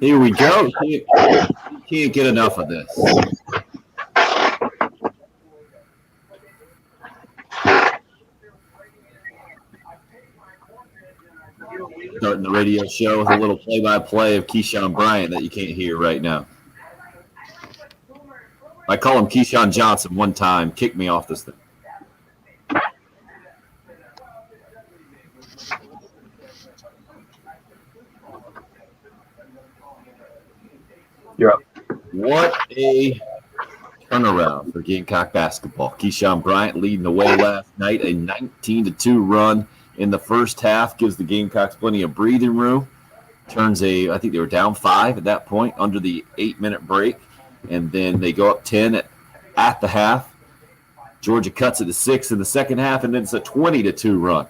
Here we go. Can't get enough of this. Starting the radio show with a little play-by-play of Keyshawn Bryant that you can't hear right now. I call him Keyshawn Johnson one time, kicked me off this thing. You're up. What a turnaround for Gamecock basketball. Keyshawn Bryant leading the way last night, a 19-2 run in the first half, gives the Gamecocks plenty of breathing room. I think they were down 5 at that point under the 8-minute break, and then they go up 10 at the half. Georgia cuts it to 6 in the second half, and then it's a 20-2 run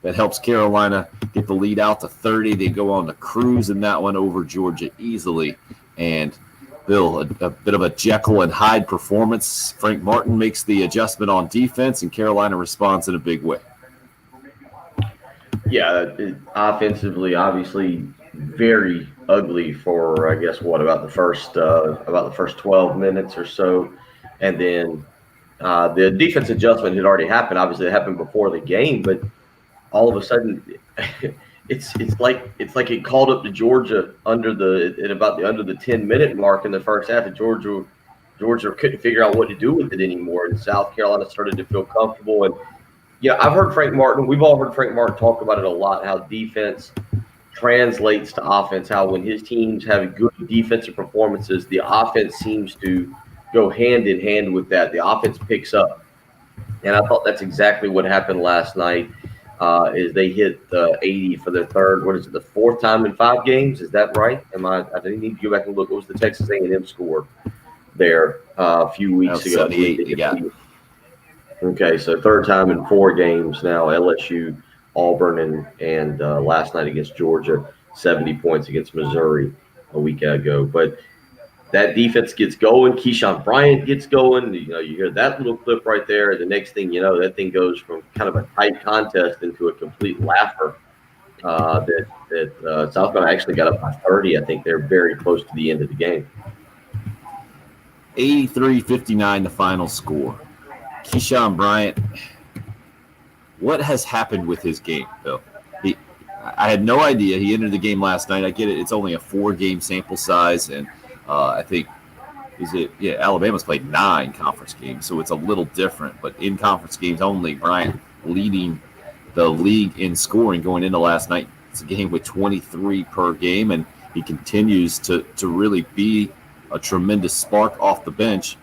that helps Carolina get the lead out to 30. They go on to cruise in that one over Georgia easily. And Bill, a bit of a Jekyll and Hyde performance. Frank Martin makes the adjustment on defense, and Carolina responds in a big way. Yeah, offensively, obviously, very ugly for about the first 12 minutes or so, and then the defense adjustment had already happened. Obviously, it happened before the game, but all of a sudden, it's like it called up to Georgia under the 10-minute mark in the first half, and Georgia couldn't figure out what to do with it anymore, and South Carolina started to feel comfortable. And I've heard Frank Martin. We've all heard Frank Martin talk about it a lot. How defense translates to offense. How when his teams have good defensive performances, the offense seems to go hand in hand with that. The offense picks up, and I thought that's exactly what happened last night. Is they hit 80 for their third. What is it? The fourth time in 5 games? Is that right? I didn't need to go back and look. What was the Texas A&M score there a few weeks ago? 78. They got. Okay, so third time in 4 games now. LSU, Auburn, and last night against Georgia, 70 points against Missouri a week ago. But that defense gets going. Keyshawn Bryant gets going. You hear that little clip right there. The next thing you know, that thing goes from kind of a tight contest into a complete laugher. That South Carolina actually got up by 30. I think they're very close to the end of the game. 83-59, the final score. Keyshawn Bryant, what has happened with his game, Bill? I had no idea. He entered the game last night. I get it. It's only a 4-game sample size, and I think Alabama's played 9 conference games, so it's a little different. But in conference games only, Bryant leading the league in scoring going into last night. It's a game with 23 per game, and he continues to really be a tremendous spark off the bench.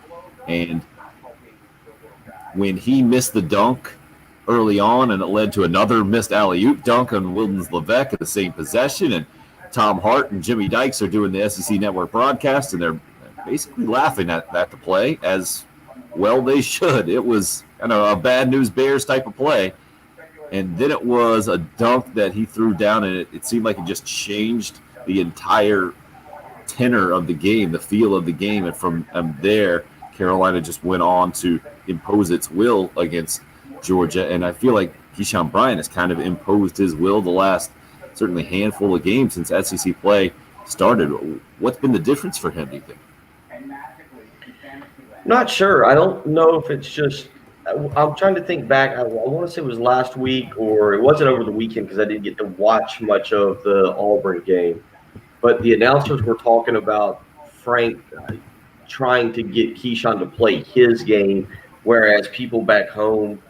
And when he missed the dunk early on, and it led to another missed alley-oop dunk on Wildens Levesque at the same possession, and Tom Hart and Jimmy Dykes are doing the SEC Network broadcast, and they're basically laughing at the play, as well they should. It was a bad news Bears type of play, and then it was a dunk that he threw down, and it seemed like it just changed the entire tenor of the game, the feel of the game, and from there, Carolina just went on to impose its will against Georgia, and I feel like Keyshawn Bryant has kind of imposed his will the last certainly handful of games since SEC play started. What's been the difference for him, do you think? Not sure. I don't know if it's just – I'm trying to think back. I want to say it was last week, or it wasn't over the weekend because I didn't get to watch much of the Auburn game. But the announcers were talking about Frank trying to get Keyshawn to play his game, whereas people back home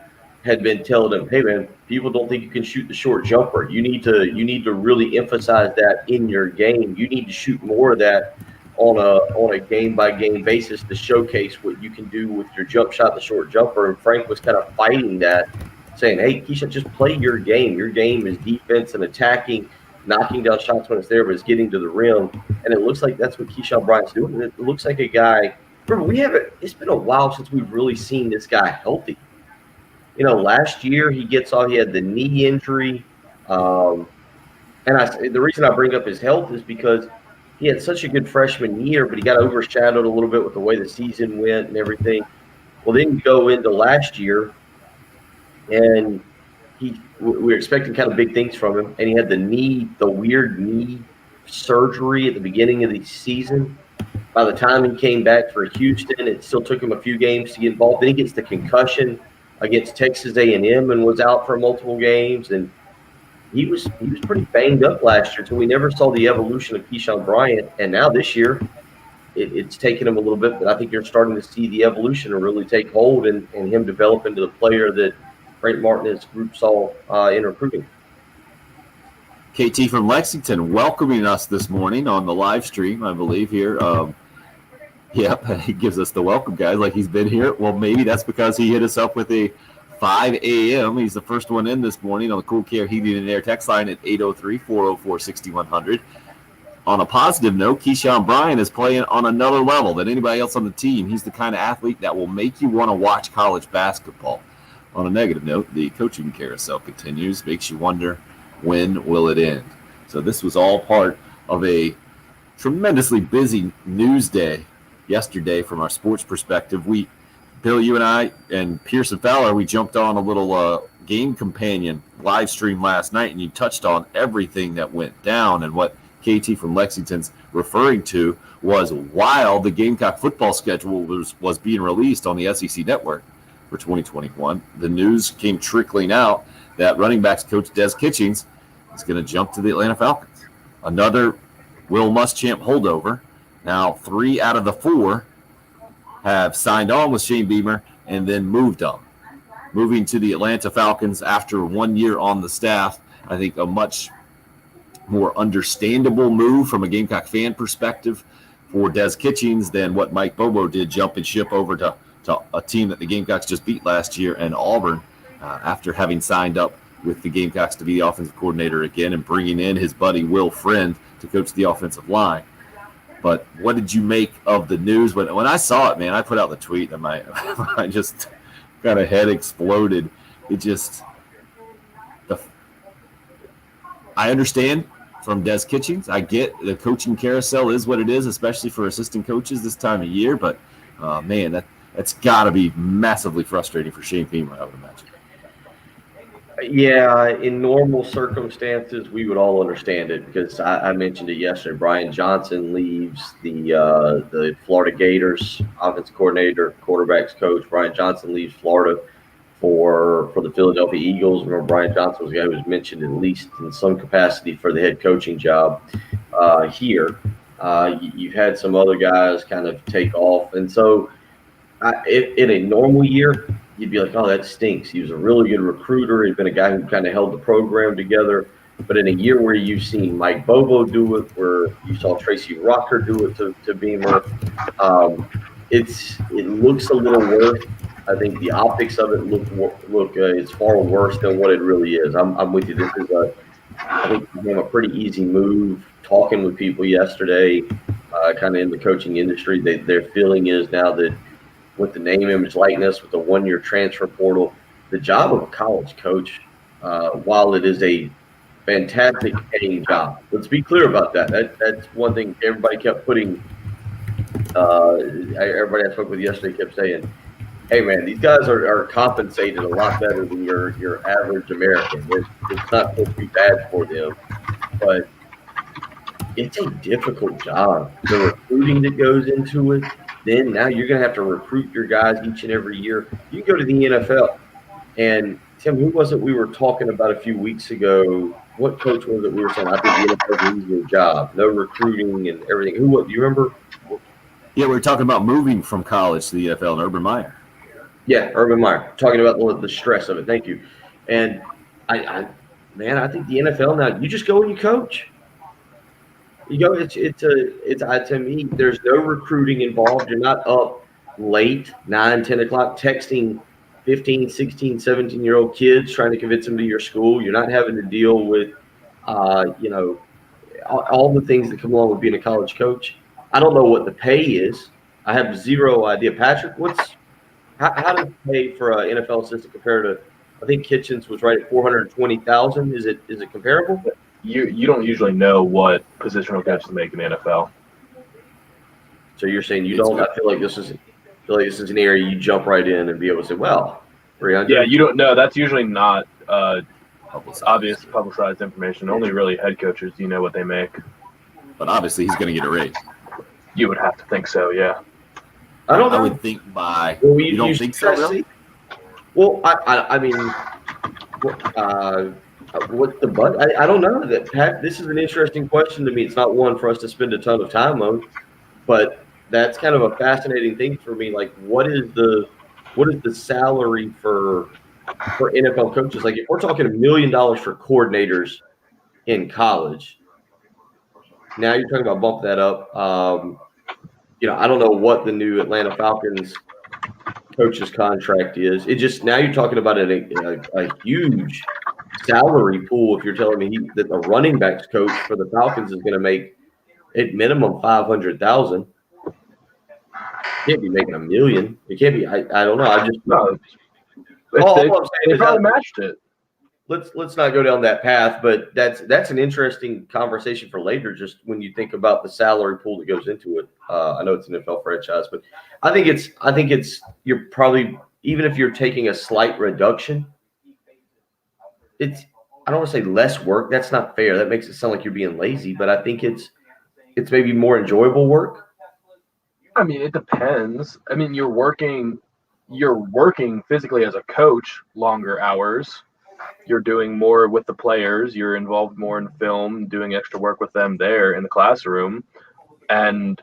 had been telling him, hey, man, people don't think you can shoot the short jumper. You need to really emphasize that in your game. You need to shoot more of that on a game-by-game basis to showcase what you can do with your jump shot, the short jumper. And Frank was kind of fighting that, saying, hey, Keyshawn, just play your game. Your game is defense and attacking, knocking down shots when it's there, but it's getting to the rim. And it looks like that's what Keyshawn Bryant's doing. It looks like a guy – remember, it's been a while since we've really seen this guy healthy. Last year he had the knee injury. And the reason I bring up his health is because he had such a good freshman year, but he got overshadowed a little bit with the way the season went and everything. Well, then you go into last year, and we were expecting kind of big things from him, and he had the weird knee surgery at the beginning of the season. By the time he came back for Houston, it still took him a few games to get involved. Then he gets the concussion against Texas A&M and was out for multiple games. And he was pretty banged up last year, so we never saw the evolution of Keyshawn Bryant. And now this year, it's taken him a little bit, but I think you're starting to see the evolution really take hold and him develop into the player that Frank Martin and his group saw in recruiting. KT from Lexington welcoming us this morning on the live stream, I believe, here. Yep, he gives us the welcome, guys, like he's been here. Well, maybe that's because he hit us up with a 5 a.m. He's the first one in this morning on the Cool Care Heating and Air text line at 803-404-6100. On a positive note, Keyshawn Bryant is playing on another level than anybody else on the team. He's the kind of athlete that will make you want to watch college basketball. On a negative note, the coaching carousel continues, makes you wonder, when will it end? So this was all part of a tremendously busy news day yesterday from our sports perspective. Bill, you and I and Pearson Fowler, we jumped on a little game companion live stream last night, and you touched on everything that went down. And what KT from Lexington's referring to was while the Gamecock football schedule was being released on the SEC network for 2021, the news came trickling out that running backs coach Des Kitchings is going to jump to the Atlanta Falcons. Another Will Muschamp holdover. Now 3 out of the 4 have signed on with Shane Beamer and then moved on. Moving to the Atlanta Falcons after 1 year on the staff, I think a much more understandable move from a Gamecock fan perspective for Des Kitchings than what Mike Bobo did, jumping ship over to a team that the Gamecocks just beat last year in Auburn after having signed up with the Gamecocks to be the offensive coordinator again and bringing in his buddy Will Friend to coach the offensive line. But what did you make of the news? When I saw it, man, I put out the tweet and my just kind of head exploded. I understand from Des Kitchings. I get the coaching carousel is what it is, especially for assistant coaches this time of year. But, man, that's got to be massively frustrating for Shane Beamer, I would imagine. Yeah, in normal circumstances, we would all understand it because I mentioned it yesterday. Brian Johnson leaves the Florida Gators offensive coordinator, quarterbacks coach. Brian Johnson leaves Florida for the Philadelphia Eagles. Remember, Brian Johnson was a guy who was mentioned at least in some capacity for the head coaching job here. You've had some other guys kind of take off. And so in a normal year, you'd be like, oh, that stinks. He was a really good recruiter. He's been a guy who kind of held the program together. But in a year where you've seen Mike Bobo do it, where you saw Tracy Rocker do it to Beamer, it looks a little worse. I think the optics of it look it's far worse than what it really is. I'm with you. This is I think it became a pretty easy move. Talking with people yesterday, kind of in the coaching industry, their feeling is now that with the name, image, likeness, with the 1-year transfer portal, the job of a college coach, while it is a fantastic paying job, let's be clear about that. That's one thing everybody kept putting. Everybody I spoke with yesterday kept saying, "Hey, man, these guys are compensated a lot better than your average American. It's not supposed to be bad for them, but it's a difficult job. The recruiting that goes into it." Then now you're going to have to recruit your guys each and every year. You can go to the NFL. And, Tim, who was it we were talking about a few weeks ago? What coach was it we were saying, I think the NFL is an easier job, no recruiting and everything. Do you remember? Yeah, we were talking about moving from college to the NFL and Urban Meyer. Yeah, Urban Meyer. Talking about the stress of it. Thank you. And, I think the NFL now, you just go and you coach. You know, to me, there's no recruiting involved. You're not up late, 9, 10 o'clock, texting 15, 16, 17-year-old kids trying to convince them to your school. You're not having to deal with, all the things that come along with being a college coach. I don't know what the pay is. I have zero idea. Patrick, how does pay for an NFL assistant compare to, I think Kitchens was right at $420,000. Is it comparable? You don't usually know what positional coaches make in the NFL. So you're saying you don't? I feel like this is an area you jump right in and be able to say, well, 300. Yeah, you don't know. That's usually not obvious publicized information. Only really head coaches, you know what they make. but obviously he's going to get a raise. You would have to think so, yeah. I don't know. I would think by. Well, you don't think so, really? Well, I mean, what's the budget? I don't know. Pat, this is an interesting question to me. It's not one for us to spend a ton of time on, but that's kind of a fascinating thing for me. Like, what is the salary for NFL coaches? Like, if we're talking $1 million for coordinators in college, now you're talking about bumping that up. I don't know what the new Atlanta Falcons coach's contract is. It just now you're talking about a huge salary pool. If you're telling me that the running backs coach for the Falcons is going to make at minimum $500,000, can't be making $1 million. It can't be. I don't know. I just No. all I'm saying They is probably matched it. let's not go down that path. But that's an interesting conversation for later. Just when you think about the salary pool that goes into it. I know it's an NFL franchise, but I think it's you're probably, even if you're taking a slight reduction, it's, I don't want to say less work. That's not fair. That makes it sound like you're being lazy. But I think it's maybe more enjoyable work. I mean, it depends. I mean, you're working physically as a coach longer hours. You're doing more with the players. You're involved more in film, doing extra work with them there in the classroom. And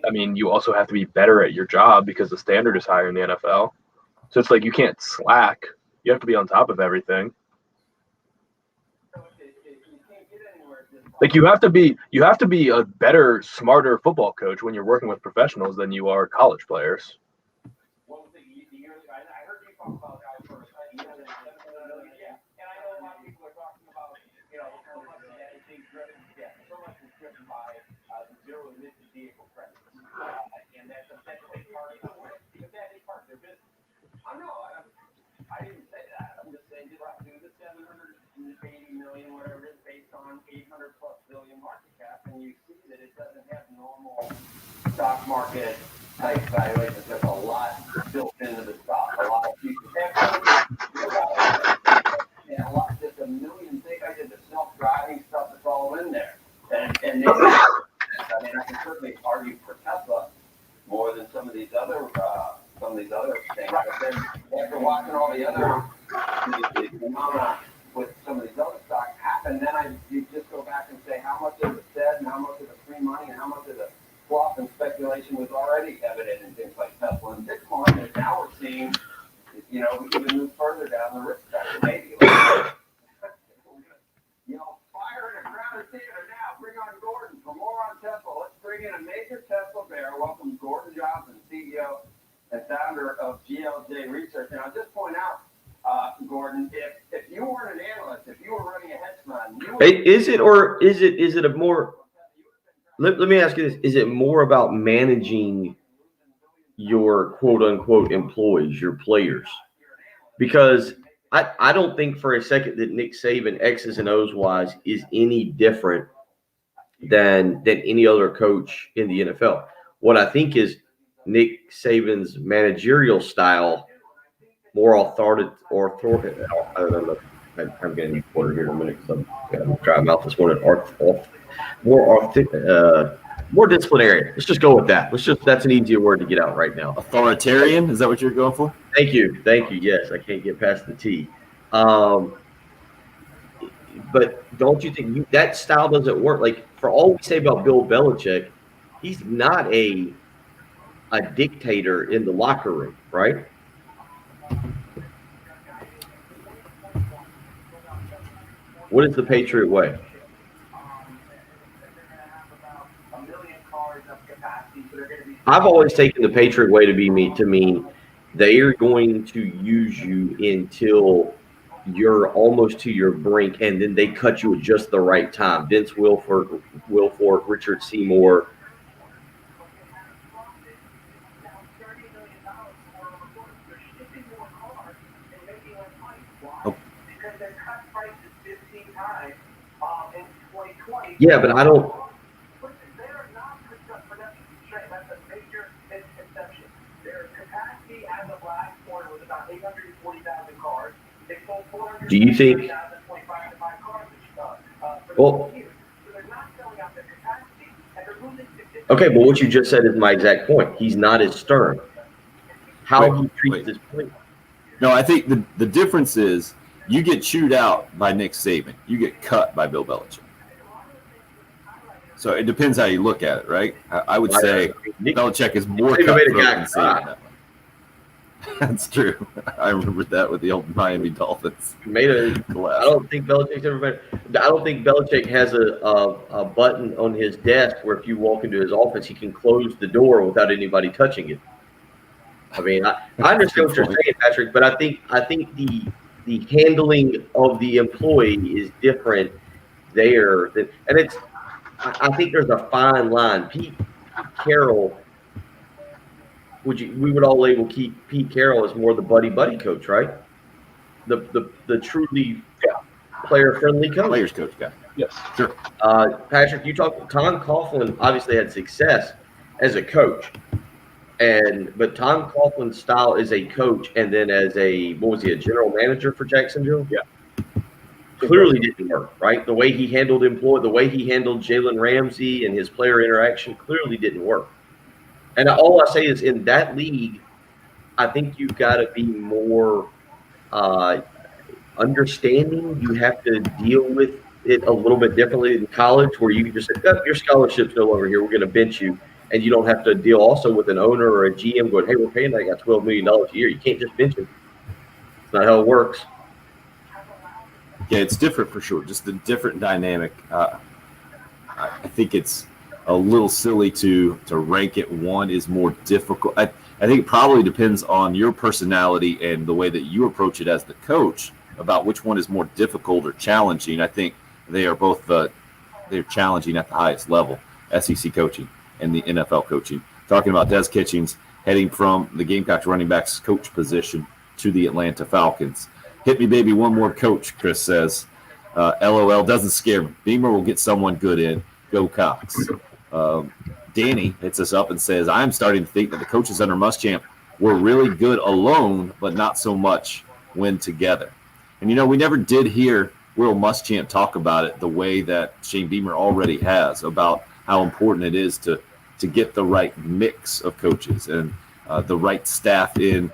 I mean, you also have to be better at your job because the standard is higher in the NFL. So it's like you can't slack. You have to be on top of everything. Like you have to be a better, smarter football coach when you're working with professionals than you are college players. I didn't say that. I'm just saying, do the $780 million, whatever it is, based on $800+ billion market cap, and you see that it doesn't have normal stock market type valuations. There's a lot built into the stock, a lot of future and a lot, just a million things. I did the self-driving stuff that's all in there, and I mean, I can certainly argue for Tesla more than some of these other things. But then after watching all the other phenomena with some of these other stocks happen, then you just go back and say how much of the Fed and how much of the free money and how much of the fluff and speculation was already evident in things like Tesla and Bitcoin. And now we're seeing, we even move further down the risk spectrum. Maybe, fire in a crowded theater now. Bring on Gordon for more on Tesla. Let's bring in a major Tesla bear. Welcome Gordon Johnson, CEO and founder of GLJ Research. And I'll just point out, Gordon, if you weren't an analyst, if you were running a hedge fund, is it a more? Let me ask you this: is it more about managing your quote unquote employees, your players? Because I don't think for a second that Nick Saban X's and O's wise is any different than any other coach in the NFL. What I think is Nick Saban's managerial style more authoritative. I don't know. I'm getting a quarter here in a minute because I'm dry mouth this morning. More disciplinary. Let's just go with that. That's an easier word to get out right now. Authoritarian? Is that what you're going for? Thank you. Yes, I can't get past the T. But don't you think that style doesn't work? Like, for all we say about Bill Belichick, he's not a dictator in the locker room, right? What is the Patriot way? I've always taken the Patriot way to mean they are going to use you until you're almost to your brink, and then they cut you at just the right time. Vince Wilfork, Richard Seymour. Yeah, but I don't. Do you think? Well, Okay, but what you just said is my exact point. He's not as stern. How he treats his players. No, I think the difference is you get chewed out by Nick Saban. You get cut by Bill Belichick. So it depends how you look at it, right? I would say Belichick is more cutthroat than Saban. That's true. I remember that with the old Miami Dolphins. I don't think Belichick's ever been. I don't think Belichick has a button on his desk where if you walk into his office, he can close the door without anybody touching it. I mean, I understand what you're saying, Patrick, but I think the handling of the employee is different there. And I think there's a fine line. Pete Carroll. We would all label Pete Carroll as more the buddy coach, right? The truly player friendly coach. Players coach guy. Yes. Sure. Patrick, you talked. Tom Coughlin obviously had success as a coach, but Tom Coughlin's style as a coach and then as a general manager for Jacksonville? Yeah. Clearly didn't work, right? The way he handled the way he handled Jalen Ramsey and his player interaction clearly didn't work. And all I say is in that league, I think you've got to be more understanding. You have to deal with it a little bit differently in college, where you can just say, oh, your scholarship's no longer here. We're going to bench you. And you don't have to deal also with an owner or a GM going, hey, we're paying that guy $12 million a year. You can't just bench him. It's not how it works. Yeah, it's different for sure. Just a different dynamic. I think it's a little silly to rank it. One is more difficult. I think it probably depends on your personality and the way that you approach it as the coach about which one is more difficult or challenging. I think they are both they're challenging at the highest level, SEC coaching and the NFL coaching. Talking about Des Kitchings heading from the Gamecocks running backs coach position to the Atlanta Falcons. Hit me, baby, one more coach, Chris says. LOL, doesn't scare me. Beamer will get someone good in. Go Cox. Danny hits us up and says, I'm starting to think that the coaches under Muschamp were really good alone, but not so much when together. And, we never did hear Will Muschamp talk about it the way that Shane Beamer already has, about how important it is to get the right mix of coaches and the right staff in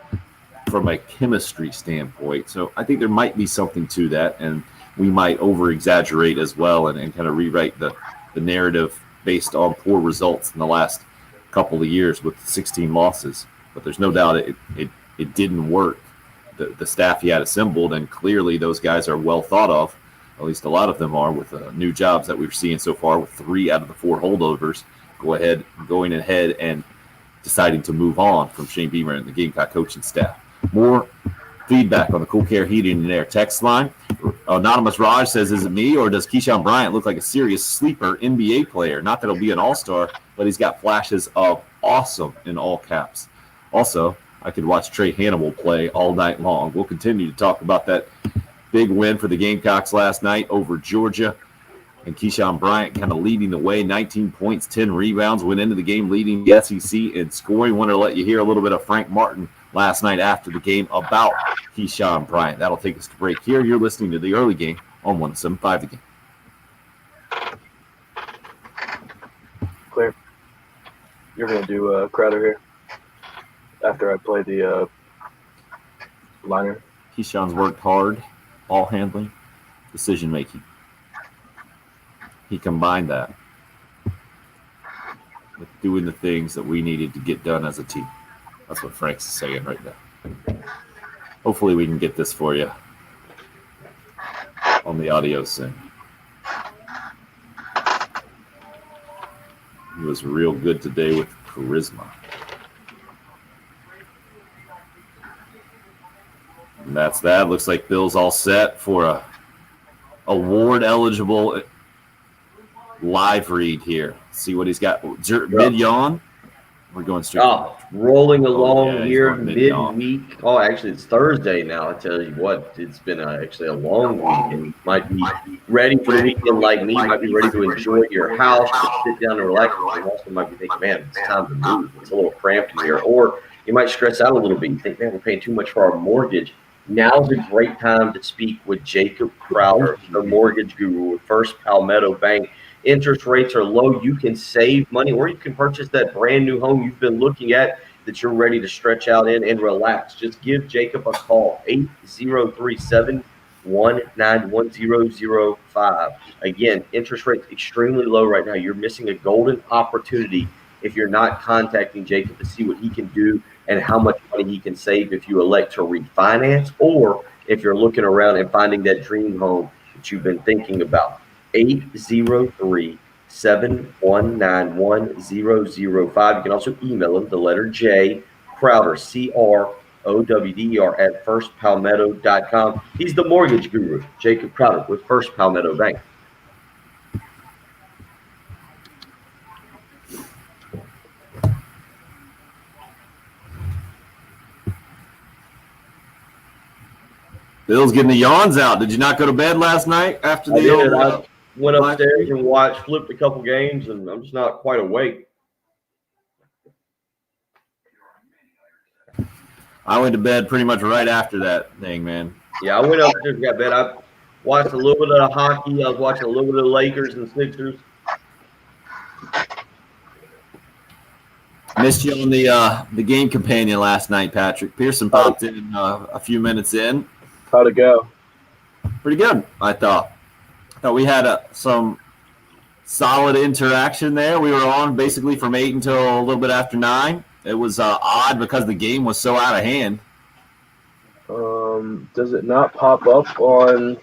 from a chemistry standpoint. So I think there might be something to that, and we might over-exaggerate as well and kind of rewrite the narrative based on poor results in the last couple of years with 16 losses. But there's no doubt it didn't work. The staff he had assembled, and clearly those guys are well thought of, at least a lot of them are, with new jobs that we've seen so far, with 3 out of the 4 holdovers going ahead and deciding to move on from Shane Beamer and the Gamecock coaching staff. More feedback on the Cool Care Heating and Air text line. Anonymous Raj says, is it me, or does Keyshawn Bryant look like a serious sleeper NBA player? Not that he'll be an all-star, but he's got flashes of awesome in all caps. Also, I could watch Trey Hannibal play all night long. We'll continue to talk about that big win for the Gamecocks last night over Georgia. And Keyshawn Bryant kind of leading the way, 19 points, 10 rebounds, went into the game leading the SEC in scoring. Wanted to let you hear a little bit of Frank Martin last night after the game about Keyshawn Bryant. That'll take us to break here. You're listening to The Early Game on 107.5 The Game. Clear. You're going to do Crowder here after I play the liner. Keyshawn's worked hard, ball handling, decision making. He combined that with doing the things that we needed to get done as a team. That's what Frank's saying right now. Hopefully we can get this for you on the audio soon. He was real good today with charisma. And that's that. Looks like Bill's all set for a award-eligible live read here. See what he's got. Mid-yawn. We're going straight. Rolling along yeah, here midweek. Oh, actually, it's Thursday now. I tell you what, it's been actually a long week, and you might be ready for the weekend like me. You might be ready to enjoy your house, to sit down and relax. You also might be thinking, man, it's time to move. It's a little cramped in here. Or you might stress out a little bit. You think, man, we're paying too much for our mortgage. Now's a great time to speak with Jacob Crowder, the mortgage guru with First Palmetto Bank. interest rates are low, you can save money, or you can purchase that brand new home you've been looking at that you're ready to stretch out in and relax. Just give Jacob a call, 8037-191-005. Again, interest rates extremely low right now. You're missing a golden opportunity if you're not contacting Jacob to see what he can do and how much money he can save if you elect to refinance, or if you're looking around and finding that dream home that you've been thinking about. 803-719-1005. You can also email him, the letter J, Crowder, CROWDER, at firstpalmetto.com. He's the mortgage guru, Jacob Crowder, with First Palmetto Bank. Bill's getting the yawns out. Did you not go to bed last night after the I went upstairs and flipped a couple games, and I'm just not quite awake. I went to bed pretty much right after that thing, man. Yeah, I went upstairs and got bed. I watched a little bit of hockey. I was watching a little bit of the Lakers and Sixers. Missed you on the game companion last night, Patrick. Pearson popped in a few minutes in. How'd it go? Pretty good, I thought. We had some solid interaction there. We were on basically from 8 until a little bit after 9. It was odd because the game was so out of hand. Does it not pop up on?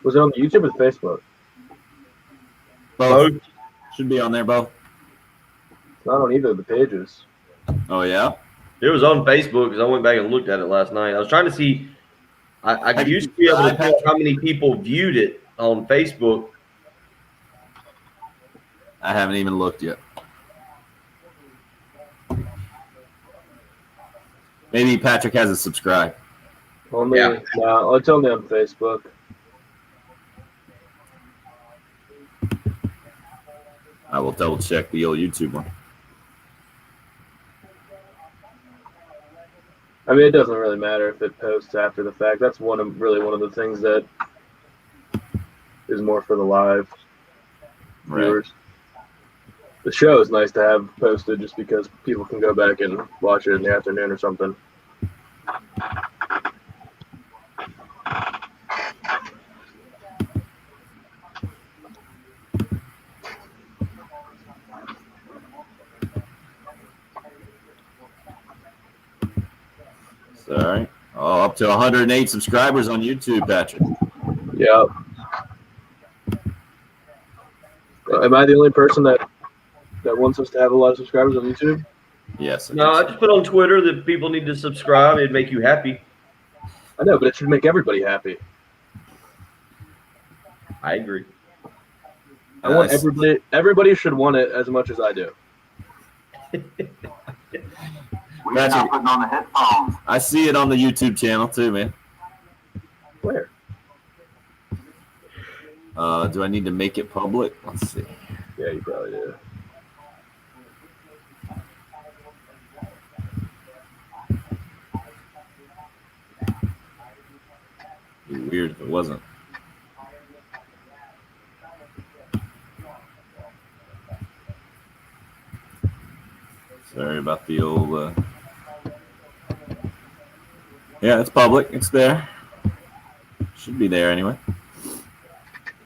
Was it on YouTube or Facebook? Both. Should be on there, both. It's not on either of the pages. Oh, yeah? It was on Facebook because I went back and looked at it last night. I was trying to see. I used to be able to tell how many people viewed it on Facebook. I haven't even looked yet. Maybe Patrick hasn't subscribed. No, it's only on Facebook. I will double check the old YouTube one. I mean, it doesn't really matter if it posts after the fact. That's one of the things that is more for the live viewers. Right. The show is nice to have posted just because people can go back and watch it in the afternoon or something. All right. Oh, up to 108 subscribers on YouTube, Patrick. Yeah. Am I the only person that wants us to have a lot of subscribers on YouTube? Yes. No, I just put on Twitter that people need to subscribe. It'd make you happy. I know, but it should make everybody happy. I agree. I want everybody. Everybody should want it as much as I do. We're not putting on the headphones. I see it on the YouTube channel too, man. Where? Do I need to make it public? Let's see. Yeah, you probably do. It'd be weird if it wasn't. Sorry about the old. Yeah, it's public. It's there. Should be there anyway.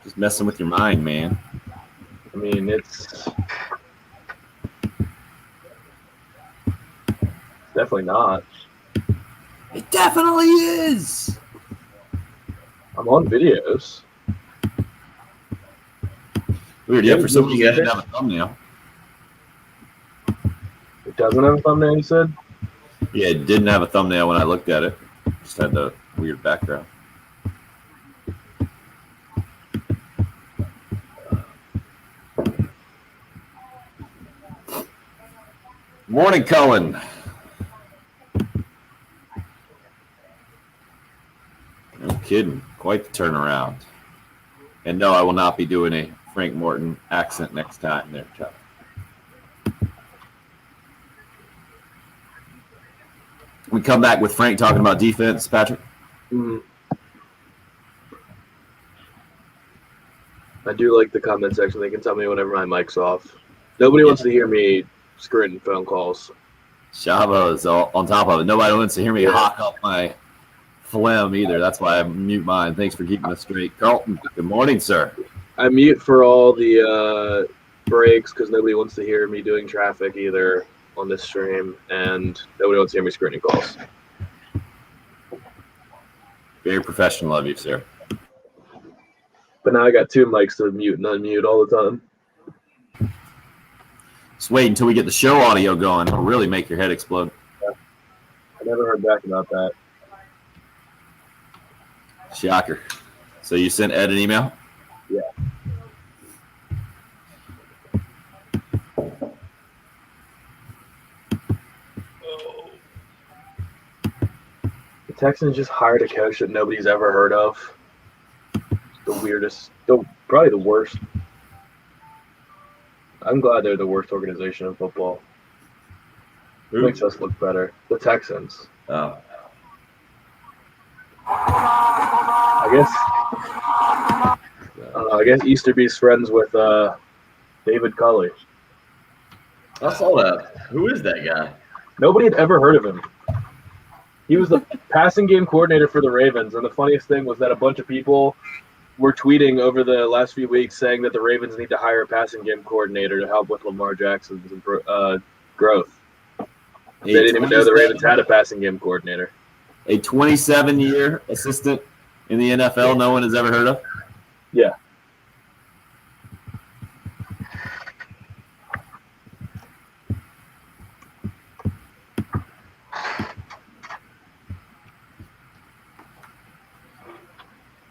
Just messing with your mind, man. I mean, it's definitely not. It definitely is. I'm on videos. Weird. Yeah, for some reason, it didn't have a thumbnail. It doesn't have a thumbnail, you said? Yeah, it didn't have a thumbnail when I looked at it. Just had the weird background. Morning, Cullen. No kidding. Quite the turnaround. And no, I will not be doing a Frank Morton accent next time there, Chuck. We come back with Frank talking about defense, Patrick. Mm-hmm. I do like the comment section. They can tell me whenever my mic's off. Nobody wants to hear me screening phone calls. Shabo is on top of it. Nobody wants to hear me Yeah. hawk up my phlegm either. That's why I mute mine. Thanks for keeping us straight. Carlton, good morning, sir. I mute for all the breaks because nobody wants to hear me doing traffic either on this stream, and nobody wants to hear me screening calls. Very professional of you, sir. But now I got 2 mics to mute and unmute all the time. Just wait until we get the show audio going. It'll really make your head explode. I never heard back about that. Shocker. So you sent Ed an email? Yeah. The Texans just hired a coach that nobody's ever heard of. The weirdest, probably the worst. I'm glad they're the worst organization in football. It makes us look better. The Texans. Oh. I guess Easterby's friends with David Culley. I saw that. Who is that guy? Nobody had ever heard of him. He was the passing game coordinator for the Ravens, and the funniest thing was that a bunch of people were tweeting over the last few weeks saying that the Ravens need to hire a passing game coordinator to help with Lamar Jackson's growth. They didn't even know the Ravens had a passing game coordinator. A 27-year assistant in the NFL no one has ever heard of? Yeah.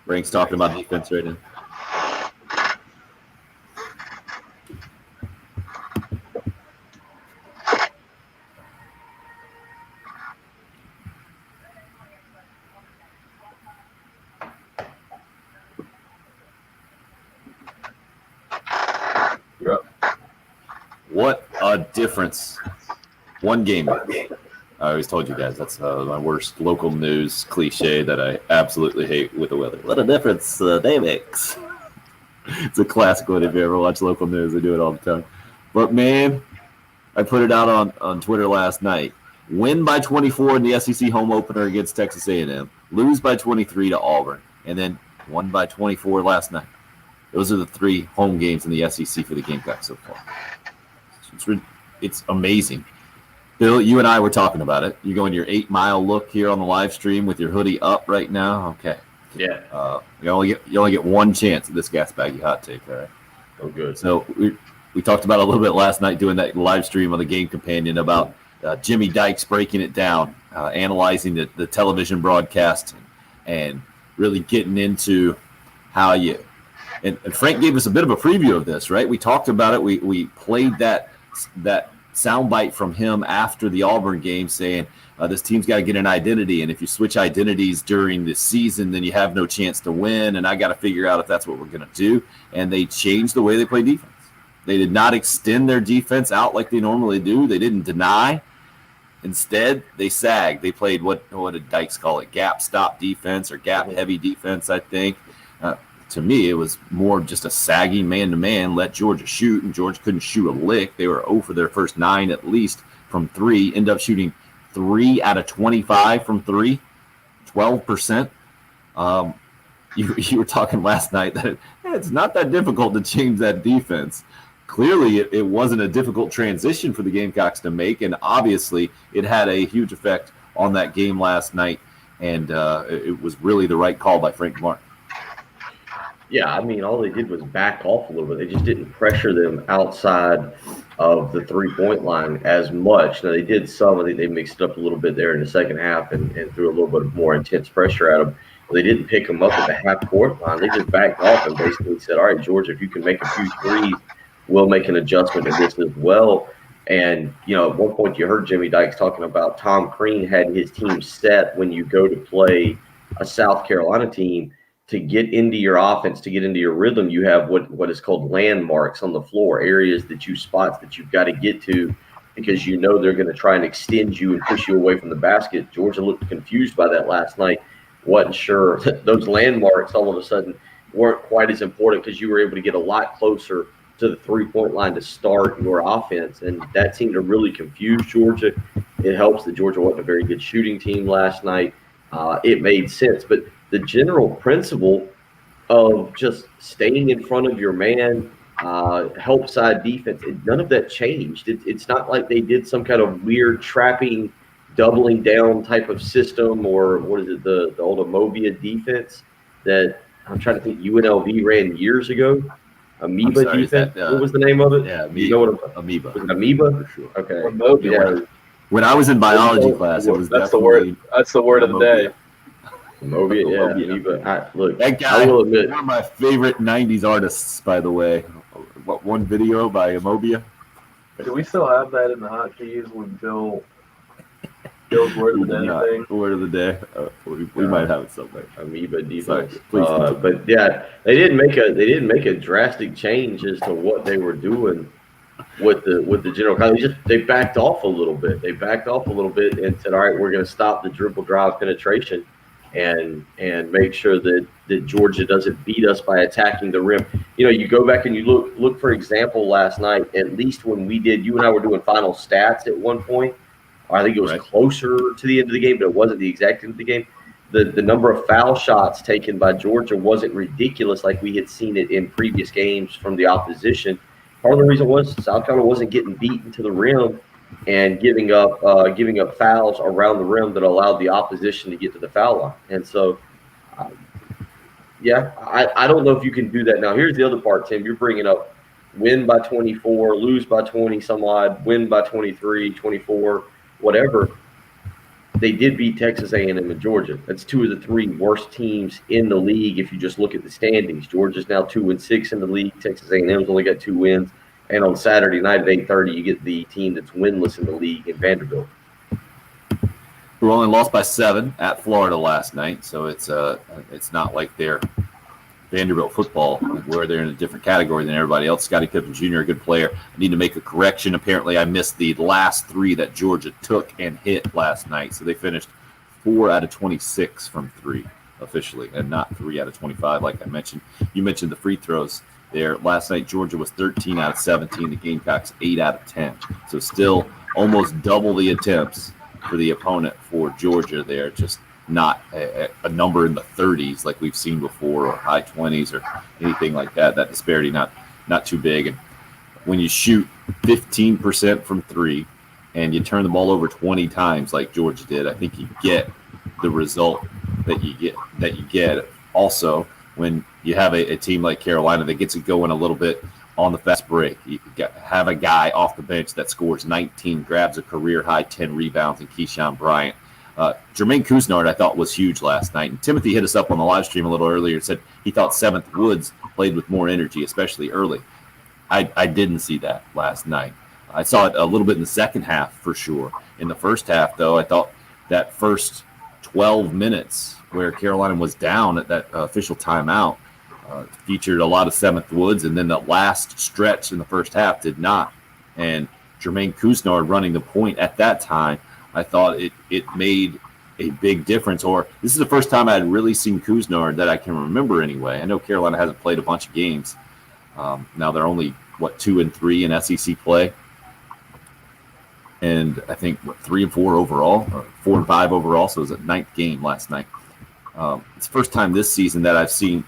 Brink's talking about defense right now. You're up. What a difference. One game. I always told you guys that's my worst local news cliche that I absolutely hate with the weather. What a difference they makes. It's a classic one if you ever watch local news. They do it all the time. But, man, I put it out on Twitter last night. Win by 24 in the SEC home opener against Texas A&M. Lose by 23 to Auburn. And then won by 24 last night. Those are the 3 home games in the SEC for the Gamecocks so far. It's amazing. Bill, you and I were talking about it. You go in your 8-mile look here on the live stream with your hoodie up right now. Okay. Yeah. You only get one chance at this gas baggy hot take. All right. Oh, good. So we talked about it a little bit last night doing that live stream on the Game Companion about Jimmy Dykes breaking it down, analyzing the television broadcast, and really getting into how you. And Frank gave us a bit of a preview of this, right? We talked about it. We played that soundbite from him after the Auburn game saying this team's got to get an identity, and if you switch identities during the season, then you have no chance to win, and I got to figure out if that's what we're going to do. And they changed the way they play defense. They did not extend their defense out like they normally do. They didn't deny. Instead, they sagged. They played what did Dykes call it? Gap stop defense or gap heavy defense, I think. To me, it was more just a sagging man-to-man, let Georgia shoot, and Georgia couldn't shoot a lick. They were 0 for their first 9 at least from 3, end up shooting 3 out of 25 from 3, 12%. You were talking last night that it's not that difficult to change that defense. Clearly, it wasn't a difficult transition for the Gamecocks to make, and obviously it had a huge effect on that game last night, and it was really the right call by Frank Martin. Yeah, I mean, all they did was back off a little bit. They just didn't pressure them outside of the 3-point line as much. Now, they did some. I think they mixed it up a little bit there in the second half and threw a little bit more intense pressure at them. But they didn't pick them up at the half-court line. They just backed off and basically said, all right, Georgia, if you can make a few threes, we'll make an adjustment to this as well. And, at one point you heard Jimmy Dykes talking about Tom Crean had his team set when you go to play a South Carolina team. To get into your offense, to get into your rhythm, you have what is called landmarks on the floor, spots that you've got to get to because they're going to try and extend you and push you away from the basket. Georgia looked confused by that last night. Wasn't sure. Those landmarks all of a sudden weren't quite as important because you were able to get a lot closer to the 3-point line to start your offense, and that seemed to really confuse Georgia. It helps that Georgia wasn't a very good shooting team last night. It made sense, but the general principle of just staying in front of your man, help side defense, none of that changed. It's not like they did some kind of weird trapping, doubling down type of system, or what is it, the old Amobia defense that I'm trying to think UNLV ran years ago. Amoeba defense. What was the name of it? Yeah, you know what I'm, Amoeba. Was it Amoeba? For sure. Okay. Amobia. Yeah. When I was in biology class, it was That's the definitely word. That's the word of the day. Amoeba, yeah. Amobia. Amoeba. Look, That guy, I will admit, one of my favorite '90s artists, by the way. What one video by Amobia? Do we still have that in the hotkeys when Bill's word of the day thing? Word of the day. We might have it somewhere. Amoeba defense. Sorry, please but yeah, they didn't make a drastic change as to what they were doing with the general college. They backed off a little bit. They backed off a little bit and said, all right, we're going to stop the dribble drive penetration and make sure that Georgia doesn't beat us by attacking the rim. You know, you go back and you look for example last night, at least when you and I were doing final stats at one point. I think it was closer to the end of the game, but it wasn't the exact end of the game. The number of foul shots taken by Georgia wasn't ridiculous like we had seen it in previous games from the opposition. Part of the reason was South Carolina wasn't getting beaten to the rim and giving up fouls around the rim that allowed the opposition to get to the foul line. And so, I don't know if you can do that now. Here's the other part, Tim. You're bringing up win by 24, lose by 20 some odd, win by 23, 24. Whatever. They did beat Texas A&M and Georgia. That's two of the three worst teams in the league if you just look at the standings. Georgia's now 2-6 in the league. Texas A&M's only got 2 wins. And on Saturday night at 8:30, you get the team that's winless in the league in Vanderbilt. We only lost by 7 at Florida last night, so it's not like they're Vanderbilt football, where they're in a different category than everybody else. Scottie Pippen Jr., a good player. I need to make a correction. Apparently, I missed the last 3 that Georgia took and hit last night. So they finished 4 out of 26 from 3 officially, and not 3 out of 25 like I mentioned. You mentioned the free throws there. Last night, Georgia was 13 out of 17. The Gamecocks 8 out of 10. So still almost double the attempts for the opponent for Georgia there. Just not a number in the 30s like we've seen before, or high 20s or anything like that. That disparity not too big. And when you shoot 15% from 3 and you turn the ball over 20 times like Georgia did, I think you get the result that you get. Also, when you have a team like Carolina that gets it going a little bit on the fast break, you have a guy off the bench that scores 19, grabs a career-high 10 rebounds, and Keyshawn Bryant. Jermaine Couisnard, I thought, was huge last night. And Timothy hit us up on the live stream a little earlier and said he thought 7th Woods played with more energy, especially early. I didn't see that last night. I saw it a little bit in the second half for sure. In the first half, though, I thought that first 12 minutes where Carolina was down at that official timeout featured a lot of 7th Woods, and then the last stretch in the first half did not. And Jermaine Couisnard running the point at that time, I thought it made a big difference. Or this is the first time I had really seen Couisnard that I can remember anyway. I know Carolina hasn't played a bunch of games. Now they're only, 2-3 in SEC play. And I think, 3-4 overall, or 4-5 overall. So it was a 9th game last night. It's the first time this season that I've seen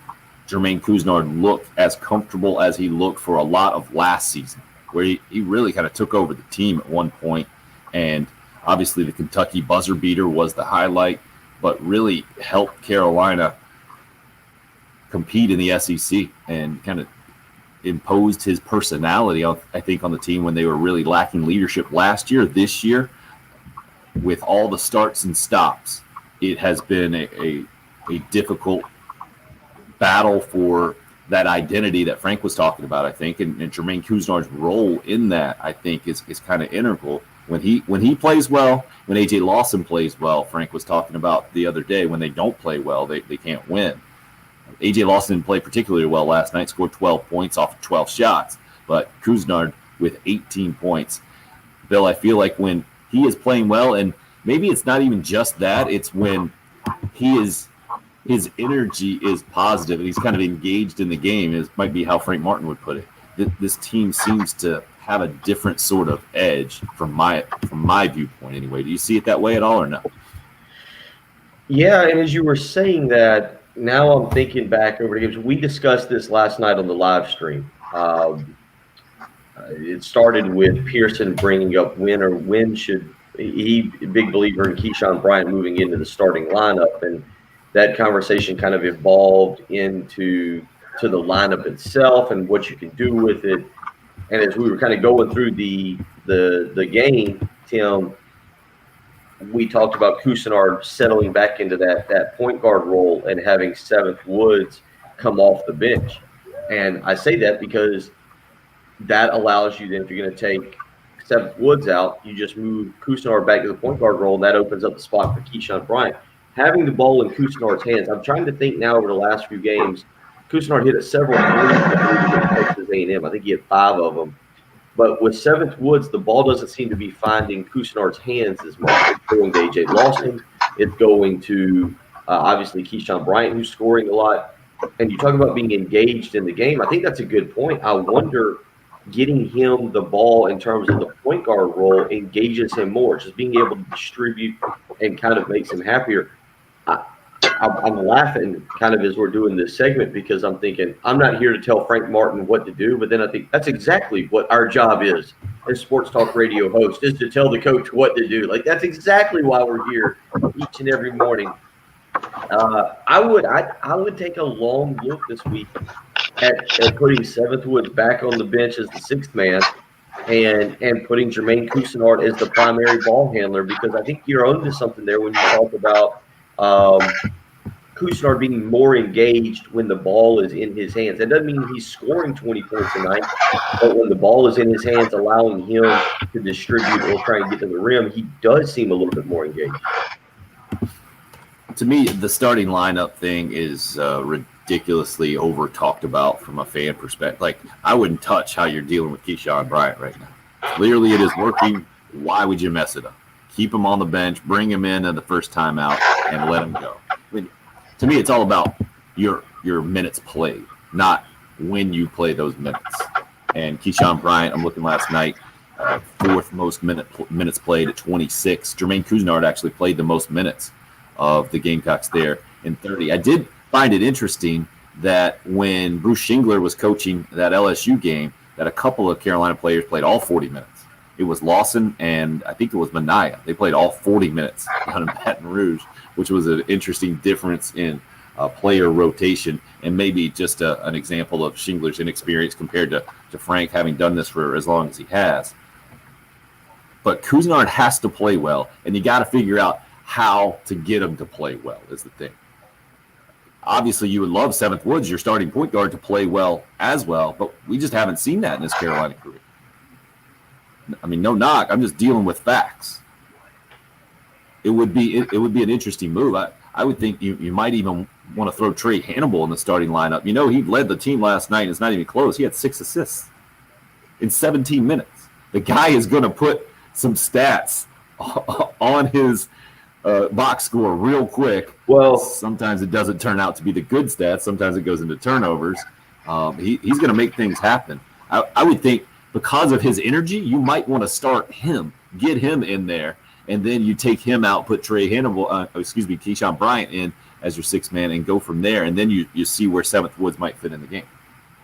Jermaine Couisnard look as comfortable as he looked for a lot of last season, where he really kind of took over the team at one point. And obviously, the Kentucky buzzer beater was the highlight, but really helped Carolina compete in the SEC and kind of imposed his personality, I think, on the team when they were really lacking leadership last year. This year, with all the starts and stops, it has been a difficult battle for that identity that Frank was talking about, I think, and Jermaine Couisnard's role in that, I think, is kind of integral. When he plays well, when A.J. Lawson plays well, Frank was talking about the other day, when they don't play well, they can't win. A.J. Lawson didn't play particularly well last night, scored 12 points off of 12 shots, but Couisnard with 18 points. Bill, I feel like when he is playing well, and maybe it's not even just that, it's when he is his energy is positive and he's kind of engaged in the game. It might be how Frank Martin would put it. This team seems to have a different sort of edge from my viewpoint anyway. Do you see it that way at all or no? Yeah, and as you were saying that, now I'm thinking back over the games. We discussed this last night on the live stream. It started with Pearson bringing up when should he, big believer in Keyshawn Bryant moving into the starting lineup, and that conversation kind of evolved into the lineup itself and what you can do with it. And as we were kind of going through the game, Tim, we talked about Cousinard settling back into that point guard role and having Seventh Woods come off the bench. And I say that because that allows you then, if you're going to take Seventh Woods out, you just move Cousinard back to the point guard role, and that opens up the spot for Keyshawn Bryant. Having the ball in Cousinard's hands, I'm trying to think now over the last few games, Cousinard hit several threes against Texas A&M. I think he had 5 of them. But with Seventh Woods, the ball doesn't seem to be finding Cousinard's hands as much. It's going to A.J. Lawson. It's going to, obviously, Keyshawn Bryant, who's scoring a lot. And you talk about being engaged in the game. I think that's a good point. I wonder, getting him the ball in terms of the point guard role engages him more. Just being able to distribute and kind of makes him happier. I'm laughing kind of as we're doing this segment because I'm thinking I'm not here to tell Frank Martin what to do, but then I think that's exactly what our job is as sports talk radio host, is to tell the coach what to do. Like, that's exactly why we're here each and every morning. I would take a long look this week at putting Seventh Woods back on the bench as the 6th man and putting Jermaine Cousinard as the primary ball handler, because I think you're onto something there when you talk about Cousinard being more engaged when the ball is in his hands. That doesn't mean he's scoring 20 points a night, but when the ball is in his hands, allowing him to distribute or try and get to the rim, he does seem a little bit more engaged. To me, the starting lineup thing is ridiculously over talked about from a fan perspective. Like, I wouldn't touch how you're dealing with Keyshawn Bryant right now. Clearly it is working. Why would you mess it up? Keep him on the bench, bring him in at the first time out, and let him go. I mean, to me, it's all about your minutes played, not when you play those minutes. And Keyshawn Bryant, I'm looking last night, 4th most minutes played at 26. Jermaine Cousinard actually played the most minutes of the Gamecocks there in 30. I did find it interesting that when Bruce Shingler was coaching that LSU game, that a couple of Carolina players played all 40 minutes. It was Lawson and I think it was Minaya. They played all 40 minutes down in Baton Rouge, which was an interesting difference in player rotation and maybe just an example of Shingler's inexperience compared to Frank having done this for as long as he has. But Cousinard has to play well, and you got to figure out how to get him to play well is the thing. Obviously, you would love Seventh Woods, your starting point guard, to play well as well, but we just haven't seen that in his Carolina career. I mean, no knock. I'm just dealing with facts. It would be an interesting move. I would think you might even want to throw Trey Hannibal in the starting lineup. You know, he led the team last night. It's not even close. He had 6 assists in 17 minutes. The guy is going to put some stats on his box score real quick. Well, sometimes it doesn't turn out to be the good stats. Sometimes it goes into turnovers. He's going to make things happen. I would think because of his energy, you might want to start him, get him in there, and then you take him out, put Keyshawn Bryant in as your 6th man, and go from there. And then you see where Seventh Woods might fit in the game.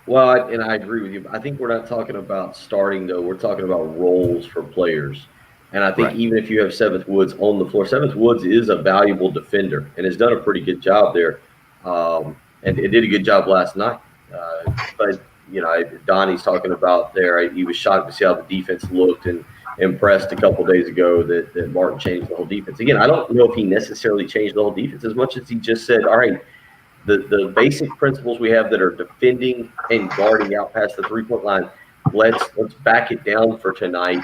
Well, and I agree with you. I think we're not talking about starting, though. We're talking about roles for players. And I think even if you have Seventh Woods on the floor, Seventh Woods is a valuable defender and has done a pretty good job there. And it did a good job last night. But, you know, Donnie's talking about there, he was shocked to see how the defense looked and impressed a couple days ago that Martin changed the whole defense. Again, I don't know if he necessarily changed the whole defense as much as he just said, all right, the basic principles we have that are defending and guarding out past the 3-point line, let's back it down for tonight.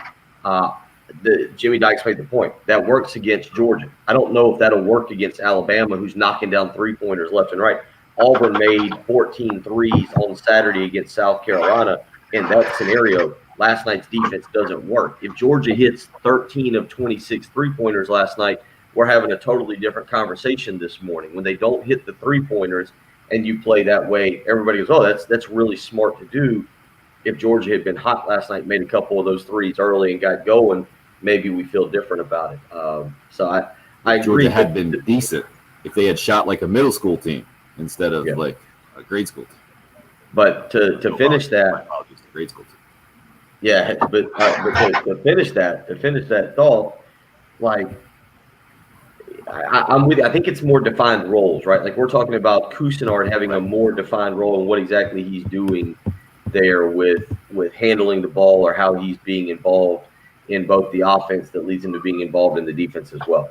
Jimmy Dykes made the point. That works against Georgia. I don't know if that'll work against Alabama, who's knocking down 3-pointers left and right. Auburn made 14 threes on Saturday against South Carolina. In that scenario, last night's defense doesn't work. If Georgia hits 13 of 26 3-pointers last night, we're having a totally different conversation this morning. When they don't hit the 3-pointers and you play that way, everybody goes, oh, that's really smart to do. If Georgia had been hot last night, made a couple of those threes early and got going, maybe we feel different about it. So I agree. Georgia had been decent if they had shot like a middle school team instead of like a grade school team. But to finish that, grade school team. Yeah, but to finish that thought, like I'm with you. I think it's more defined roles, right? Like we're talking about Cousinard having a more defined role in what exactly he's doing there with handling the ball or how he's being involved in both the offense that leads him to being involved in the defense as well.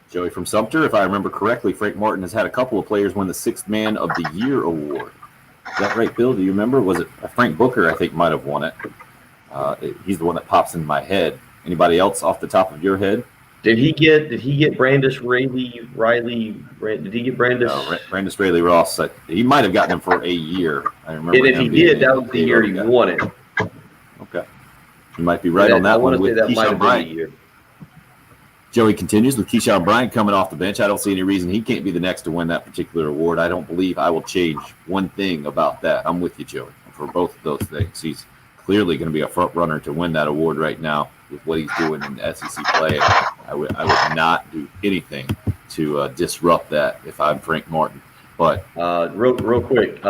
Joey from Sumter, if I remember correctly, Frank Martin has had a couple of players win the Sixth Man of the Year award. Is that right, Bill? Do you remember? Was it Frank Booker, I think, might have won it. He's the one that pops in my head. Anybody else off the top of your head? Did he get Brandis Riley? Did he get Brandis? No, Brandis Rayleigh Ross. He might have gotten him for a year. I remember. And if he did, that was the year he won it. Okay. You might be right on that one with Keyshawn Bryant. Joey continues with Keyshawn Bryant coming off the bench. I don't see any reason he can't be the next to win that particular award. I don't believe I will change one thing about that. I'm with you, Joey, for both of those things. He's clearly going to be a front runner to win that award right now with what he's doing in the SEC play. I would not do anything to disrupt that if I'm Frank Martin. But real quick,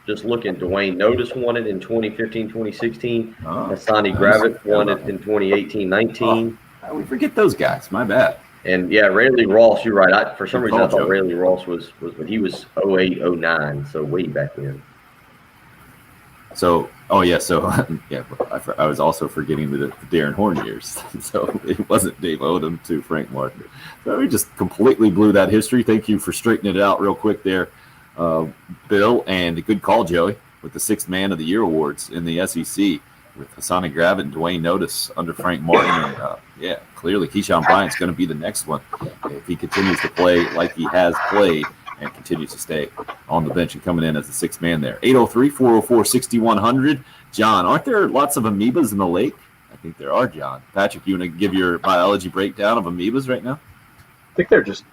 just looking, Dwayne Notice won it in 2015, 2016. Hassani Gravett won it in 2018-19. We forget those guys. My bad. And yeah, Rayleigh Ross, you're right. For some reason, I thought Rayleigh Ross was when he was 08, 09, so way back then. So, I was also forgetting the Darren Horn years. So it wasn't Dave Odom to Frank Martin. So we just completely blew that history. Thank you for straightening it out real quick there, Bill. And a good call, Joey, with the Sixth Man of the Year awards in the SEC. With Hassani Gravett and Dwayne Notice under Frank Martin. And, clearly Keyshawn Bryant's going to be the next one if he continues to play like he has played and continues to stay on the bench and coming in as the sixth man there. 803-404-6100. John, aren't there lots of amoebas in the lake? I think there are, John. Patrick, you want to give your biology breakdown of amoebas right now? I think they're just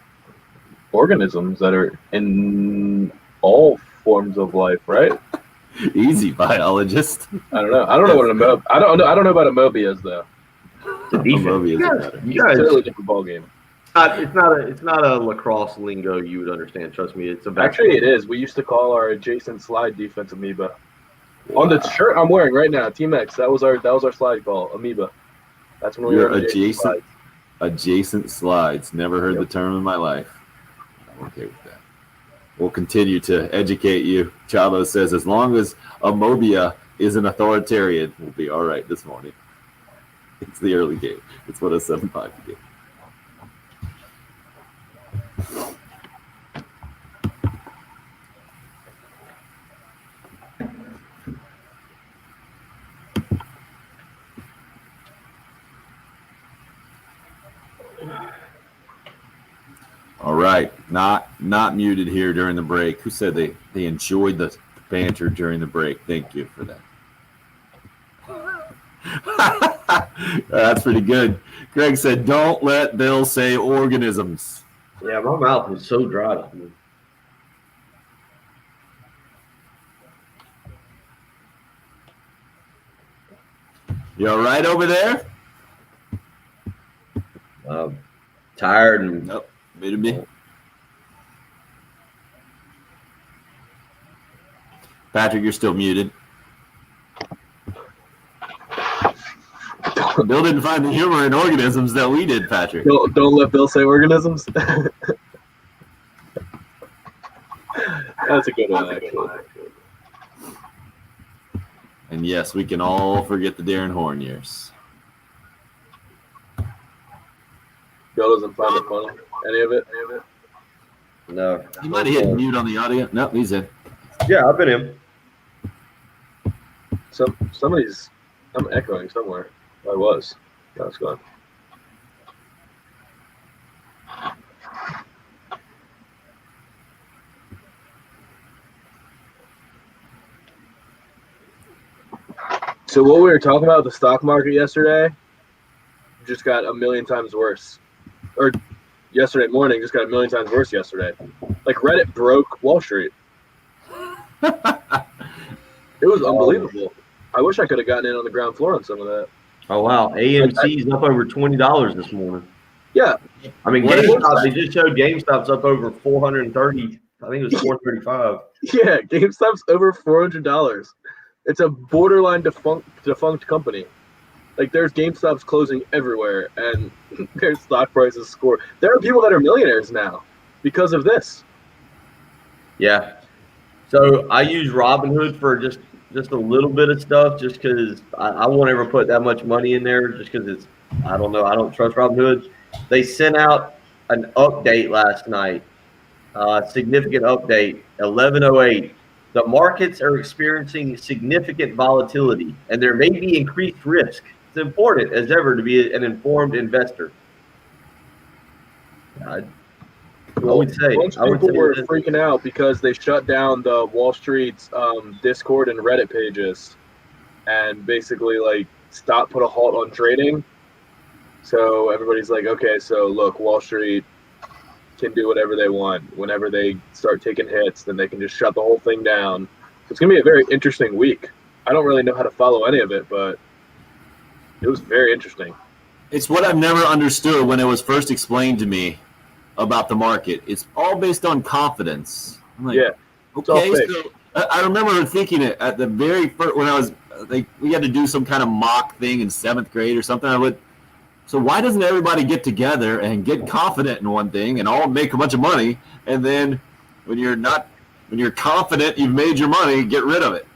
organisms that are in all forms of life, right? Easy, biologist. I don't know. I don't know what an amoeba. I don't know about amoebias though. You guys, It's a totally different ball game. It's not a lacrosse lingo you would understand. Trust me, it's actually it is. We used to call our adjacent slide defense amoeba. Wow. On the shirt I'm wearing right now, Team X. That was our slide call, amoeba. That's when we were adjacent slides. Never heard the term in my life. I'm okay with that. We'll continue to educate you. Chavo says, as long as Amobia is an authoritarian, we'll be all right this morning. It's the early game. It's 107.5 game. All right, not muted here during the break. Who said they enjoyed the banter during the break? Thank you for that. That's pretty good. Greg said, don't let Bill say organisms. Yeah, my mouth is so dry. You all right over there? Tired and nope. Muted me. Patrick, you're still muted. Bill didn't find the humor in organisms that we did, Patrick. Don't let Bill say organisms. That's a good one, actually. And yes, we can all forget the Darren Horn years. Bill doesn't find it funny. Any of it? No. He might have hit mute on the audio. No, he's in. Yeah, I've been in. I'm echoing somewhere. I was. Now it's gone. So what we were talking about with the stock market yesterday just got a million times worse. or yesterday morning just got a million times worse yesterday. Like Reddit broke Wall Street. It was unbelievable. I wish I could have gotten in on the ground floor on some of that. Oh wow, AMC is up over $20 this morning. Yeah, I mean, What is GameStop. They just showed GameStop's up over 430. I think it was 435. yeah. GameStop's over $400. It's a borderline defunct company. Like there's GameStops closing everywhere, and their stock prices score. There are people that are millionaires now because of this. Yeah. So I use Robinhood for just a little bit of stuff, just because I won't ever put that much money in there, just because it's, I don't know, I don't trust Robinhood. They sent out an update last night, significant update, 11:08. The markets are experiencing significant volatility, and there may be increased risk. It's important as ever to be an informed investor. I would say. Most people were freaking out because they shut down the Wall Street's Discord and Reddit pages, and basically like put a halt on trading. So everybody's like, okay, so look, Wall Street can do whatever they want. Whenever they start taking hits, then they can just shut the whole thing down. It's gonna be a very interesting week. I don't really know how to follow any of it, but it was very interesting. It's what I've never understood when it was first explained to me about the market. It's all based on confidence. I'm like, yeah. Okay, so I remember thinking it at the very first when I was we had to do some kind of mock thing in 7th grade or something. So why doesn't everybody get together and get confident in one thing and all make a bunch of money, and then when you're confident you've made your money, get rid of it?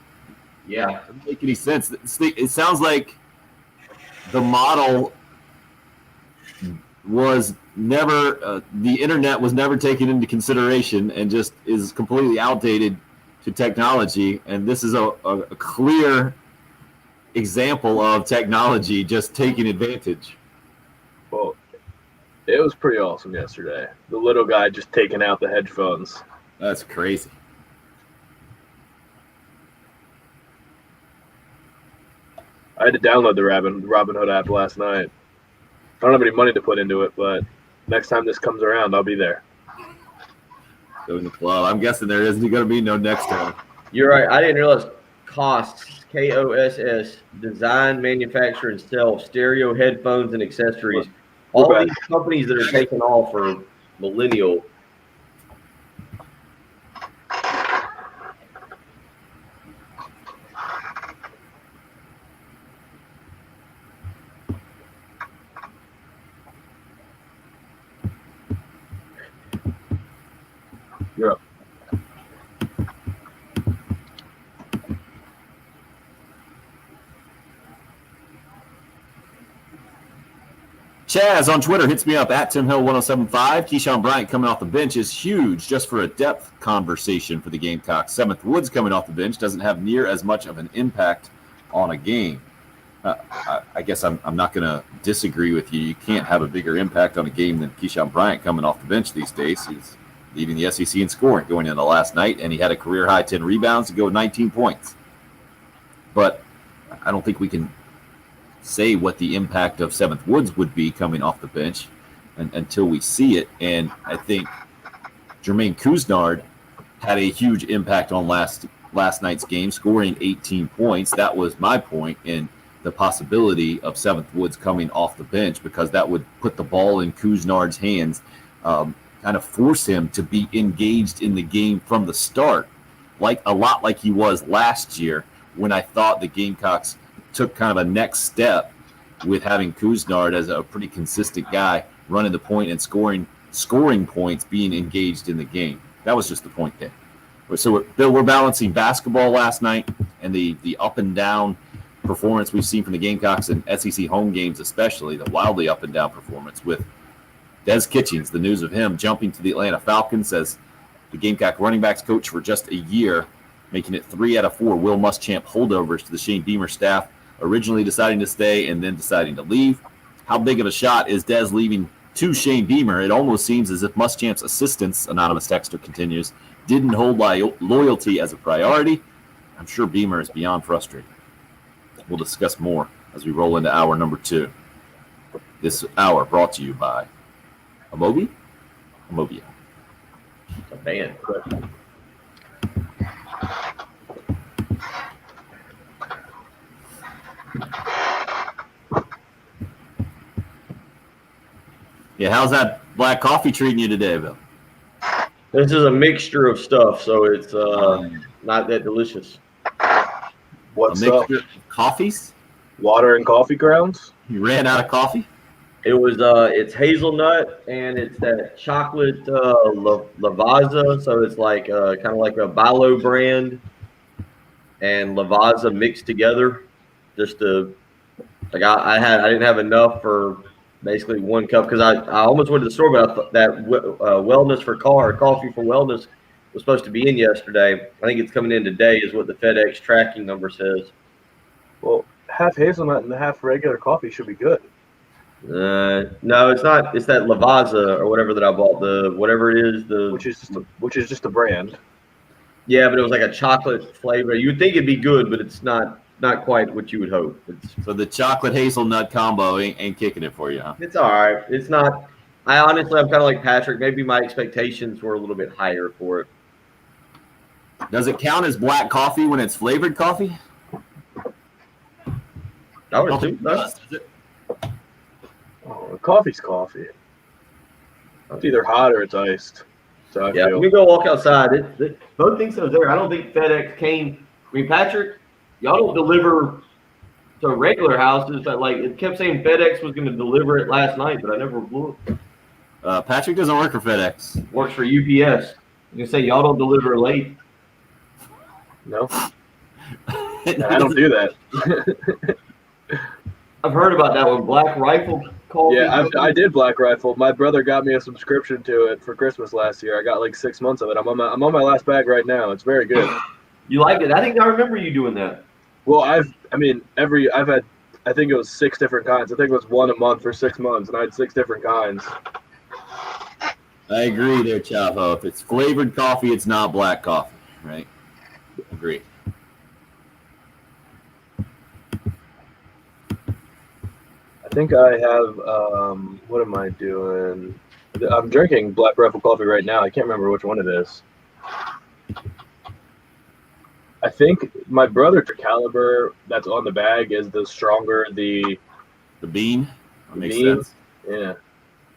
Yeah, it doesn't make any sense. It sounds like the model was never the internet was never taken into consideration and just is completely outdated to technology, and this is a clear example of technology just taking advantage. Well, it was pretty awesome yesterday. The little guy just taking out the hedge funds. That's crazy. I had to download the Robinhood app last night. I don't have any money to put into it, but next time this comes around, I'll be there. Go in the club. I'm guessing there isn't going to be no next time. You're right. I didn't realize Koss, Koss, design, manufacture, and sell stereo headphones and accessories. All these companies that are taking off are millennial. You're up. Chaz on Twitter hits me up at TimHill1075. Keyshawn Bryant coming off the bench is huge just for a depth conversation for the Gamecocks. 7th Woods coming off the bench doesn't have near as much of an impact on a game. I guess I'm not going to disagree with you. You can't have a bigger impact on a game than Keyshawn Bryant coming off the bench these days. He's leading the SEC in scoring going into last night, and he had a career-high 10 rebounds to go 19 points. But I don't think we can say what the impact of 7th Woods would be coming off the bench until we see it. And I think Jermaine Couisnard had a huge impact on last night's game, scoring 18 points. That was my point in the possibility of 7th Woods coming off the bench, because that would put the ball in Couisnard's hands, kind of force him to be engaged in the game from the start, like a lot like he was last year when I thought the Gamecocks took kind of a next step with having Couisnard as a pretty consistent guy running the point and scoring points, being engaged in the game. That was just the point there. So we're balancing basketball last night and the up and down performance we've seen from the Gamecocks in SEC home games, especially the wildly up and down performance with Des Kitchens. The news of him jumping to the Atlanta Falcons as the Gamecock running backs coach for just a year, making it 3 out of 4 Will Muschamp holdovers to the Shane Beamer staff, originally deciding to stay and then deciding to leave. How big of a shot is Des leaving to Shane Beamer? It almost seems as if Muschamp's assistants, anonymous texter continues, didn't hold loyalty as a priority. I'm sure Beamer is beyond frustrated. We'll discuss more as we roll into hour number 2. This hour brought to you by Amobi? Amobia. It's a band. Yeah, how's that black coffee treating you today, Bill? This is a mixture of stuff, so it's not that delicious. What A stuff? mixture of coffees? Water and coffee grounds? You ran out of coffee? It was it's hazelnut and it's that chocolate Lavazza, so it's like kind of like a Bilo brand and Lavazza mixed together. Just to like I didn't have enough for basically one cup because I almost went to the store, but I thought that wellness for coffee for wellness was supposed to be in yesterday. I think it's coming in today, is what the FedEx tracking number says. Well, half hazelnut and half regular coffee should be good. No, it's not. It's that Lavazza or whatever that I bought. The whatever it is, Which is just a brand. yeah, but it was like a chocolate flavor. You would think it'd be good, but it's not quite what you would hope. So the chocolate hazelnut combo ain't kicking it for you, huh? It's all right. It's not. I honestly, I'm kind of like Patrick. Maybe my expectations were a little bit higher for it. Does it count as black coffee when it's flavored coffee? I would assume so. Does it? Oh, coffee's coffee. It's either hot or it's iced. So I Yeah, feel. we go walk outside. Both things are there. I don't think FedEx came. I mean, Patrick, y'all don't deliver to regular houses. But like it kept saying FedEx was going to deliver it last night, but I never looked. Patrick doesn't work for FedEx. Works for UPS. You can say y'all don't deliver late. No, I don't do that. I've heard about that one. Black Rifle coffee. Yeah, I did Black Rifle. My brother got me a subscription to it for Christmas last year. I got like 6 months of it. I'm on my last bag right now. It's very good. You like it? I think I remember you doing that. Well, I think it was 6 different kinds. I think it was one a month for 6 months, and I had 6 different kinds. I agree there, Chavo. If it's flavored coffee, it's not black coffee, right? Agree. I think I have, what am I doing? I'm drinking Black Rifle coffee right now. I can't remember which one it is. I think my brother Caliber that's on the bag is the stronger the bean. That makes bean. sense. Yeah.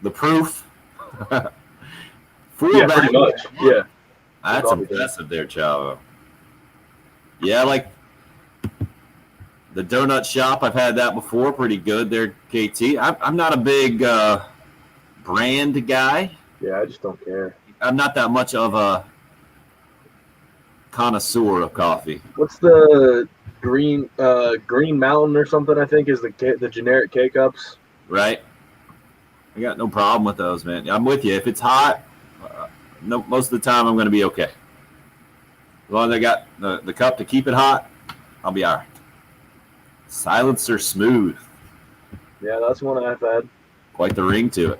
The proof. Yeah, pretty much. Yeah. That's Coffee impressive there, Chavo. Yeah, like the donut shop. I've had that before. Pretty good there, KT. I'm not a big brand guy. Yeah, I just don't care. I'm not that much of a connoisseur of coffee. What's the Green Mountain or something? I think is the generic K cups. Right. I got no problem with those, man. I'm with you. If it's hot, no, most of the time I'm going to be okay. As long as I got the cup to keep it hot, I'll be all right. Silencer Smooth. Yeah, that's one I've had. Quite the ring to it.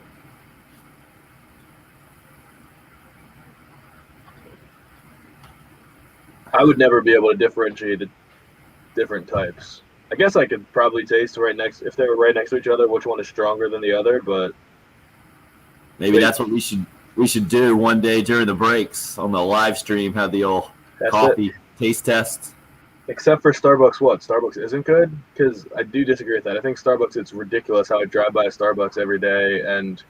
I would never be able to differentiate the different types. I guess I could probably taste if they were right next to each other, which one is stronger than the other, but maybe that's what we should do one day during the breaks on the live stream, have the old coffee taste test. Except for Starbucks, Starbucks isn't good? Because I do disagree with that. I think Starbucks, it's ridiculous how I drive by Starbucks every day, and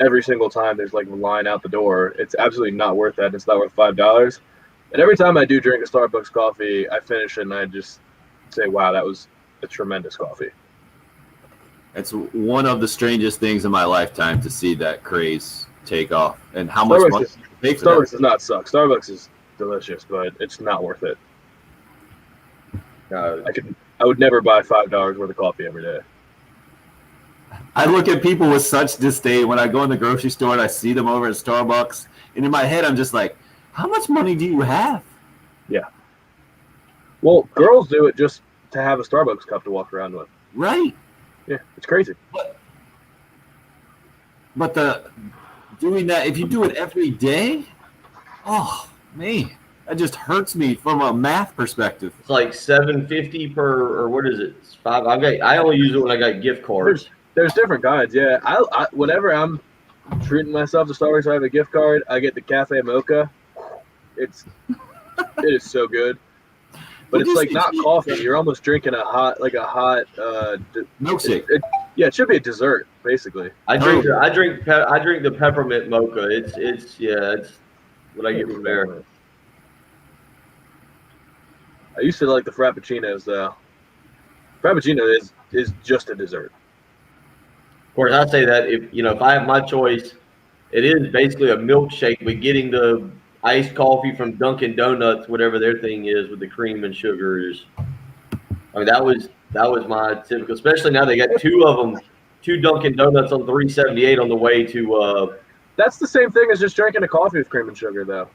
every single time there's like a line out the door. It's absolutely not worth that. It's not worth $5. And every time I do drink a Starbucks coffee, I finish it and I just say, wow, that was a tremendous coffee. It's one of the strangest things in my lifetime to see that craze take off and how much money you pay for Starbucks that. does not suck. Starbucks is delicious, but it's not worth it. I would never buy $5 worth of coffee every day. I look at people with such disdain when I go in the grocery store and I see them over at Starbucks, and in my head I'm just like, how much money do you have? Yeah. Well, girls do it just to have a Starbucks cup to walk around with. Right. Yeah, it's crazy. But doing that, if you do it every day, oh man, that just hurts me from a math perspective. It's like $7.50 per, or what is it? It's $5. I only use it when I got gift cards. There's different kinds. Yeah, I whenever I'm treating myself to Starbucks. I have a gift card. I get the cafe mocha. It is so good. But it's like not coffee. You're almost drinking a hot milkshake. Yeah, it should be a dessert, basically. I drink the peppermint mocha. It's what I get from there. I used to like the frappuccinos though. Frappuccino is just a dessert. Of course, I say that if I have my choice, it is basically a milkshake, but getting the iced coffee from Dunkin' Donuts, whatever their thing is, with the cream and sugar is. I mean, that was my typical. Especially now they got two of them, two Dunkin' Donuts on 378 on the way to. That's the same thing as just drinking a coffee with cream and sugar, though.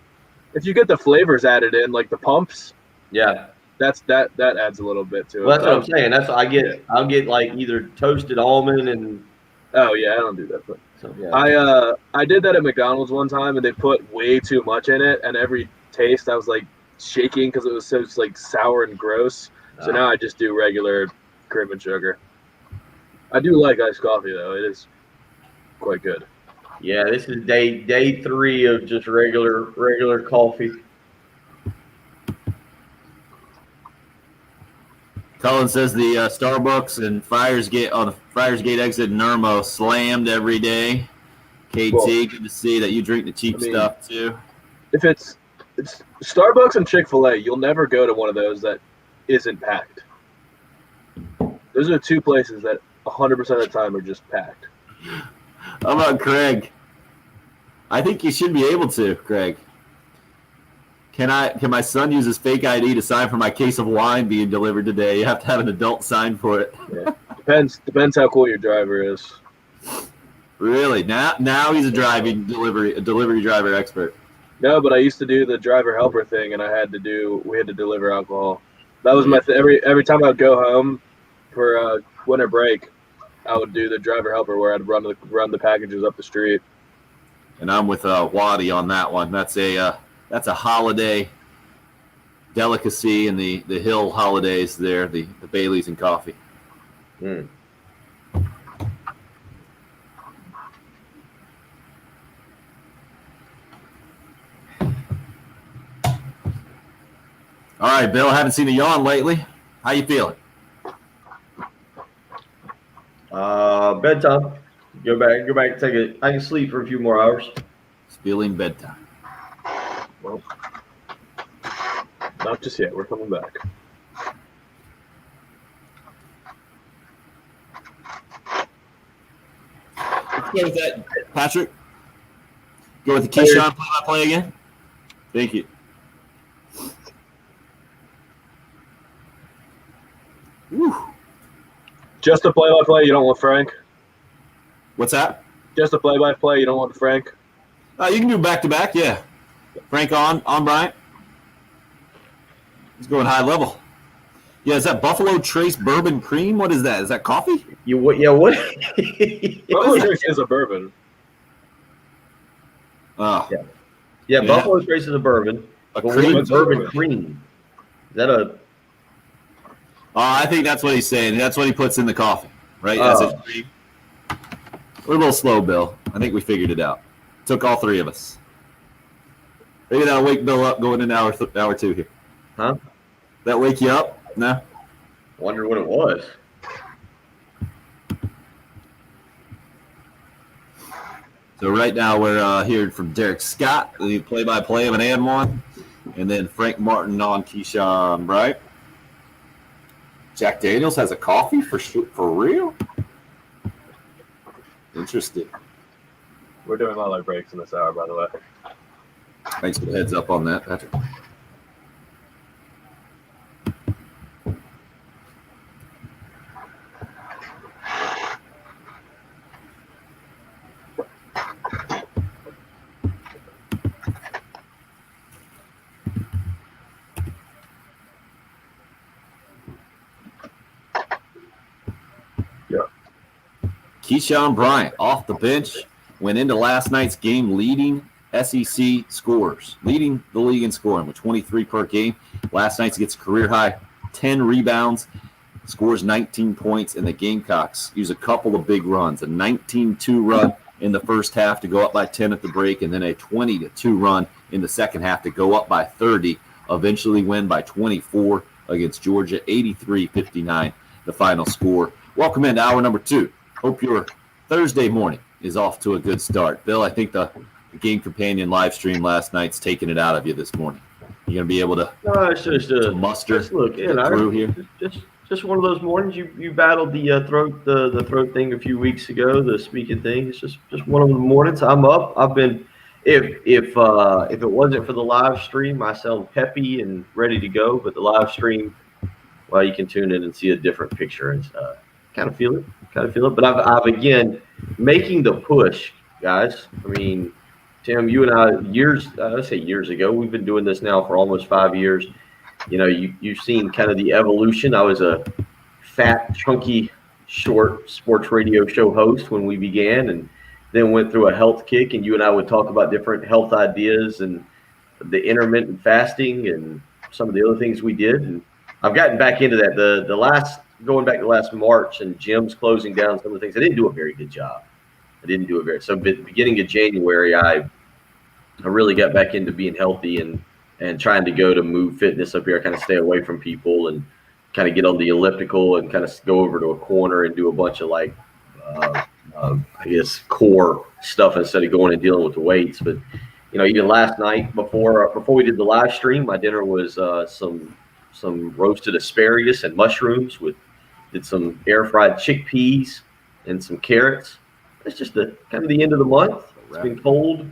If you get the flavors added in, like the pumps, yeah, that adds a little bit to it. Well, that's what I'm saying. I'll get like either toasted almond and. Oh yeah, I don't do that. But so, yeah. I did that at McDonald's one time, and they put way too much in it, and every taste I was like shaking because it was so like sour and gross. So now I just do regular cream and sugar. I do like iced coffee though; it is quite good. Yeah, this is day 3 of just regular coffee. Cullen says the Starbucks and Friarsgate on the Friarsgate exit in Nermo slammed every day. KT, Well, good to see that you drink the cheap stuff too. If it's Starbucks and Chick-fil-A, you'll never go to one of those that isn't packed. Those are 2 places that 100% of the time are just packed. How about Craig? I think you should be able to, Craig. Can my son use his fake ID to sign for my case of wine being delivered today? You have to have an adult sign for it. Yeah. Depends how cool your driver is. Really? Now he's a delivery driver expert. No, but I used to do the driver helper thing, and we had to deliver alcohol. That was my every time I would go home for winter break, I would do the driver helper where I'd run the packages up the street. And I'm with Waddy on that one. That's a holiday delicacy in the Hill holidays there, the Baileys and coffee. Mm. All right, Bill, I haven't seen a yawn lately. How you feeling? Bedtime. Go back, I can sleep for a few more hours. It's feeling bedtime. Well, not just yet. We're coming back. Let's go with that, Patrick. Go with the Keyshawn play again. Thank you. Whew. Just a play-by-play. You don't want Frank. What's that? Just a play-by-play. You don't want Frank. You can do back-to-back. Yeah. Frank on Bryant. He's going high level. Yeah, is that Buffalo Trace Bourbon Cream? What is that? Is that coffee? What? Yeah, what? Buffalo Trace is a bourbon. Oh. Yeah, Buffalo Trace is a bourbon. A cream? Bourbon cream. Is that a... I think that's what he's saying. That's what he puts in the coffee, right? That's a cream. We're a little slow, Bill. I think we figured it out. Took all 3 of us. Maybe that'll wake Bill up going into hour 2 here. Huh? That wake you up? No? Wonder what it was. So right now we're hearing from Derek Scott, the play-by-play of an and one, and then Frank Martin on Keyshawn, right? Jack Daniels has a coffee for real? Interesting. We're doing all our breaks in this hour, by the way. Thanks for the heads up on that, Patrick. Keyshawn Bryant off the bench went into last night's game leading SEC scorers, leading the league in scoring with 23 per game. Last night's gets a career high 10 rebounds, scores 19 points, and the Gamecocks use a couple of big runs, a 19-2 run in the first half to go up by 10 at the break, and then a 20-2 run in the second half to go up by 30, eventually win by 24 against Georgia, 83-59, the final score. Welcome into hour number 2. Hope your Thursday morning is off to a good start. Bill, I think the Game Companion live stream last night's taking it out of you this morning. You're going to be able to, No, it's just to muster look, through here? Just one of those mornings. You battled the throat thing a few weeks ago, the speaking thing. It's just one of the mornings. I'm up. I've been if it wasn't for the live stream, I sound peppy and ready to go. But the live stream, well, you can tune in and see a different picture and kind of feel it. But I've again making the push, guys. I mean, Tim, you and I years ago. We've been doing this now for almost 5 years. You know, you've seen kind of the evolution. I was a fat, chunky, short sports radio show host when we began, and then went through a health kick. And you and I would talk about different health ideas and the intermittent fasting and some of the other things we did. And I've gotten back into that. Going back to last March and gyms closing down, some of the things, I didn't do a very good job. So at the beginning of January, I really got back into being healthy and trying to go to Move Fitness up here. I kind of stay away from people and kind of get on the elliptical and kind of go over to a corner and do a bunch of core stuff instead of going and dealing with the weights. But, you know, even last night before we did the live stream, my dinner was some roasted asparagus and mushrooms did some air fried chickpeas and some carrots. It's just kind of the end of the month. It's been cold.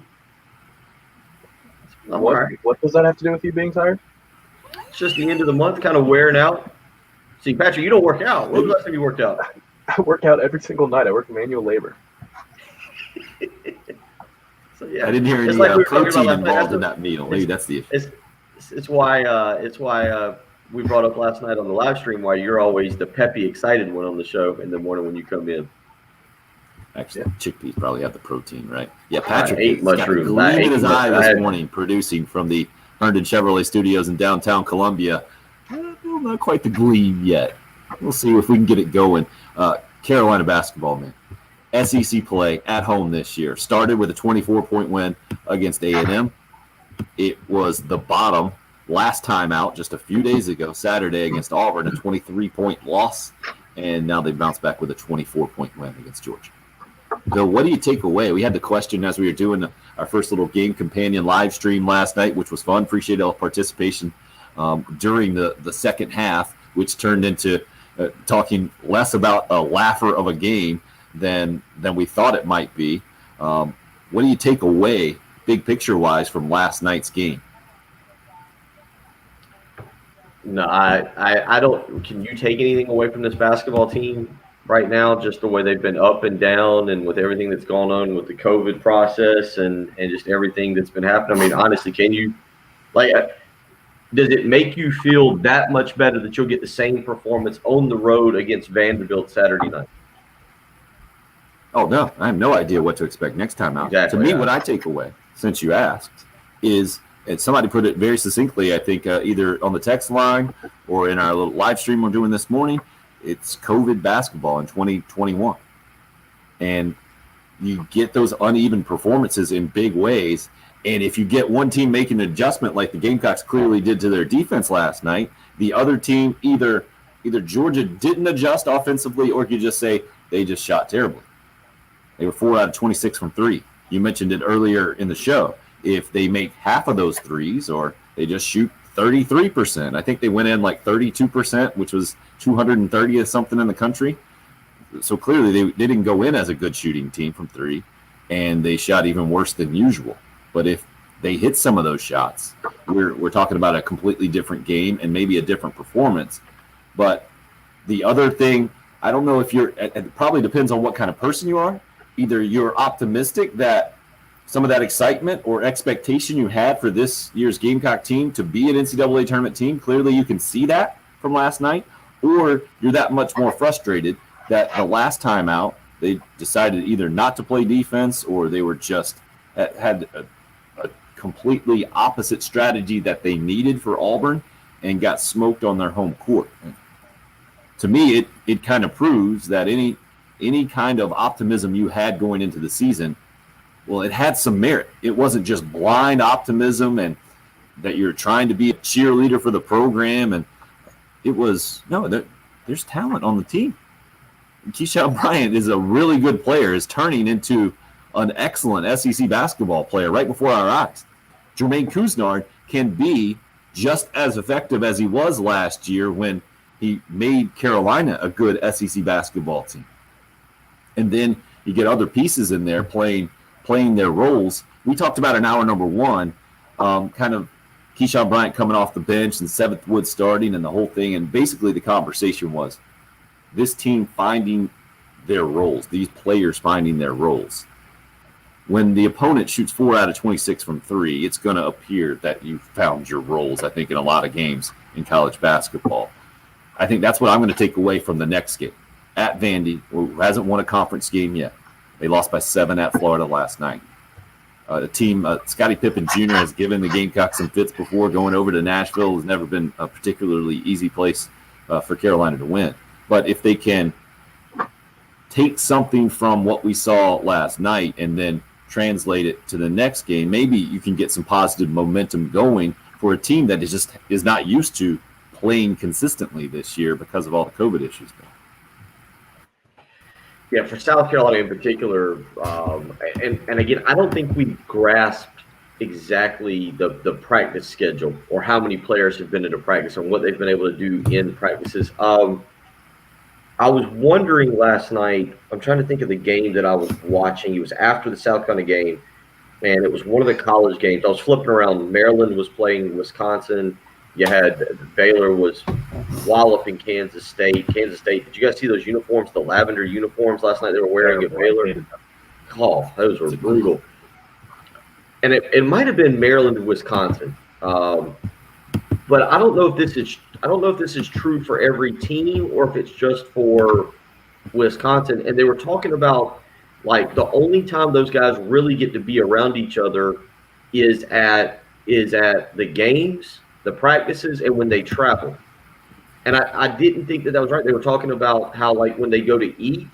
What does that have to do with you being tired? It's just the end of the month, kind of wearing out. See, Patrick, you don't work out. When was the last time you worked out? I work out every single night. I work manual labor. So, yeah. I didn't hear any protein involved in that meal. Maybe that's the issue. It's why we brought up last night on the live stream why you're always the peppy, excited one on the show in the morning when you come in. Actually, chickpeas probably have the protein, right? Yeah, Patrick ate mushrooms. Got a gleam in his eye this morning, producing from the Herndon Chevrolet Studios in downtown Columbia. Not quite the gleam yet. We'll see if we can get it going. Carolina basketball, man. SEC play at home this year. Started with a 24-point win against A&M. It was the bottom last time out just a few days ago, Saturday against Auburn, a 23-point loss. And now they bounced back with a 24-point win against Georgia. Bill, what do you take away? We had the question as we were doing our first little Game Companion live stream last night, which was fun. Appreciate all the participation during the second half, which turned into talking less about a laugher of a game than we thought it might be. What do you take away, big picture-wise, from last night's game? No, I don't. Can you take anything away from this basketball team right now? Just the way they've been up and down, and with everything that's gone on with the COVID process and just everything that's been happening. I mean, honestly, can you does it make you feel that much better that you'll get the same performance on the road against Vanderbilt Saturday night? Oh, no, I have no idea what to expect next time out. Exactly, to me, what I take away, since you asked, is, and somebody put it very succinctly, I think, either on the text line or in our little live stream we're doing this morning, it's COVID basketball in 2021. And you get those uneven performances in big ways. And if you get one team making an adjustment like the Gamecocks clearly did to their defense last night, the other team, either Georgia didn't adjust offensively, or you just say they just shot terribly. They were 4 out of 26 from three. You mentioned it earlier in the show. If they make half of those threes, or they just shoot 33%, I think they went in like 32%, which was 230th something in the country. So clearly they didn't go in as a good shooting team from three, and they shot even worse than usual. But if they hit some of those shots, we're talking about a completely different game and maybe a different performance. But the other thing, I don't know if it probably depends on what kind of person you are. Either you're optimistic that some of that excitement or expectation you had for this year's Gamecock team to be an NCAA tournament team, clearly you can see that from last night, or you're that much more frustrated that the last time out they decided either not to play defense, or they were just had a completely opposite strategy that they needed for Auburn and got smoked on their home court. To me, it kind of proves that any any kind of optimism you had going into the season, well, it had some merit. It wasn't just blind optimism and that you're trying to be a cheerleader for the program. And it was, no, there's talent on the team. Keyshawn Bryant is a really good player, is turning into an excellent SEC basketball player right before our eyes. Jermaine Couisnard can be just as effective as he was last year when he made Carolina a good SEC basketball team. And then you get other pieces in there playing their roles. We talked about in hour number one, kind of Keyshawn Bryant coming off the bench and Seventh Wood starting and the whole thing. And basically the conversation was this team finding their roles, these players finding their roles. When the opponent shoots 4 out of 26 from 3, it's going to appear that you found your roles, I think, in a lot of games in college basketball. I think that's what I'm going to take away from the next game. At Vandy, who hasn't won a conference game yet. They lost by 7 at Florida last night. The team, Scottie Pippen Jr. has given the Gamecocks some fits before. Going over to Nashville has never been a particularly easy place for Carolina to win. But if they can take something from what we saw last night and then translate it to the next game, maybe you can get some positive momentum going for a team that is not used to playing consistently this year because of all the COVID issues. Yeah, for South Carolina in particular, and again, I don't think we grasped exactly the practice schedule or how many players have been into practice and what they've been able to do in practices. I was wondering last night, I'm trying to think of the game that I was watching. It was after the South Carolina game, and it was one of the college games. I was flipping around. Maryland was playing Wisconsin. You had Baylor was walloping Kansas State. Kansas State, did you guys see those uniforms, the lavender uniforms last night they were wearing at Baylor? Oh, those were brutal. And it might have been Maryland and Wisconsin. But I don't know if this is true for every team or if it's just for Wisconsin. And they were talking about like the only time those guys really get to be around each other is at the games, the practices, and when they travel. And I didn't think that was right. They were talking about how like when they go to eat,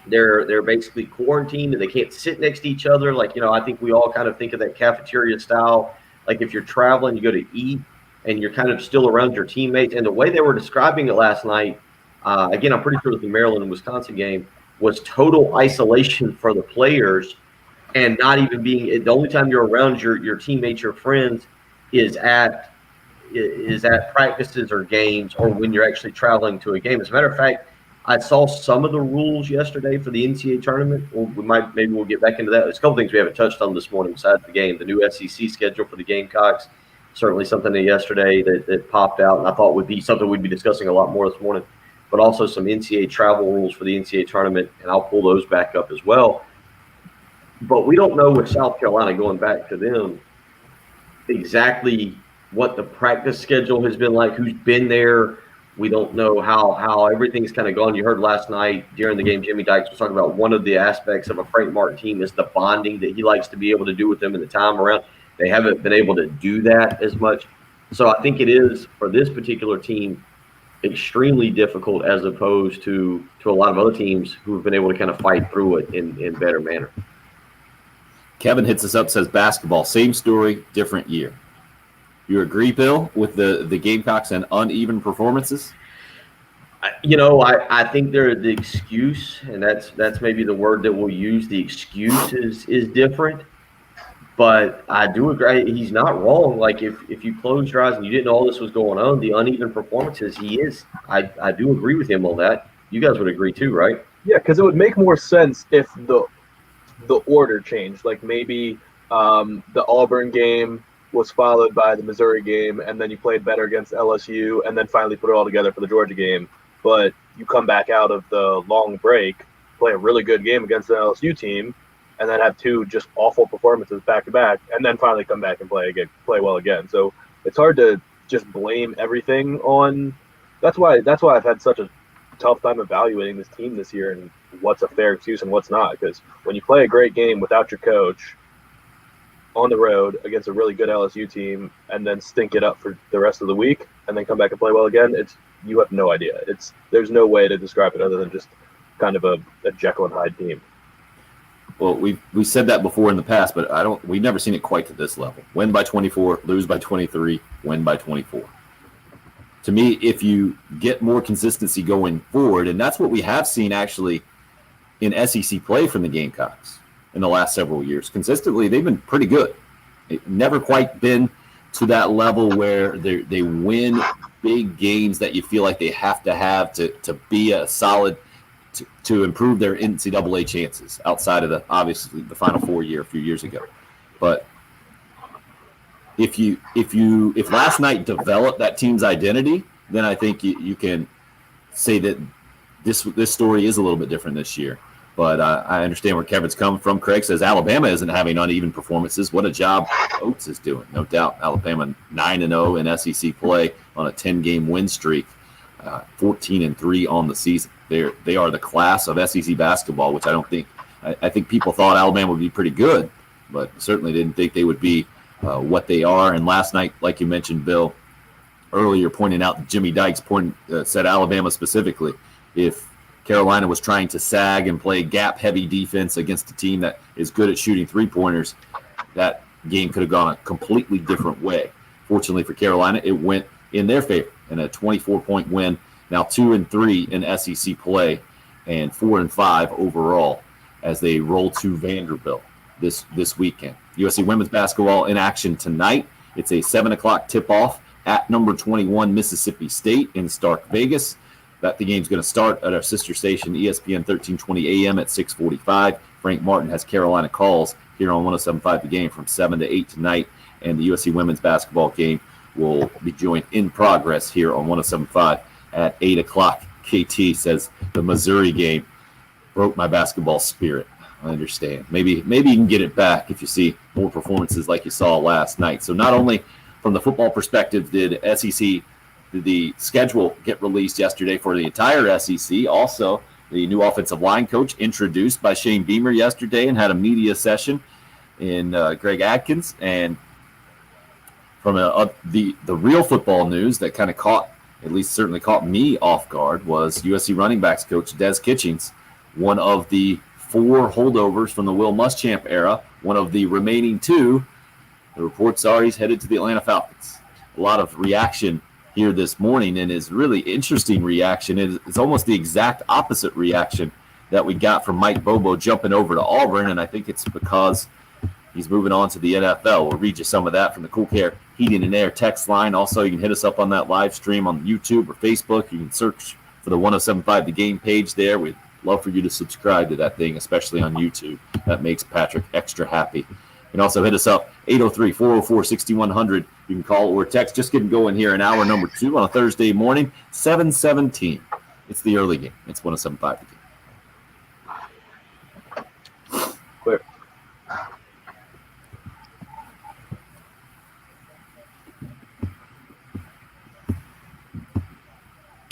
they're basically quarantined and they can't sit next to each other. Like, I think we all kind of think of that cafeteria style. Like if you're traveling, you go to eat and you're kind of still around your teammates. And the way they were describing it last night, again, I'm pretty sure it was the Maryland and Wisconsin game, was total isolation for the players and not even being – the only time you're around your teammates, your friends, is at practices or games or when you're actually traveling to a game. As a matter of fact, I saw some of the rules yesterday for the NCAA tournament. Maybe we'll get back into that. There's a couple things we haven't touched on this morning besides the game. The new SEC schedule for the Gamecocks, certainly something that yesterday that popped out and I thought would be something we'd be discussing a lot more this morning, but also some NCAA travel rules for the NCAA tournament, and I'll pull those back up as well. But we don't know with South Carolina, going back to them, exactly what the practice schedule has been like, who's been there. We don't know how everything's kind of gone. You heard last night during the game, Jimmy Dykes was talking about one of the aspects of a Frank Martin team is the bonding that he likes to be able to do with them in the time around. They haven't been able to do that as much. So I think it is, for this particular team, extremely difficult as opposed to a lot of other teams who have been able to kind of fight through it in better manner. Kevin hits us up, says basketball, same story, different year. You agree, Bill, with the Gamecocks and uneven performances? I think they're the excuse, and that's maybe the word that we'll use. The excuse is different, but I do agree. He's not wrong. Like if you close your eyes and you didn't know all this was going on, the uneven performances, he is. I do agree with him on that. You guys would agree too, right? Yeah, because it would make more sense if the order changed. Like maybe the Auburn game was followed by the Missouri game, and then you played better against LSU, and then finally put it all together for the Georgia game. But you come back out of the long break, play a really good game against the LSU team, and then have two just awful performances back to back, and then finally come back and play well again. So it's hard to just blame everything on. That's why I've had such a tough time evaluating this team this year and what's a fair excuse and what's not. Because when you play a great game without your coach on the road against a really good LSU team and then stink it up for the rest of the week and then come back and play well again, you have no idea. There's no way to describe it other than just kind of a Jekyll and Hyde team. Well, we said that before in the past, but we've never seen it quite to this level. Win by 24, lose by 23, win by 24. To me, if you get more consistency going forward, and that's what we have seen actually in SEC play from the Gamecocks in the last several years. Consistently, they've been pretty good. It never quite been to that level where they win big games that you feel like they have to be a solid to improve their NCAA chances outside of obviously the Final Four year a few years ago. But if last night developed that team's identity, then I think you can say that this story is a little bit different this year. But I understand where Kevin's coming from. Craig says Alabama isn't having uneven performances. What a job Oates is doing, no doubt. Alabama 9-0 in SEC play on a 10-game win streak, 14-3 on the season. They are the class of SEC basketball, which I think people thought Alabama would be pretty good, but certainly didn't think they would be what they are. And last night, like you mentioned, Bill, earlier pointing out, Jimmy Dykes said Alabama specifically, if Carolina was trying to sag and play gap-heavy defense against a team that is good at shooting three-pointers, that game could have gone a completely different way. Fortunately for Carolina, it went in their favor in a 24-point win. Now 2-3 in SEC play and 4-5 overall as they roll to Vanderbilt this weekend. USC women's basketball in action tonight. It's a 7 o'clock tip-off at number 21 Mississippi State in Stark Vegas. The game's going to start at our sister station, ESPN 1320 AM at 6:45. Frank Martin has Carolina calls here on 107.5 The Game from 7 to 8 tonight. And the USC women's basketball game will be joined in progress here on 107.5 at 8 o'clock. KT says the Missouri game broke my basketball spirit. I understand. Maybe you can get it back if you see more performances like you saw last night. So not only from the football perspective did the schedule get released yesterday for the entire SEC. Also, the new offensive line coach introduced by Shane Beamer yesterday and had a media session in Greg Adkins. And from the real football news that kind of certainly caught me off guard was USC running backs coach Des Kitchings, one of the 4 holdovers from the Will Muschamp era, one of the remaining 2. The reports are he's headed to the Atlanta Falcons. A lot of reaction here this morning, and his really interesting reaction is almost the exact opposite reaction that we got from Mike Bobo jumping over to Auburn, and I think it's because he's moving on to the NFL. We'll read you some of that from the Cool Care Heating and Air text line. Also, you can hit us up on that live stream on YouTube or Facebook. You can search for the 107.5 The Game page there. We'd love for you to subscribe to that thing, especially on YouTube. That makes Patrick extra happy. You can also hit us up, 803-404-6100. You can call or text. Just getting going here in hour number 2 on a Thursday morning, 7:17. It's the early game. It's 107.5 The Game. Clear.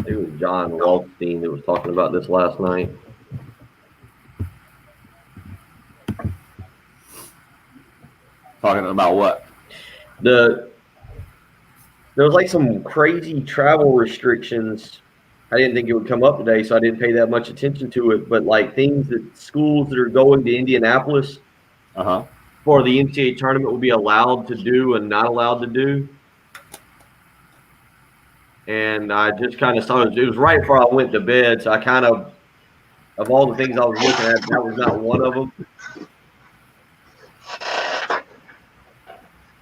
It was John Waldstein that was talking about this last night. Talking about what? There was like some crazy travel restrictions. I didn't think it would come up today, so I didn't pay that much attention to it. But like things that schools that are going to Indianapolis for the NCAA tournament will be allowed to do and not allowed to do. And I just kind of saw it was right before I went to bed, so I kind of all the things I was looking at, that was not one of them.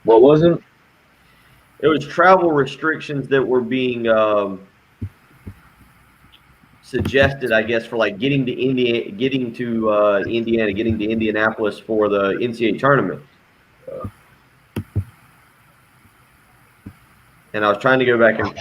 What was it? It was travel restrictions that were being suggested, I guess, for like getting to Indiana, getting to Indianapolis for the NCAA tournament. And I was trying to go back and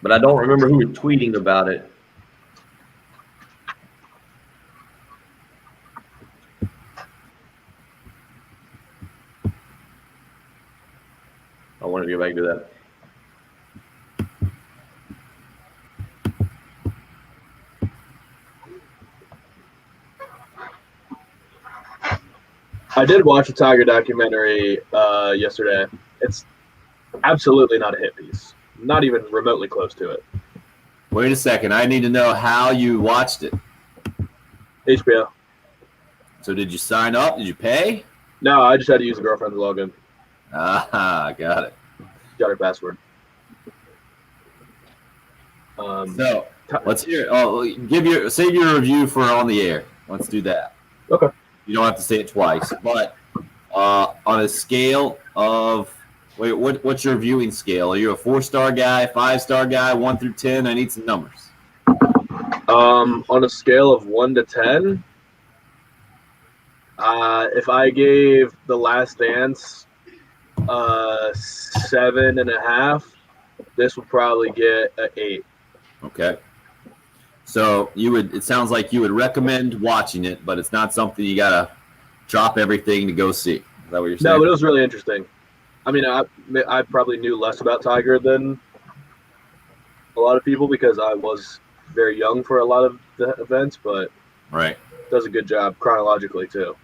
but I don't remember who was tweeting about it. I wanted to go back to that. I did watch a Tiger documentary yesterday. It's absolutely not a hit piece. Not even remotely close to it. Wait a second. I need to know how you watched it. HBO. So did you sign up? Did you pay? No, I just had to use a girlfriend's login. Ah, got it. Got her password. So let's hear it. Oh, save your review for on the air. Let's do that. Okay. You don't have to say it twice, but on a scale of what's your viewing scale? Are you a 4-star guy, 5-star guy, 1 through 10? I need some numbers. On a scale of 1 to 10, if I gave The Last Dance 7.5, this would probably get an 8. Okay. So it sounds like you would recommend watching it, but it's not something you gotta drop everything to go see. Is that what you're saying? No, but it was really interesting. I mean, I probably knew less about Tiger than a lot of people because I was very young for a lot of the events, but right. Does a good job chronologically too.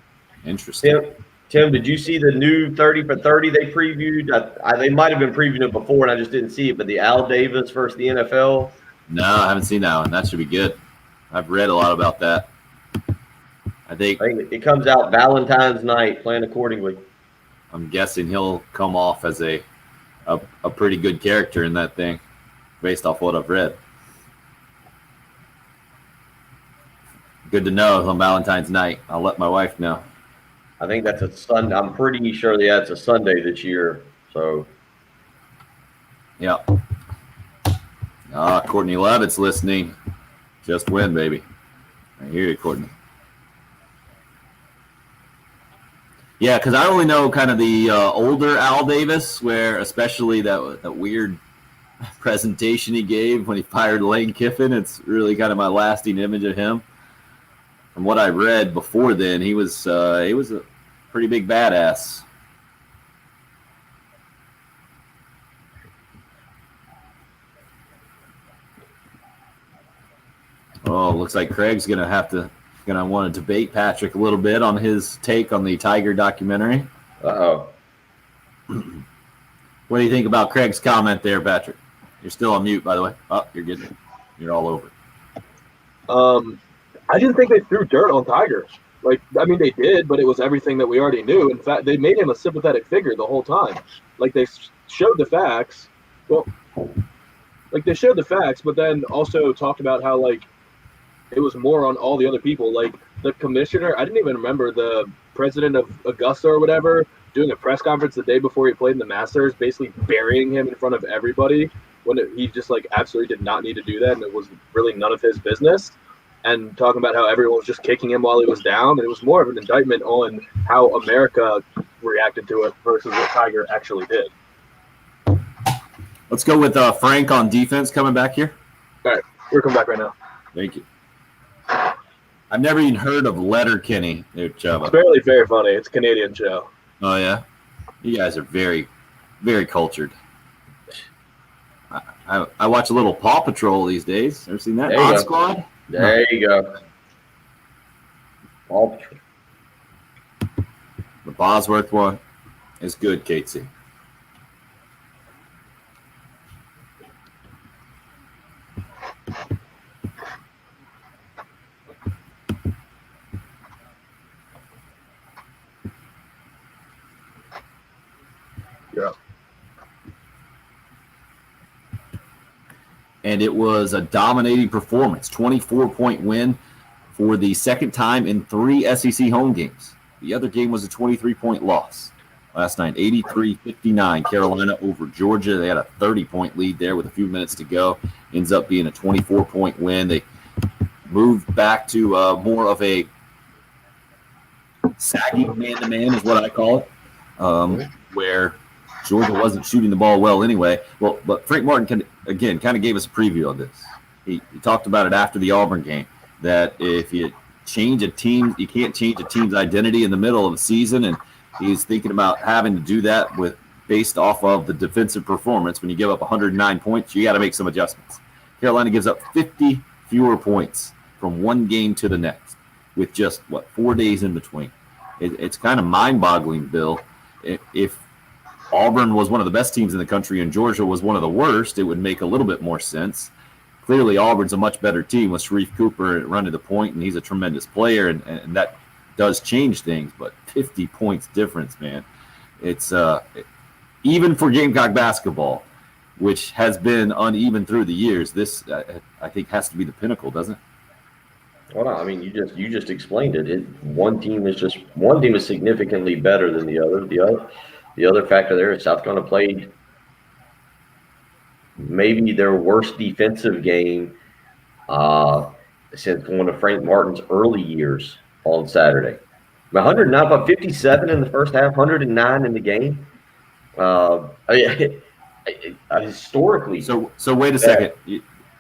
Interesting. Tim, did you see the new 30 for 30 they previewed? They might have been previewing it before, and I just didn't see it. But the Al Davis versus the NFL. No, I haven't seen that one. That should be good. I've read a lot about that. I think it comes out Valentine's night. Plan accordingly. I'm guessing he'll come off as a pretty good character in that thing, based off what I've read. Good to know on Valentine's night. I'll let my wife know. I think that's a Sunday. I'm pretty sure it's a Sunday this year. So, yeah. Courtney Levitt's listening. Just win, baby. I hear you, Courtney. Yeah, because I only know kind of the older Al Davis, where especially that weird presentation he gave when he fired Lane Kiffin. It's really kind of my lasting image of him. From what I read before then, he was a pretty big badass. Oh, looks like Craig's gonna want to debate Patrick a little bit on his take on the Tiger documentary. Uh-oh. What do you think about Craig's comment there, Patrick? You're still on mute, by the way. Oh, you're good. You're all over. I didn't think they threw dirt on Tiger. Like, I mean, they did, but it was everything that we already knew. In fact, they made him a sympathetic figure the whole time. Like, they showed the facts. Well, like, they showed the facts, but then also talked about how, like, it was more on all the other people. Like, the commissioner, I didn't even remember the president of Augusta or whatever doing a press conference the day before he played in the Masters, basically burying him in front of everybody when he just, like, absolutely did not need to do that, and it was really none of his business. And talking about how everyone was just kicking him while he was down. And it was more of an indictment on how America reacted to it versus what Tiger actually did. Let's go with Frank on defense coming back here. All right, we're coming back right now. Thank you. I've never even heard of Letterkenny. It's barely very funny. It's a Canadian show. Oh, yeah? You guys are very, very cultured. I watch a little Paw Patrol these days. Ever seen that? Odd Squad? There you go. Paw Patrol. The Bosworth one is good, Casey. Yeah. And it was a dominating performance, 24-point win for the second time in 3 SEC home games. The other game was a 23-point loss last night, 83-59, Carolina over Georgia. They had a 30-point lead there with a few minutes to go. Ends up being a 24-point win. They moved back to more of a sagging man-to-man is what I call it, where Georgia wasn't shooting the ball well anyway. Well, but Frank Martin kind of gave us a preview of this. He talked about it after the Auburn game, that if you change a team, you can't change a team's identity in the middle of the season, and he's thinking about having to do that based off of the defensive performance. When you give up 109 points, you got to make some adjustments. Carolina gives up 50 fewer points from one game to the next with just, 4 days in between. It's kind of mind-boggling, Bill. If Auburn was one of the best teams in the country and Georgia was one of the worst, it would make a little bit more sense. Clearly, Auburn's a much better team with Sharif Cooper running the point, and he's a tremendous player, and that does change things. But 50 points difference, man. It's even for Gamecock basketball, which has been uneven through the years. This, I think, has to be the pinnacle, doesn't it? Well, no, I mean, you just explained it. One team is significantly better than the other. The other factor there is South Carolina played maybe their worst defensive game since one of Frank Martin's early years on Saturday. 109, about 57 in the first half, 109 in the game. Historically. So wait a second.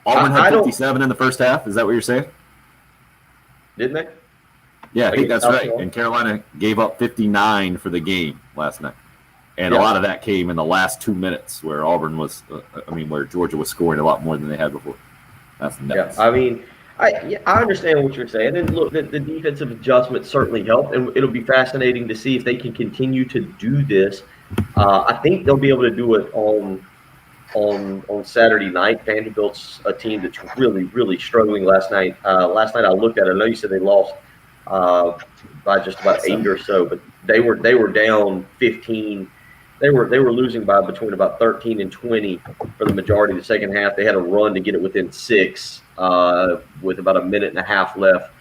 Auburn had 57 in the first half. Is that what you're saying? Didn't they? Yeah, I think that's right. And Carolina gave up 59 for the game last night. And a lot of that came in the last 2 minutes where Auburn was, where Georgia was scoring a lot more than they had before. That's nuts. Yeah, I mean, I understand what you're saying. And look, the defensive adjustments certainly helped. And it'll be fascinating to see if they can continue to do this. I think they'll be able to do it on Saturday night. Vanderbilt's a team that's really, really struggling last night. Last night I looked at it. I know you said they lost by just about 8 or so, but they were down 15. They were losing by between about 13 and 20 for the majority of the second half. They had a run to get it within 6 with about a minute and a half left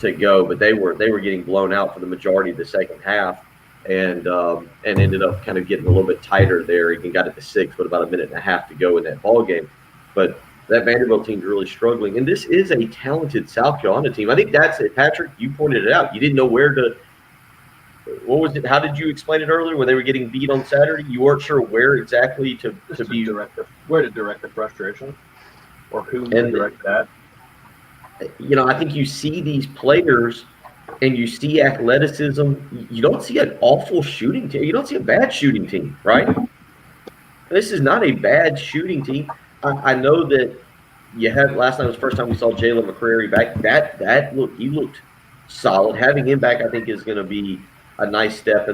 to go, but they were getting blown out for the majority of the second half. And ended up kind of getting a little bit tighter there. Even got it to 6 with about a minute and a half to go in that ball game. But that Vanderbilt team's really struggling. And this is a talented South Carolina team. I think that's it. Patrick, you pointed it out. You didn't know where to – what was it? How did you explain it earlier when they were getting beat on Saturday? You weren't sure where exactly to direct the frustration or who to direct that. I think you see these players – and you see athleticism, you don't see an awful shooting team. You don't see a bad shooting team, right? This is not a bad shooting team. I know that you had last night was the first time we saw Jalen McCrary back. He looked solid. Having him back, I think, is going to be a nice step a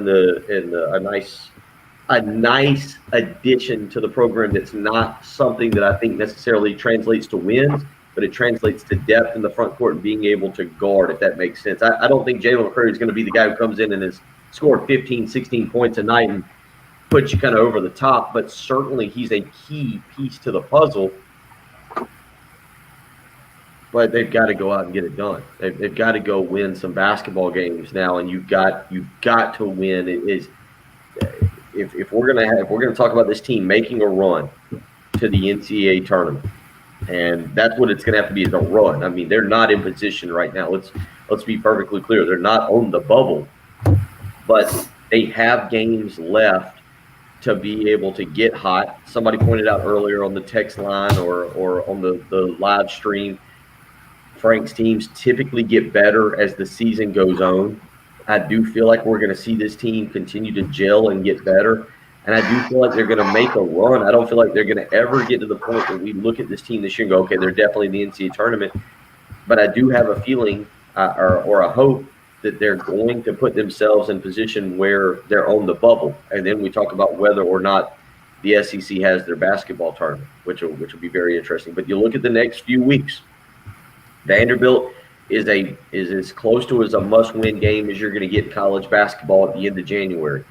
nice addition to the program. That's not something that I think necessarily translates to wins, but it translates to depth in the front court and being able to guard, if that makes sense. I don't think Jalen McCrary is going to be the guy who comes in and has scored 15, 16 points a night and puts you kind of over the top, but certainly he's a key piece to the puzzle. But they've got to go out and get it done. They've got to go win some basketball games now, and you've got to win. It is if we're gonna talk about this team making a run to the NCAA tournament. And that's what it's going to have to be, is a run. I mean, they're not in position right now. Let's be perfectly clear. They're not on the bubble, but they have games left to be able to get hot. Somebody pointed out earlier on the text line or on the live stream, Frank's teams typically get better as the season goes on. I do feel like we're going to see this team continue to gel and get better. And I do feel like they're going to make a run. I don't feel like they're going to ever get to the point that we look at this team this year and go, okay, they're definitely in the NCAA tournament. But I do have a feeling or a hope that they're going to put themselves in position where they're on the bubble. And then we talk about whether or not the SEC has their basketball tournament, which will be very interesting. But you look at the next few weeks, Vanderbilt is as close to as a must-win game as you're going to get in college basketball at the end of January.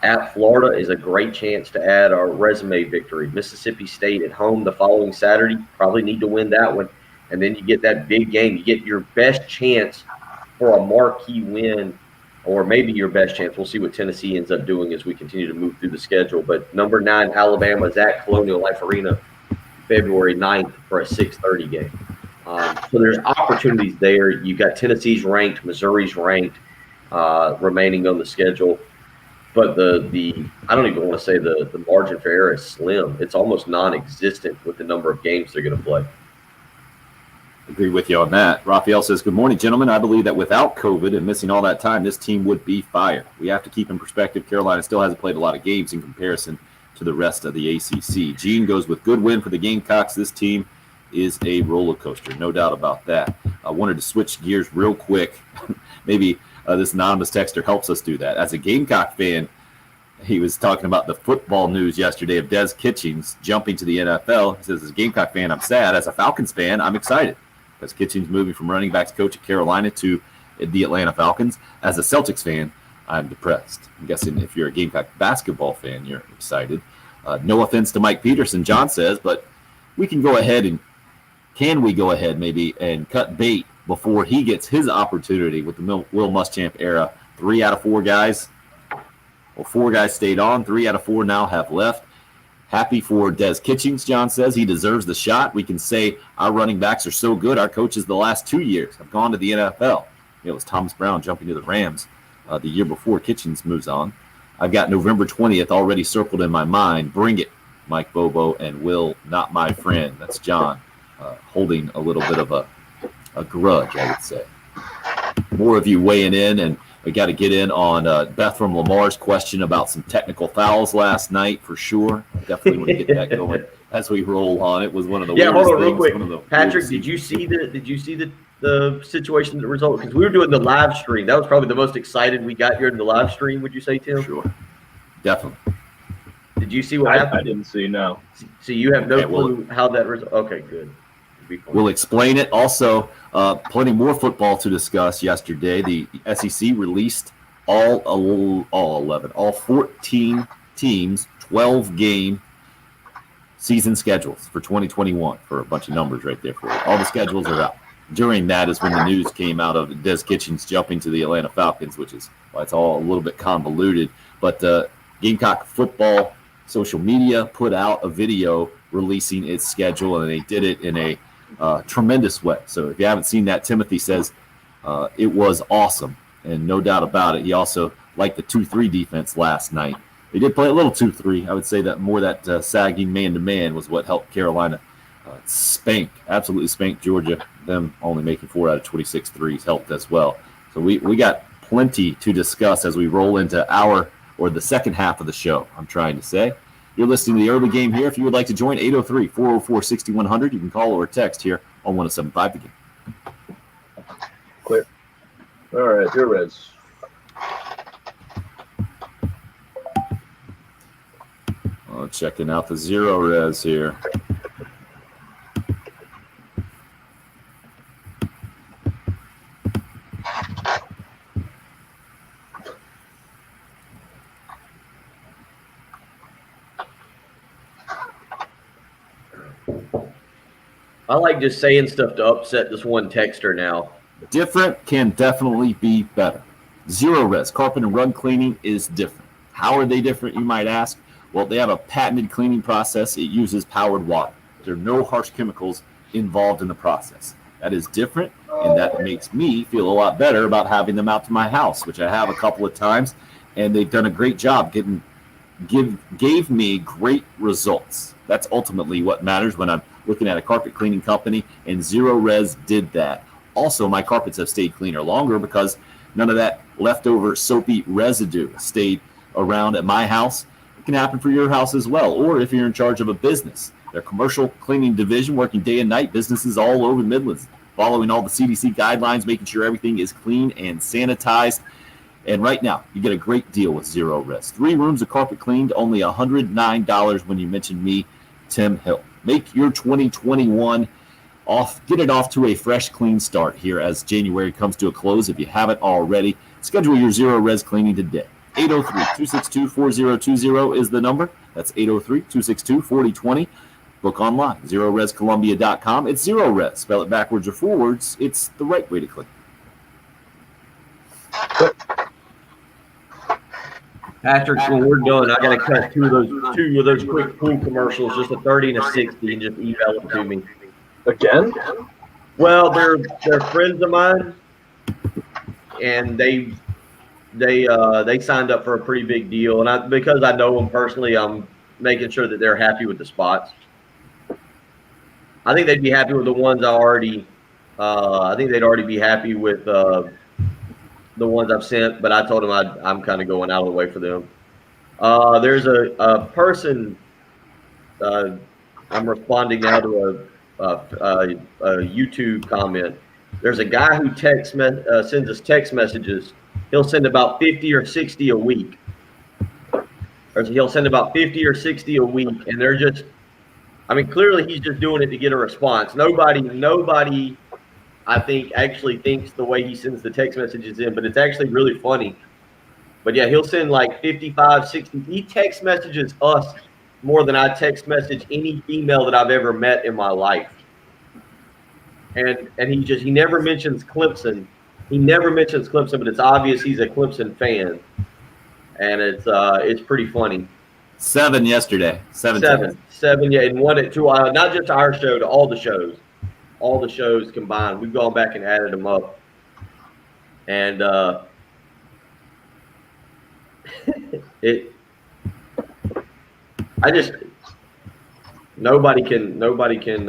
At Florida is a great chance to add our resume victory. Mississippi State at home the following Saturday, probably need to win that one. And then you get that big game. You get your best chance for a marquee win, or maybe your best chance. We'll see what Tennessee ends up doing as we continue to move through the schedule. But number 9, Alabama is at Colonial Life Arena February 9th for a 6:30 game. So there's opportunities there. You've got Tennessee's ranked, Missouri's ranked, remaining on the schedule. But the I don't even want to say the margin for error is slim. It's almost non-existent with the number of games they're going to play. Agree with you on that. Raphael says, good morning, gentlemen. I believe that without COVID and missing all that time, this team would be fire. We have to keep in perspective, Carolina still hasn't played a lot of games in comparison to the rest of the ACC. Gene goes with good win for the Gamecocks. This team is a roller coaster, no doubt about that. I wanted to switch gears real quick. Maybe This anonymous texter helps us do that. As a Gamecock fan, he was talking about the football news yesterday of Des Kitchings jumping to the NFL. He says, as a Gamecock fan, I'm sad. As a Falcons fan, I'm excited because Kitchings moving from running backs coach at Carolina to the Atlanta Falcons. As a Celtics fan, I'm depressed. I'm guessing if you're a Gamecock basketball fan, you're excited. No offense to Mike Peterson, John says, but we can go ahead and can we go ahead maybe and cut bait before he gets his opportunity with the Will Muschamp era? 3 out of 4 guys, well, 4 guys stayed on. 3 out of 4 now have left. Happy for Des Kitchings, John says. He deserves the shot. We can say our running backs are so good. Our coaches the last 2 years have gone to the NFL. It was Thomas Brown jumping to the Rams the year before Kitchings moves on. I've got November 20th already circled in my mind. Bring it, Mike Bobo and Will, not my friend. That's John, holding a little bit of a grudge, I would say. More of you weighing in, and we got to get in on Beth from Lamar's question about some technical fouls last night for sure. Definitely want to get that going as we roll on. It was one of the hold on real things, quick. Patrick, did you see the situation that resulted? Because we were doing the live stream. That was probably the most excited we got here in the live stream. Would you say, Tim? Sure, definitely. Did you see what happened? I didn't see. No. So you have no clue how that resulted. Okay, good. We'll explain it. Also, plenty more football to discuss yesterday. The SEC released all 14 teams, 12-game season schedules for 2021 for a bunch of numbers right there for you. All the schedules are out. During that is when the news came out of Des Kitchings jumping to the Atlanta Falcons, which is why it's all a little bit convoluted. But Gamecock football social media put out a video releasing its schedule, and they did it in a tremendous way. So if you haven't seen that, Timothy says it was awesome, and no doubt about it. He also liked the 2-3 defense last night. They did play a little 2-3. I would say that more that sagging man-to-man was what helped Carolina absolutely spank Georgia. Them only making 4 out of 26 threes helped as well. So we got plenty to discuss as we roll into the second half of the show, I'm trying to say. You're listening to the early game here. If you would like to join, 803-404-6100. You can call or text here on 107.5 The Game. Clear. All right, here it is. Checking out the zero res here. I like just saying stuff to upset this one texter now. Different can definitely be better. Zero res, carpet and rug cleaning is different. How are they different, you might ask? Well, they have a patented cleaning process. It uses powered water. There are no harsh chemicals involved in the process. That is different, and that makes me feel a lot better about having them out to my house, which I have a couple of times, and they've done a great job gave me great results. That's ultimately what matters when I'm looking at a carpet cleaning company, and Zero Res did that. Also, my carpets have stayed cleaner longer because none of that leftover soapy residue stayed around at my house. It can happen for your house as well, or if you're in charge of a business. Their commercial cleaning division working day and night, businesses all over the Midlands, following all the CDC guidelines, making sure everything is clean and sanitized. And right now, you get a great deal with Zero Res. 3 rooms of carpet cleaned, only $109 when you mention me, Tim Hill. Make your 2021 get it off to a fresh, clean start here as January comes to a close. If you haven't already, schedule your Zero Res cleaning today. 803-262-4020 is the number. That's 803-262-4020. Book online, ZeroResColumbia.com. It's Zero Res. Spell it backwards or forwards. It's the right way to clean. Patrick, when we're done, I got to cut two of those quick pool commercials, just a 30 and a 60, and just email them to me. Again? Well, they're friends of mine, and they signed up for a pretty big deal, and because I know them personally, I'm making sure that they're happy with the spots. I think they'd be happy with the ones I think they'd already be happy with the ones I've sent, but I told them I'm kind of going out of the way for them. There's a person. I'm responding now to a YouTube comment. There's a guy who sends us text messages he'll send about 50 or 60 a week. Or he'll send about 50 or 60 a week, and they're just, I mean, clearly he's just doing it to get a response. Nobody, I think, actually thinks the way he sends the text messages in, but it's actually really funny. But yeah, he'll send like 55, 60. He text messages us more than I text message any female that I've ever met in my life. And he never mentions Clemson. He never mentions Clemson, but it's obvious he's a Clemson fan. And it's pretty funny. 7 yesterday. Seven, yeah, and one at two. Not just our show, to all the shows combined. We've gone back and added them up, and nobody can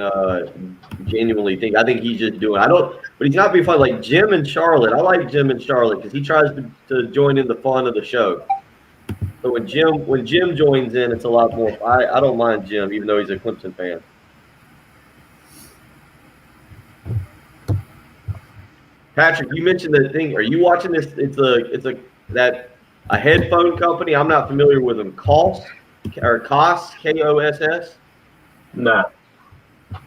genuinely think. I think he's just doing. But he's not being funny. Like Jim and Charlotte, I like Jim and Charlotte because he tries to join in the fun of the show. So when Jim joins in, it's a lot more. I don't mind Jim, even though he's a Clemson fan. Patrick, you mentioned the thing. Are you watching this? It's a headphone company. I'm not familiar with them. Koss, Koss. Nah.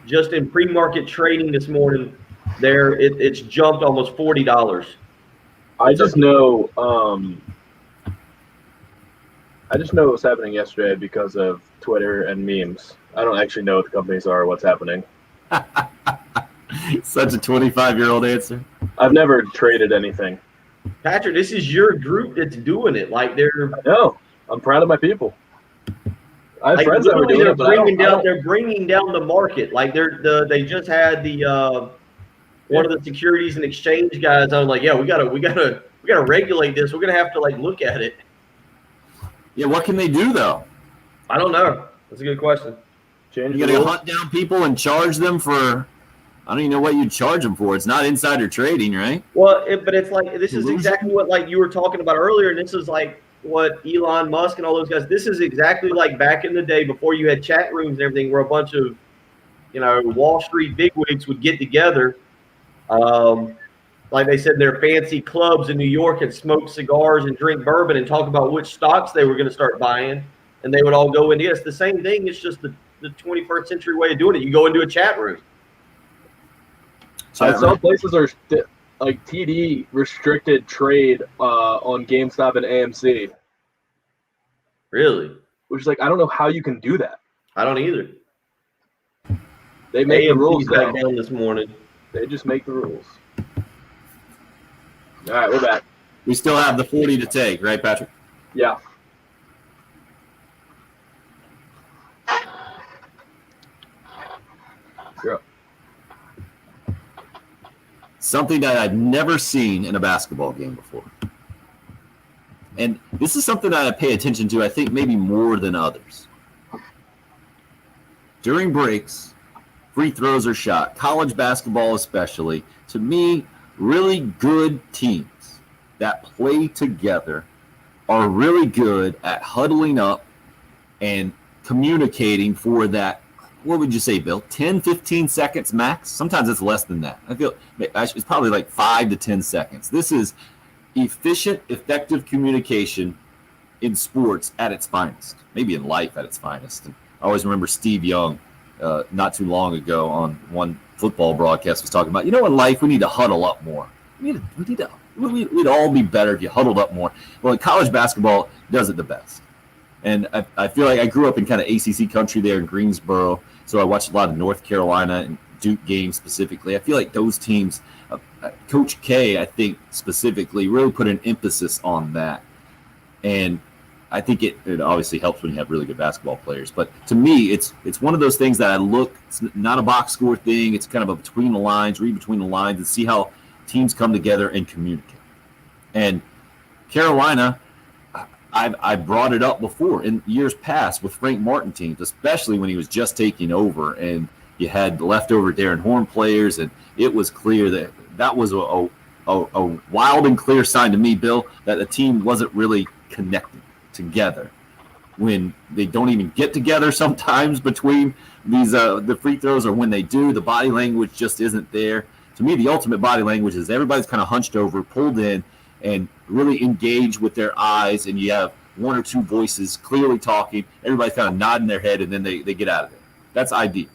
Just in pre-market trading this morning, it's jumped almost $40. I just know what's happening yesterday because of Twitter and memes. I don't actually know what the companies are or what's happening. Such a 25-year-old answer. I've never traded anything. Patrick, this is your group that's doing it. Like I know. I'm proud of my people. I have friends that were doing it, but they're bringing down the market. Like they just had one of the Securities and Exchange guys. I'm like, yeah, we gotta regulate this. We're gonna have to look at it. Yeah, what can they do though? I don't know. That's a good question. You gotta hunt down people and charge them for. I don't even know what you charge them for. It's not insider trading, right? Well, but it's like this is exactly what you were talking about earlier, and this is like what Elon Musk and all those guys. This is exactly like back in the day before you had chat rooms and everything, where a bunch of Wall Street bigwigs would get together. Like they said, in their fancy clubs in New York and smoke cigars and drink bourbon and talk about which stocks they were going to start buying. And they would all go into it. It's the same thing. It's just the 21st century way of doing it. You go into a chat room. Some places are like TD restricted trade on GameStop and AMC. Really? Which is I don't know how you can do that. I don't either. They make the rules back down this morning. They just make the rules. All right, we're back. We still have the 40 to take, right, Patrick? Yeah. Yeah. Something that I've never seen in a basketball game before. And this is something that I pay attention to, I think, maybe more than others. During breaks, free throws are shot. College basketball especially. To me, really good teams that play together are really good at huddling up and communicating for that, what would you say, Bill? 10, 15 seconds max? Sometimes it's less than that. I feel it's probably like 5 to 10 seconds. This is efficient, effective communication in sports at its finest, maybe in life at its finest. And I always remember Steve Young not too long ago on one football broadcast was talking about, in life we need to huddle up more. We'd all be better if you huddled up more. Well, college basketball does it the best. And I feel like I grew up in kind of ACC country there in Greensboro, so I watched a lot of North Carolina and Duke games specifically. I feel like those teams, Coach K, I think specifically, really put an emphasis on that. And I think it obviously helps when you have really good basketball players. But to me, it's one of those things that I look, it's not a box score thing. It's kind of a between the lines, read between the lines, and see how teams come together and communicate. And Carolina, I brought it up before in years past with Frank Martin teams, especially when he was just taking over and you had leftover Darren Horn players, and it was clear that was a wild and clear sign to me, Bill, that the team wasn't really connected together when they don't even get together sometimes between these the free throws, or when they do, the body language just isn't there. To me, the ultimate body language is everybody's kind of hunched over, pulled in, and really engage with their eyes, and you have one or two voices clearly talking, everybody's kind of nodding their head, and then they get out of there. That's ideal.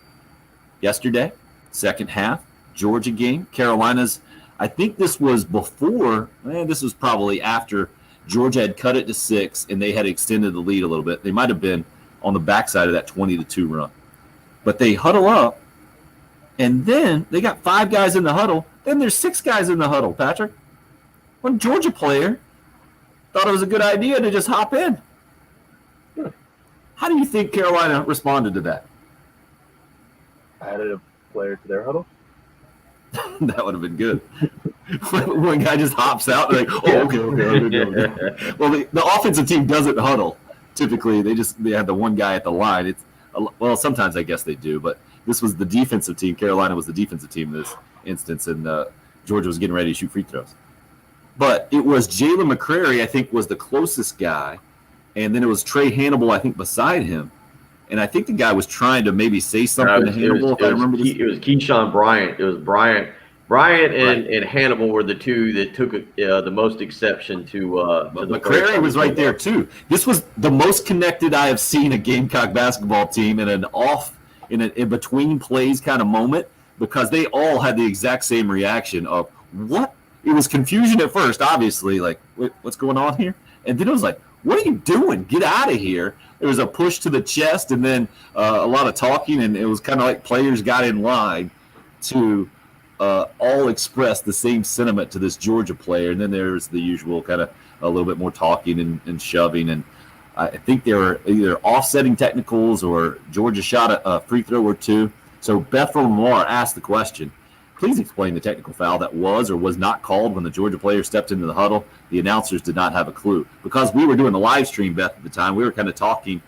Yesterday, second half, Georgia game, Carolina's, I think this was before, this was probably after Georgia had cut it to 6 and they had extended the lead a little bit. They might have been on the backside of that 20-2 run. But they huddle up, and then they got 5 guys in the huddle. Then there's 6 guys in the huddle, Patrick. One Georgia player thought it was a good idea to just hop in. How do you think Carolina responded to that? Added a player to their huddle. That would have been good. One guy just hops out and like, okay. Well, the offensive team doesn't huddle. Typically, they have the one guy at the line. Well, sometimes I guess they do, but this was the defensive team. Carolina was the defensive team in this instance, and Georgia was getting ready to shoot free throws. But it was Jalen McCrary, I think, was the closest guy, and then it was Trey Hannibal, I think, beside him. And I think the guy was trying to maybe say something to Hannibal, if I remember this. It was Keyshawn Bryant. It was Bryant and Hannibal were the two that took the most exception to but McCrary was right there too. This was the most connected I have seen a Gamecock basketball team in in between plays kind of moment, because they all had the exact same reaction of what? It was confusion at first, obviously, like what's going on here? And then it was like, what are you doing? Get out of here. There was a push to the chest, and then a lot of talking, and it was kind of like players got in line to all express the same sentiment to this Georgia player. And then there's the usual kind of a little bit more talking and shoving. And I think they were either offsetting technicals or Georgia shot a free throw or two. So Bethel Lamar asked the question, please explain the technical foul that was or was not called when the Georgia player stepped into the huddle. The announcers did not have a clue. Because we were doing the live stream, Beth, at the time, we were kind of talking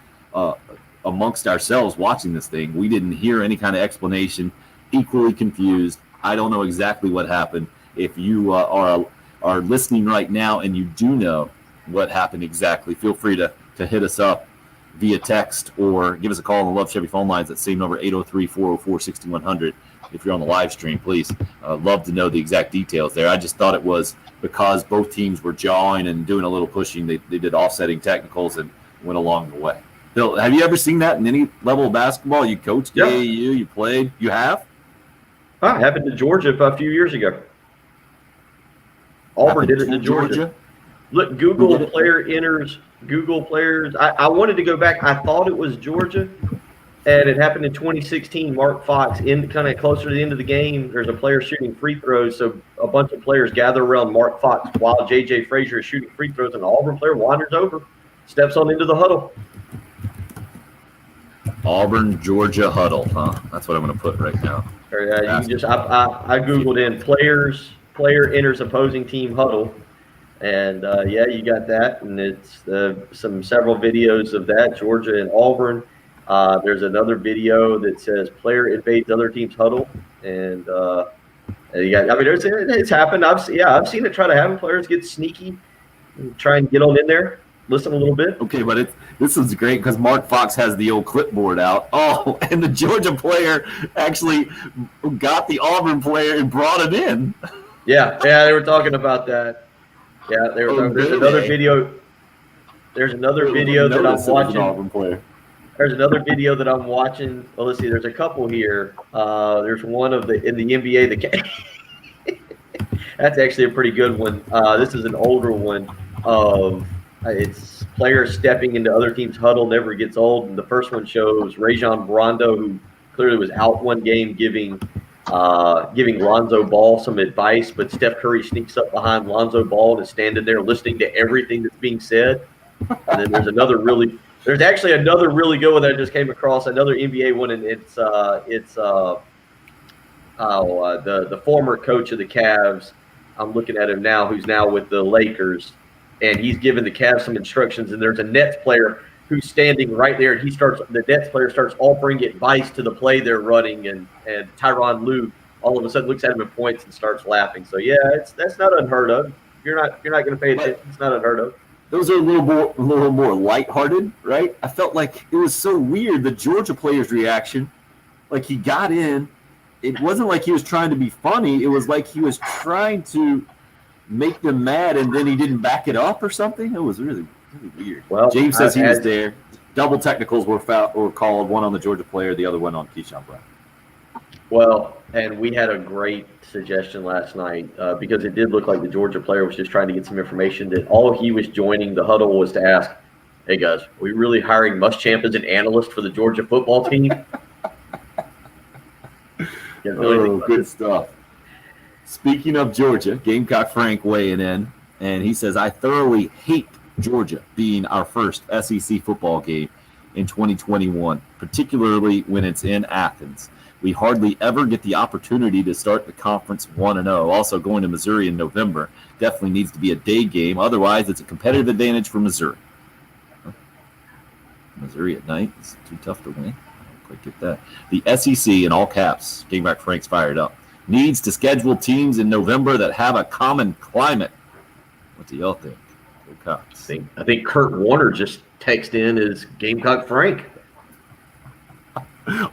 amongst ourselves watching this thing. We didn't hear any kind of explanation, equally confused. I don't know exactly what happened. If you are listening right now and you do know what happened exactly, feel free to hit us up via text or give us a call on the Love Chevy phone lines at same number, 803-404-6100. If you're on the live stream, please. Love to know the exact details there. I just thought it was because both teams were jawing and doing a little pushing. They did offsetting technicals and went along the way. Bill, have you ever seen that in any level of basketball? You coached AAU, you played. You have? It happened to Georgia a few years ago. Auburn did it to Georgia. Look, Google player enters, Google players. I wanted to go back. I thought it was Georgia. And it happened in 2016. Mark Fox, in kind of closer to the end of the game, there's a player shooting free throws. So a bunch of players gather around Mark Fox while J.J. Frazier is shooting free throws, and the Auburn player wanders over, steps on into the huddle. Auburn, Georgia huddle, huh? That's what I'm going to put right now. You can just I Googled in player enters opposing team huddle. And, you got that. And it's several videos of that, Georgia and Auburn. There's another video that says player invades other team's huddle, and it's happened. I've seen it try to happen. Players get sneaky, and try and get on in there, listen a little bit. Okay, but this is great because Mark Fox has the old clipboard out. Oh, and the Georgia player actually got the Auburn player and brought it in. Yeah, they were talking about that. Yeah, there's another video. There's another video that I'm watching. Auburn player. There's another video that I'm watching. Well, let's see. There's a couple here. There's one in the NBA. That's actually a pretty good one. This is an older one. It's players stepping into other teams' huddle, never gets old. And the first one shows Rajon Rondo, who clearly was out one game, giving Lonzo Ball some advice, but Steph Curry sneaks up behind Lonzo Ball and is standing there listening to everything that's being said. And then there's actually another really good one that I just came across, another NBA one, and it's the former coach of the Cavs. I'm looking at him now, who's now with the Lakers, and he's giving the Cavs some instructions. And there's a Nets player who's standing right there, and the Nets player starts offering advice to the play they're running, and Tyronn Lue all of a sudden looks at him and points and starts laughing. So that's not unheard of. You're not going to pay attention. It's not unheard of. Those are a little more lighthearted, right? I felt like it was so weird, the Georgia player's reaction. Like he got in. It wasn't like he was trying to be funny. It was like he was trying to make them mad, and then he didn't back it up or something. It was really, really weird. Well, James says he was there. Double technicals were called, one on the Georgia player, the other one on Keyshawn Brown. Well, and we had a great suggestion last night because it did look like the Georgia player was just trying to get some information that all he was joining the huddle was to ask, hey, guys, are we really hiring Muschamp as an analyst for the Georgia football team? Oh, good stuff. Speaking of Georgia, Gamecock Frank weighing in, and he says, I thoroughly hate Georgia being our first SEC football game in 2021, particularly when it's in Athens. We hardly ever get the opportunity to start the conference 1-0. Also, going to Missouri in November definitely needs to be a day game. Otherwise, it's a competitive advantage for Missouri. Missouri at night is too tough to win. I don't quite get that. The SEC, in all caps, Gamecock Frank's fired up, needs to schedule teams in November that have a common climate. What do y'all think? I think Kurt Warner just texted in as Gamecock Frank.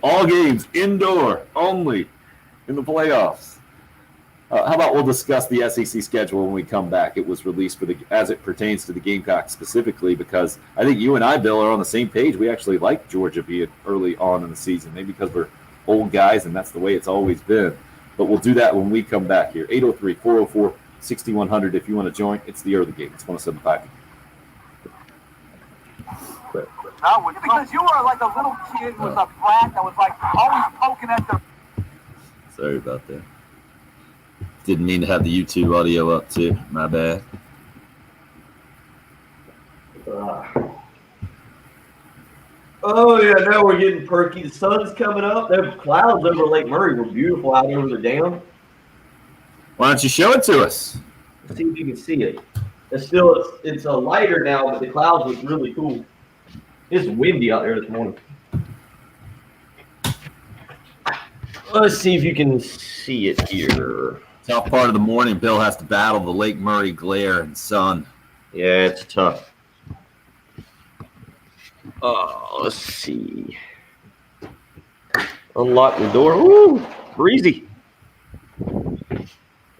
All games indoor only in the playoffs. How about we'll discuss the SEC schedule when we come back? It was released as it pertains to the Gamecocks specifically, because I think you and I, Bill, are on the same page. We actually like Georgia being early on in the season, maybe because we're old guys and that's the way it's always been. But we'll do that when we come back here. 803-404-6100 if you want to join. It's the early game. It's 107.5. Because you were like a little kid who was a brat that was like always poking at the. Sorry about that. Didn't mean to have the YouTube audio up too. My bad. Oh, yeah, now we're getting perky. The sun's coming up. Those clouds over Lake Murray were beautiful out over the dam. Why don't you show it to us? Let's see if you can see it. It's a lighter now, but the clouds look really cool. It's windy out there this morning. Let's see if you can see it here. Tough part of the morning, Bill has to battle the Lake Murray glare and sun. Yeah, it's tough. Oh, let's see. Unlock the door. Ooh, breezy.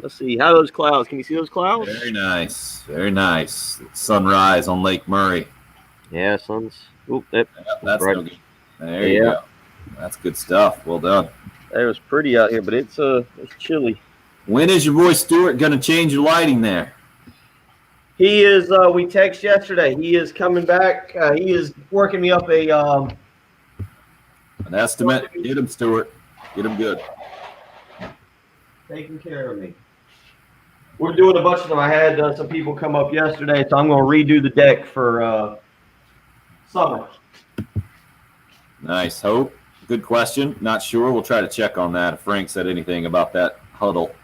Let's see. How are those clouds? Can you see those clouds? Very nice. Very nice. Sunrise on Lake Murray. Yeah, sun's. Oop, that's no good. There you go. That's good stuff. Well done. It was pretty out here, but it's chilly. When is your boy Stewart going to change your lighting there? He is. We texted yesterday. He is coming back. He is working me up an estimate. Get him, Stewart. Get him good. Taking care of me. We're doing a bunch of them. I had some people come up yesterday, so I'm going to redo the deck for summer. Nice. Hope. Good question. Not sure. We'll try to check on that if Frank said anything about that huddle.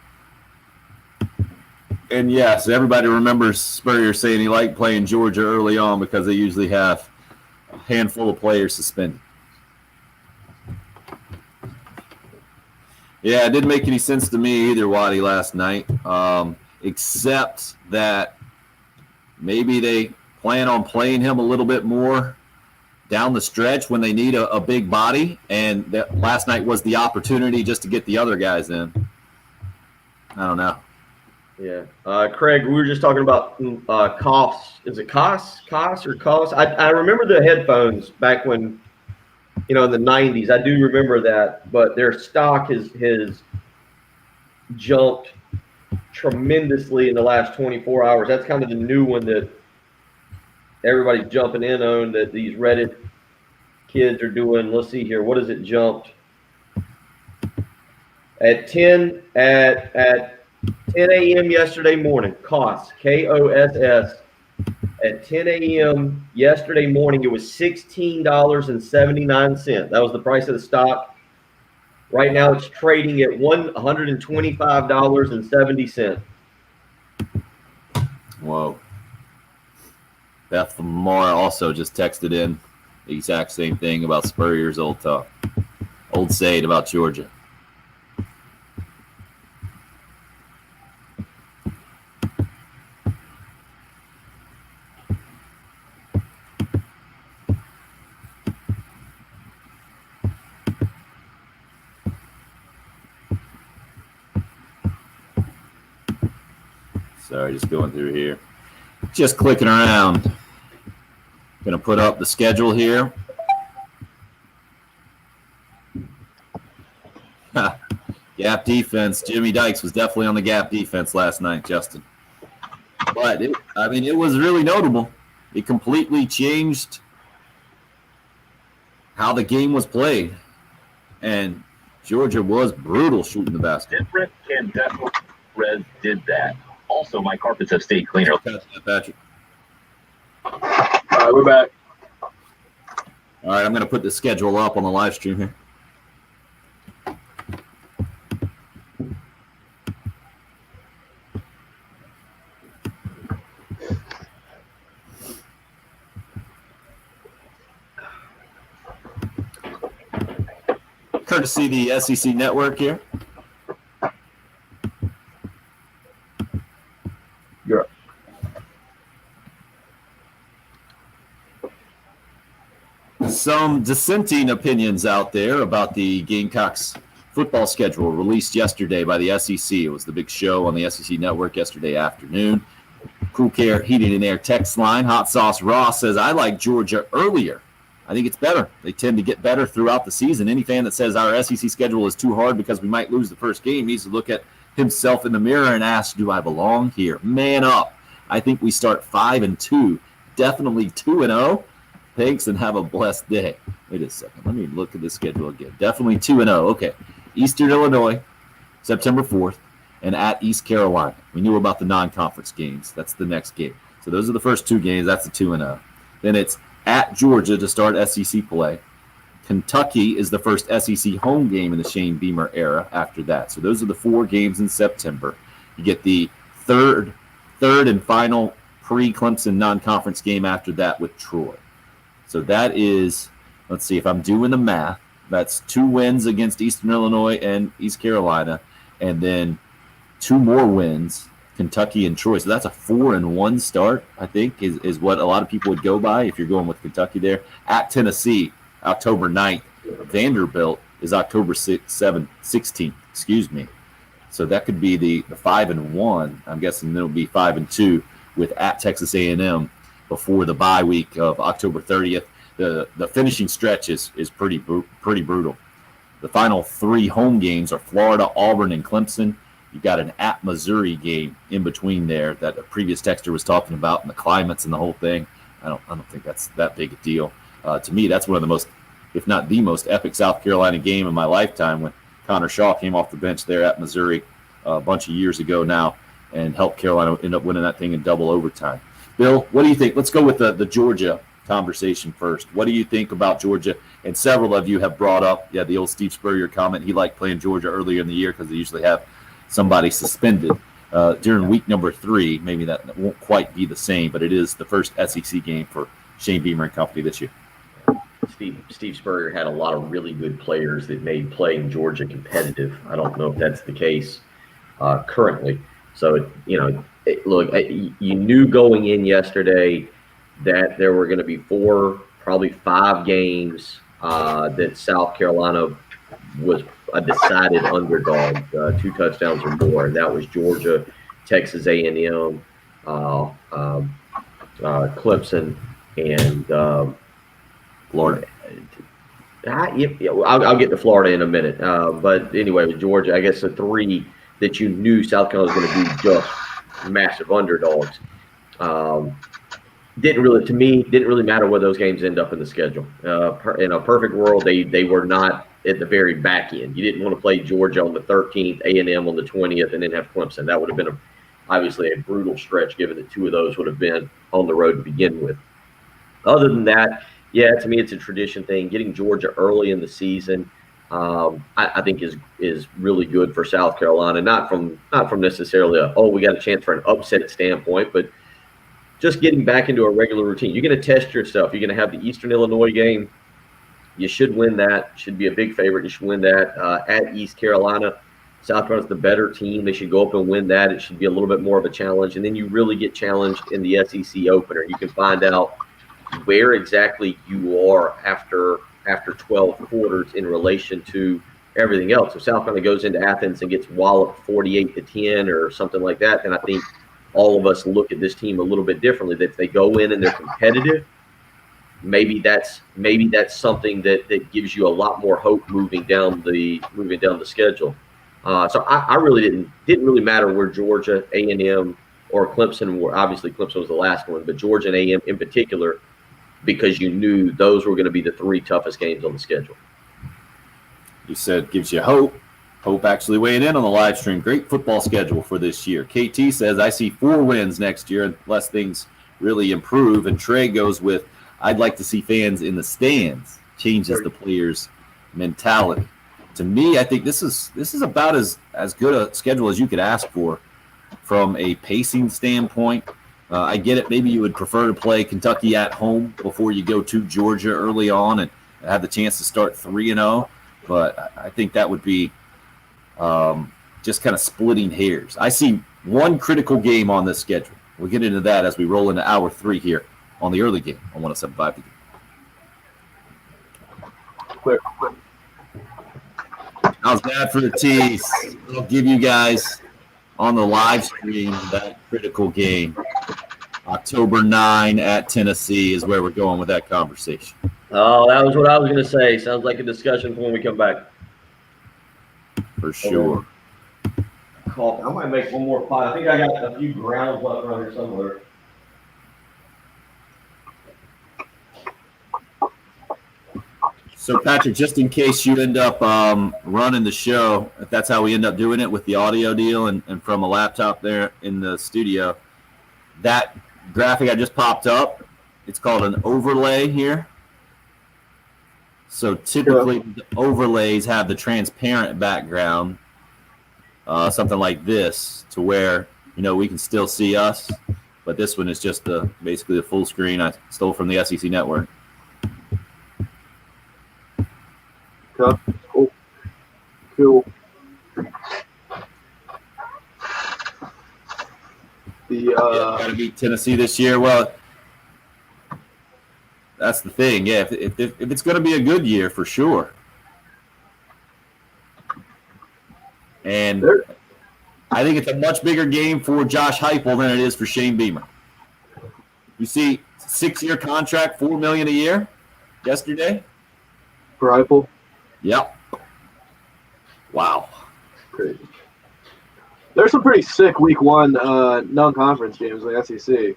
And yes, everybody remembers Spurrier saying he liked playing Georgia early on because they usually have a handful of players suspended. Yeah, it didn't make any sense to me either, Waddy, last night, except that maybe they plan on playing him a little bit more down the stretch when they need a big body, and that last night was the opportunity just to get the other guys in. I don't know. Yeah. Craig, we were just talking about coughs. Is it coughs or coughs? I remember the headphones back when, in the 90s. I do remember that, but their stock has jumped tremendously in the last 24 hours. That's kind of the new one that everybody's jumping in on, that these Reddit kids are doing. Let's see here. What has it jumped? At 10 a.m. yesterday morning, KOSS, K-O-S-S, at 10 a.m. yesterday morning, it was $16.79. That was the price of the stock. Right now, it's trading at $125.70. Whoa. Beth Lamar also just texted in the exact same thing about Spurrier's old saying about Georgia. Sorry, just going through here. Just clicking around. Going to put up the schedule here. Gap defense. Jimmy Dykes was definitely on the gap defense last night, Justin. But, it was really notable. It completely changed how the game was played. And Georgia was brutal shooting the basket. Different can definitely Red did that. Also, my carpets have stayed cleaner. Patrick. All right, we're back. All right, I'm going to put the schedule up on the live stream here. Courtesy the SEC Network here. You're up. Some dissenting opinions out there about the Gamecocks football schedule released yesterday by the SEC. It was the big show on the SEC Network yesterday afternoon. Cool Care Heating and Air text line. Hot Sauce Ross says, I like Georgia earlier. I think it's better. They tend to get better throughout the season. Any fan that says our SEC schedule is too hard because we might lose the first game needs to look at himself in the mirror and ask, do I belong here? Man up. I think we start 5-2, definitely 2-0. Thanks and have a blessed day. Wait a second. Let me look at the schedule again. Definitely 2-0. Okay. Eastern Illinois, September 4th, and at East Carolina. We knew about the non-conference games. That's the next game. So those are the first two games. That's the 2-0. Then it's at Georgia to start SEC play. Kentucky is the first SEC home game in the Shane Beamer era after that. So those are the 4 games in September. You get the third and final pre-Clemson non-conference game after that with Troy. So that is, let's see if I'm doing the math. That's 2 wins against Eastern Illinois and East Carolina, and then 2 more wins, Kentucky and Troy. So that's a 4-1 start, I think, is what a lot of people would go by if you're going with Kentucky there. At Tennessee, October 9th. Vanderbilt is October 16th. Excuse me. So that could be the 5-1. I'm guessing it'll be 5-2 with at Texas A&M before the bye week of October 30th. The finishing stretch is pretty brutal. The final 3 home games are Florida, Auburn, and Clemson. You got an at Missouri game in between there that a previous texter was talking about, and the climates and the whole thing. I don't think that's that big a deal. To me, that's one of the most, if not the most, epic South Carolina game in my lifetime when Connor Shaw came off the bench there at Missouri a bunch of years ago now and helped Carolina end up winning that thing in double overtime. Bill, what do you think? Let's go with the Georgia conversation first. What do you think about Georgia? And several of you have brought up, the old Steve Spurrier comment. He liked playing Georgia earlier in the year because they usually have somebody suspended during week number 3. Maybe that won't quite be the same, but it is the first SEC game for Shane Beamer and company this year. Steve Spurrier had a lot of really good players that made playing Georgia competitive. I don't know if that's the case currently. So, look, you knew going in yesterday that there were going to be 4, probably 5 games that South Carolina was a decided underdog, 2 touchdowns or more, and that was Georgia, Texas A&M, Clemson, and Florida. I'll get to Florida in a minute. But anyway, with Georgia, I guess the 3 that you knew South Carolina was going to be just massive underdogs. Didn't really matter where those games end up in the schedule. In a perfect world, they were not at the very back end. You didn't want to play Georgia on the 13th, A&M on the 20th, and then have Clemson. That would have been obviously a brutal stretch, given that 2 of those would have been on the road to begin with. Other than that, to me, it's a tradition thing. Getting Georgia early in the season, I think is really good for South Carolina. Not from necessarily we got a chance for an upset standpoint, but just getting back into a regular routine. You're going to test yourself. You're going to have the Eastern Illinois game. You should win that. Should be a big favorite. You should win that. At East Carolina, South Carolina's the better team. They should go up and win that. It should be a little bit more of a challenge. And then you really get challenged in the SEC opener. You can find out where exactly you are after 12 quarters in relation to everything else. If South Carolina goes into Athens and gets walloped 48-10 or something like that, then I think all of us look at this team a little bit differently. That if they go in and they're competitive, maybe that's something that gives you a lot more hope moving down the schedule. So I really didn't really matter where Georgia, A&M, or Clemson were. Obviously, Clemson was the last one, but Georgia and A&M in particular, because you knew those were going to be the 3 toughest games on the schedule. You said gives you hope. Hope actually weighing in on the live stream. Great football schedule for this year. KT says, I see 4 wins next year unless things really improve. And Trey goes with, I'd like to see fans in the stands. Changes the players' mentality. To me, I think this is about as good a schedule as you could ask for from a pacing standpoint. I get it. Maybe you would prefer to play Kentucky at home before you go to Georgia early on and have the chance to start 3-0. But I think that would be just kind of splitting hairs. I see one critical game on this schedule. We'll get into that as we roll into hour 3 here on the early game on 107.5 The Game. Clear. How's that for the tease? I'll give you guys on the live stream that critical game. October 9 at Tennessee is where we're going with that conversation. Oh, that was what I was going to say. Sounds like a discussion for when we come back. For sure. Coffee. I might make one more pot. I think I got a few grounds left around here somewhere. So, Patrick, just in case you end up running the show, if that's how we end up doing it with the audio deal and from a laptop there in the studio, that graphic I just popped up, it's called an overlay here. So typically the overlays have the transparent background, something like this, to where, we can still see us. But this one is just basically the full screen I stole from the SEC network. Cool. Got to beat Tennessee this year. Well, that's the thing. Yeah, if it's going to be a good year, for sure. And I think it's a much bigger game for Josh Heupel than it is for Shane Beamer. You see, 6-year contract, $4 million a year yesterday. For Heupel? Yep. Wow. Crazy. There's some pretty sick week 1 non-conference games in the SEC.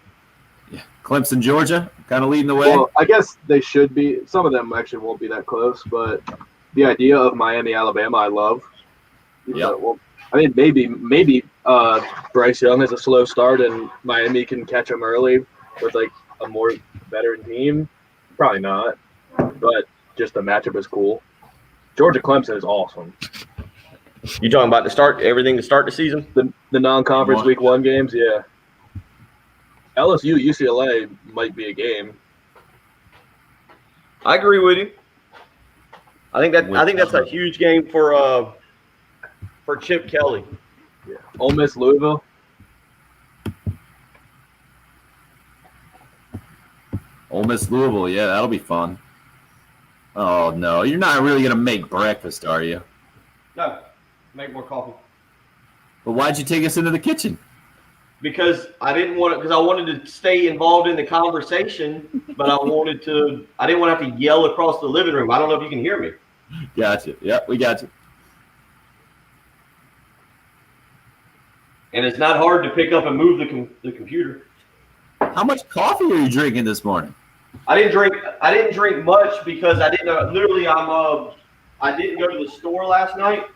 Yeah. Clemson, Georgia, kind of leading the way. Well, I guess they should be. Some of them actually won't be that close, but the idea of Miami, Alabama, I love. Yeah. Well, I mean, maybe Bryce Young has a slow start and Miami can catch him early with like a more veteran team. Probably not, but just the matchup is cool. Georgia Clemson is awesome. You talking about everything to start the season? The non-conference week 1 games, yeah. LSU, UCLA might be a game. I agree with you. I think that's a huge game for Chip Kelly. Yeah. Ole Miss, Louisville. Ole Miss, Louisville, yeah, that'll be fun. Oh, no, you're not really going to make breakfast, are you? No, make more coffee. But why'd you take us into the kitchen? Because I wanted to stay involved in the conversation, but I didn't want to have to yell across the living room. I don't know if you can hear me. Gotcha. Yep, we got you. And it's not hard to pick up and move the computer. How much coffee are you drinking this morning? I didn't drink much because I didn't know. Literally, I didn't go to the store last night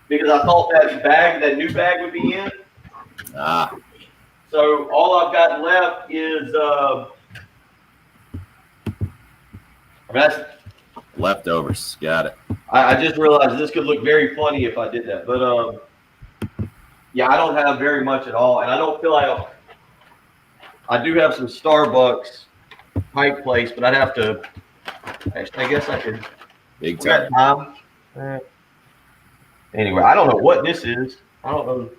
because I thought that new bag would be in. Ah. So all I've got left is that's Leftovers. Got it. I just realized this could look very funny if I did that, but yeah, I don't have very much at all, and I don't feel like I do have some Starbucks Pike Place, but I'd have to. I guess I could. Big time. Anyway, I don't know what this is. I don't know.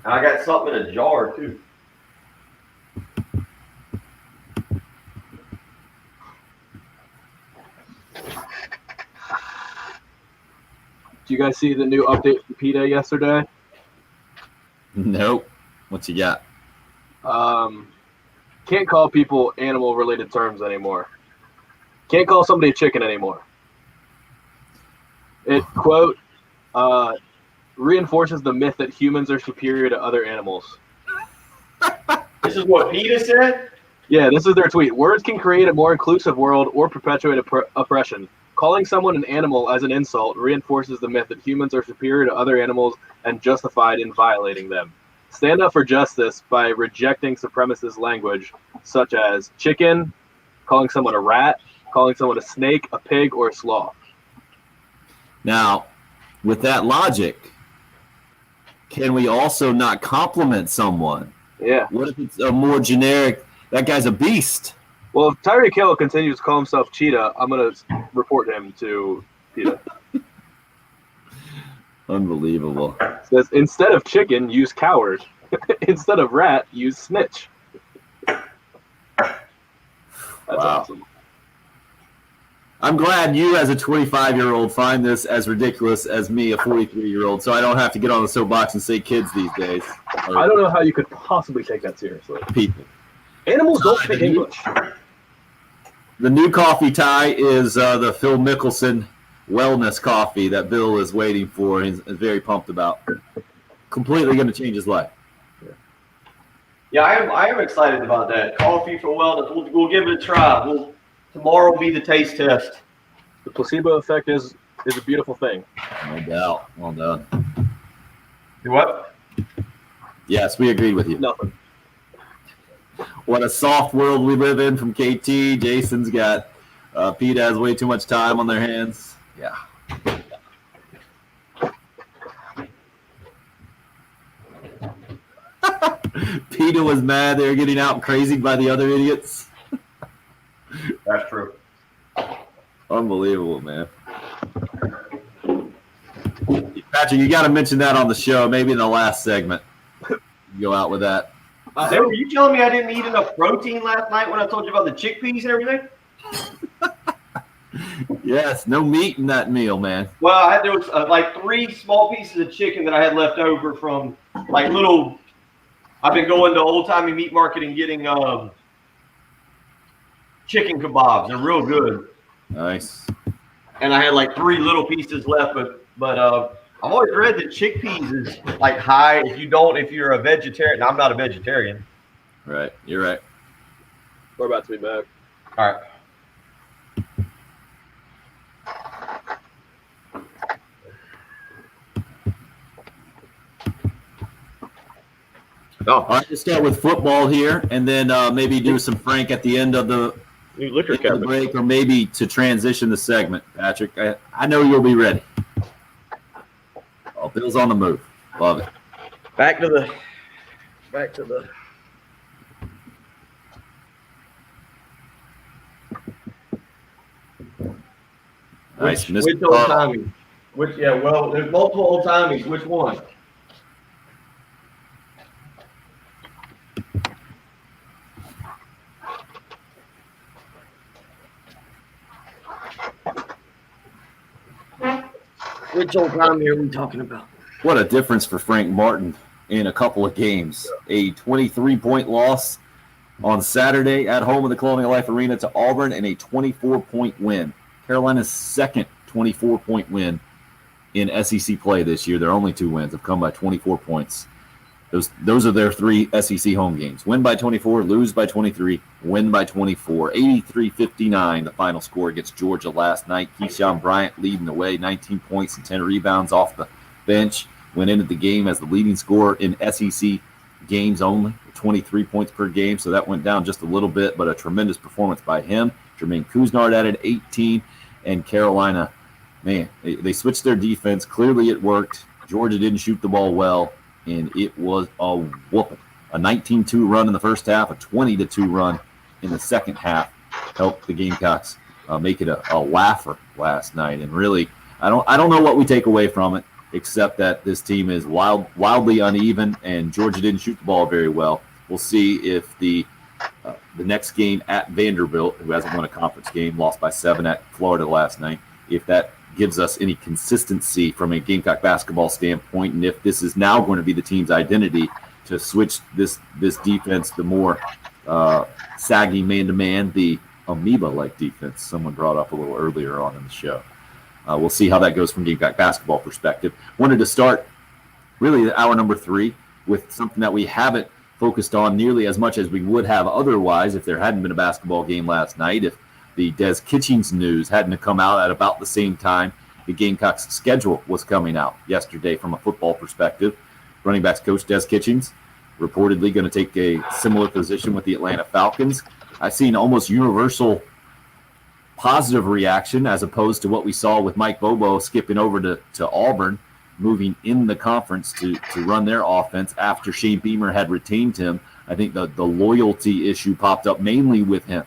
I got something in a jar too. Did you guys see the new update from PETA yesterday? Nope. What you got? Can't call people animal-related terms anymore. Can't call somebody a chicken anymore. It, quote, reinforces the myth that humans are superior to other animals. This is what PETA said? Yeah, this is their tweet. Words can create a more inclusive world or perpetuate oppression. Calling someone an animal as an insult reinforces the myth that humans are superior to other animals and justified in violating them. Stand up for justice by rejecting supremacist language such as chicken, calling someone a rat, calling someone a snake, a pig, or a sloth. Now, with that logic, can we also not compliment someone? Yeah. What if it's a more generic, that guy's a beast? Well, if Tyreek Hill continues to call himself Cheetah, I'm going to report him to PETA. Unbelievable. It says, instead of chicken, use coward. Instead of rat, use snitch. That's awesome. I'm glad you, as a 25-year-old, find this as ridiculous as me, a 43-year-old, so I don't have to get on the soapbox and say kids these days. I don't know how you could possibly take that seriously. People. Animals don't speak English. The new coffee tie is the Phil Mickelson wellness coffee that Bill is waiting for and is very pumped about. Completely going to change his life. Yeah, I am excited about that. Coffee for wellness. We'll give it a try. Tomorrow will be the taste test. The placebo effect is a beautiful thing. No doubt. Well done. Do what? Yes, we agreed with you. Nothing. What a soft world we live in from KT. Jason's got Pete has way too much time on their hands. Yeah. Peter was mad they were getting out crazy by the other idiots. That's true. Unbelievable, man. Patrick, you got to mention that on the show, maybe in the last segment. Go out with that. Were you telling me I didn't eat enough protein last night when I told you about the chickpeas and everything? Yes, no meat in that meal, man. Well, there was like 3 small pieces of chicken that I had left over from like little. I've been going to Old Timey Meat Market and getting chicken kebabs. They're real good. Nice. And I had like 3 little pieces left, but I've always read that chickpeas is like high if you're a vegetarian. Now, I'm not a vegetarian. Right, you're right. We're about to be back. All right. All right, let's start with football here, and then maybe do some Frank at the end of the New liquor break, cabinet. or maybe to transition the segment. Patrick, I know you'll be ready. Oh, Bill's on the move. Love it. Back to the. Nice. Which Mr. old Carl. timey? Well, there's multiple old timies. Which one? Which old timey are we talking about? What a difference for Frank Martin in a couple of games. A 23-point loss on Saturday at home in the Colonial Life Arena to Auburn, and a 24-point win. Carolina's second 24-point win in SEC play this year. Their only 2 wins have come by 24 points. Those are their 3 SEC home games. Win by 24, lose by 23, win by 24. 83-59, the final score against Georgia last night. Keyshawn Bryant leading the way, 19 points and 10 rebounds off the bench. Went into the game as the leading scorer in SEC games only, 23 points per game, so that went down just a little bit, but a tremendous performance by him. Jermaine Couisnard added 18, and Carolina, man, they switched their defense. Clearly it worked. Georgia didn't shoot the ball well, and it was a whooping. A 19-2 run in the first half, a 20-2 run in the second half helped the Gamecocks make it a laugher last night. And really, I don't know what we take away from it, except that this team is wildly uneven, and Georgia didn't shoot the ball very well. We'll see if the next game at Vanderbilt, who hasn't won a conference game, lost by 7 at Florida last night, if that gives us any consistency from a Gamecock basketball standpoint, and if this is now going to be the team's identity to switch this defense, the more saggy man-to-man, the amoeba-like defense someone brought up a little earlier on in the show. We'll see how that goes from Gamecock basketball perspective. Wanted to start really hour number 3 with something that we haven't focused on nearly as much as we would have otherwise if there hadn't been a basketball game last night. If the Des Kitchings news hadn't come out at about the same time the Gamecocks schedule was coming out yesterday from a football perspective. Running backs coach Des Kitchings reportedly going to take a similar position with the Atlanta Falcons. I've seen almost universal positive reaction as opposed to what we saw with Mike Bobo skipping over to Auburn, moving in the conference to run their offense after Shane Beamer had retained him. I think the loyalty issue popped up mainly with him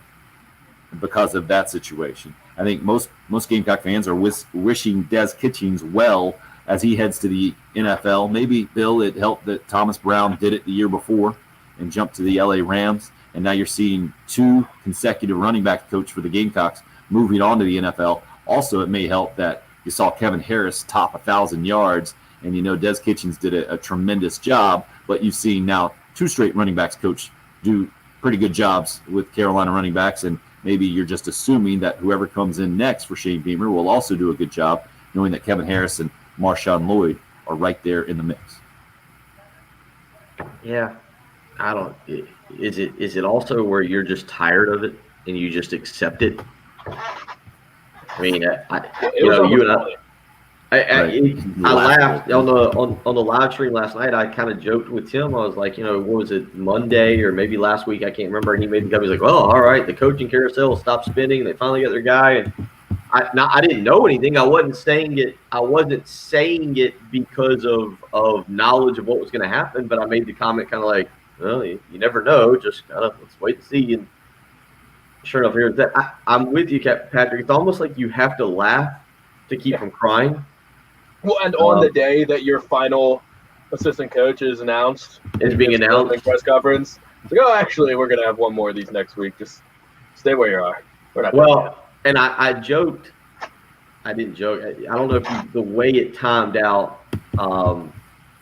because of that situation. I think most Gamecock fans are wishing Des Kitchings well as he heads to the NFL. Maybe, Bill, it helped that Thomas Brown did it the year before and jumped to the LA Rams, and now you're seeing 2 consecutive running back coach for the Gamecocks moving on to the NFL. Also, it may help that you saw Kevin Harris top 1,000 yards, and Des Kitchings did a tremendous job, but you've seen now 2 straight running backs coach do pretty good jobs with Carolina running backs, and maybe you're just assuming that whoever comes in next for Shane Beamer will also do a good job, knowing that Kevin Harris and Marshawn Lloyd are right there in the mix. Yeah, I don't. Is it also where you're just tired of it and you just accept it? I mean, you and I laughed on the live stream last night. I kind of joked with Tim. I was like, what was it, Monday or maybe last week? I can't remember. And he made the comment. He's like, well, all right, the coaching carousel stopped spinning. They finally got their guy. And I didn't know anything. I wasn't saying it because of knowledge of what was going to happen. But I made the comment kind of like, well, you never know. Just kind of let's wait and see. And sure enough, here's that. I'm with you, Patrick. It's almost like you have to laugh to keep from crying. Well, and on the day that your final assistant coach is announced, is being announced, press conference, it's like, oh, actually, we're going to have one more of these next week. Just stay where you are. We're not and I joked. I didn't joke. I don't know if the way it timed out.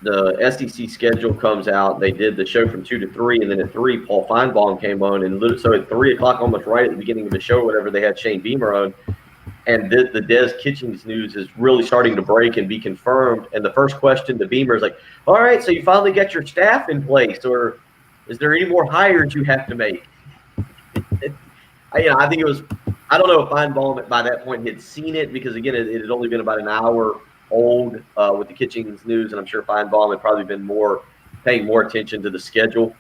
The SEC schedule comes out. They did the show from 2 to 3, and then at 3, Paul Feinbaum came on, and so at 3 o'clock, almost right at the beginning of the show, whatever, they had Shane Beamer on, and the Des Kitchings news is really starting to break and be confirmed. And the first question to Beamer is like, "All right, so you finally got your staff in place, or is there any more hires you have to make?" I think it was. I don't know if Feinbaum by that point had seen it because again, it had only been about an hour old with the Kitchings news, and I'm sure Feinbaum had probably been paying more attention to the schedule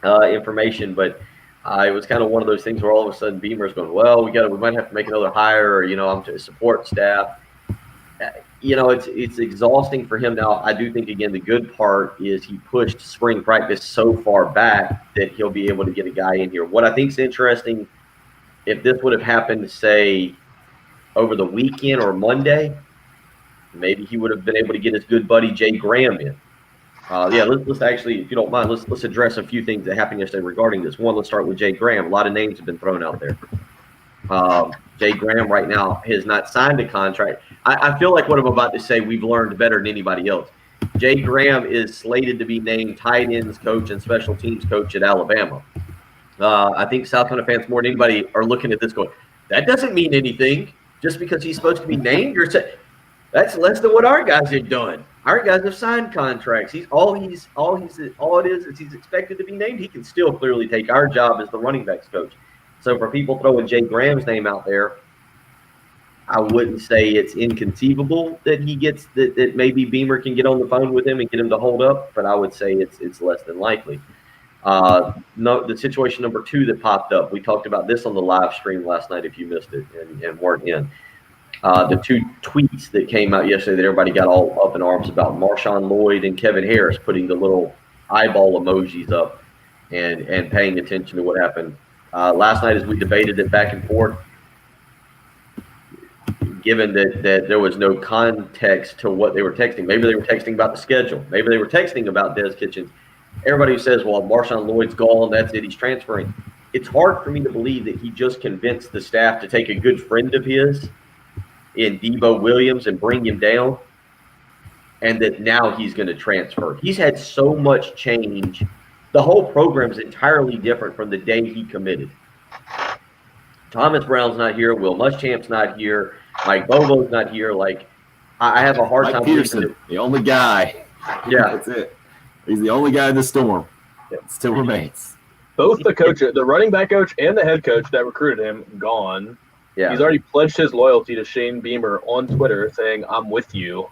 information. But it was kind of one of those things where all of a sudden Beamer's going, well, we might have to make another hire, or I'm to support staff. It's exhausting for him now. I do think again the good part is he pushed spring practice so far back that he'll be able to get a guy in here. What I think is interesting, if this would have happened, say, over the weekend or Monday, maybe he would have been able to get his good buddy Jay Graham in. Let's actually, if you don't mind, let's address a few things that happened yesterday regarding this. One, let's start with Jay Graham. A lot of names have been thrown out there. Jay Graham right now has not signed a contract. I feel like what I'm about to say we've learned better than anybody else. Jay Graham is slated to be named tight ends coach and special teams coach at Alabama. I think South Carolina fans more than anybody are looking at this going, that doesn't mean anything. Just because he's supposed to be named, that's less than what our guys have done. Our guys have signed contracts. All it is he's expected to be named. He can still clearly take our job as the running backs coach. So for people throwing Jay Graham's name out there, I wouldn't say it's inconceivable that he gets that maybe Beamer can get on the phone with him and get him to hold up, but I would say it's less than likely. The situation number 2 that popped up, we talked about this on the live stream last night if you missed it and weren't in. The 2 tweets that came out yesterday that everybody got all up in arms about, Marshawn Lloyd and Kevin Harris putting the little eyeball emojis up and paying attention to what happened. Last night as we debated it back and forth, given that there was no context to what they were texting. Maybe they were texting about the schedule. Maybe they were texting about Des Kitchings. Everybody who says, well, Marshawn Lloyd's gone, that's it, he's transferring. It's hard for me to believe that he just convinced the staff to take a good friend of his in Debo Williams and bring him down, and that now he's going to transfer. He's had so much change. The whole program is entirely different from the day he committed. Thomas Brown's not here. Will Muschamp's not here. Mike Bobo's not here. Like, I have a hard Mike time. Pearson, the only guy. Yeah. That's it. He's the only guy in the storm. It still remains. Both the coach, the running back coach and the head coach that recruited him, gone. Yeah. He's already pledged his loyalty to Shane Beamer on Twitter, saying, "I'm with you."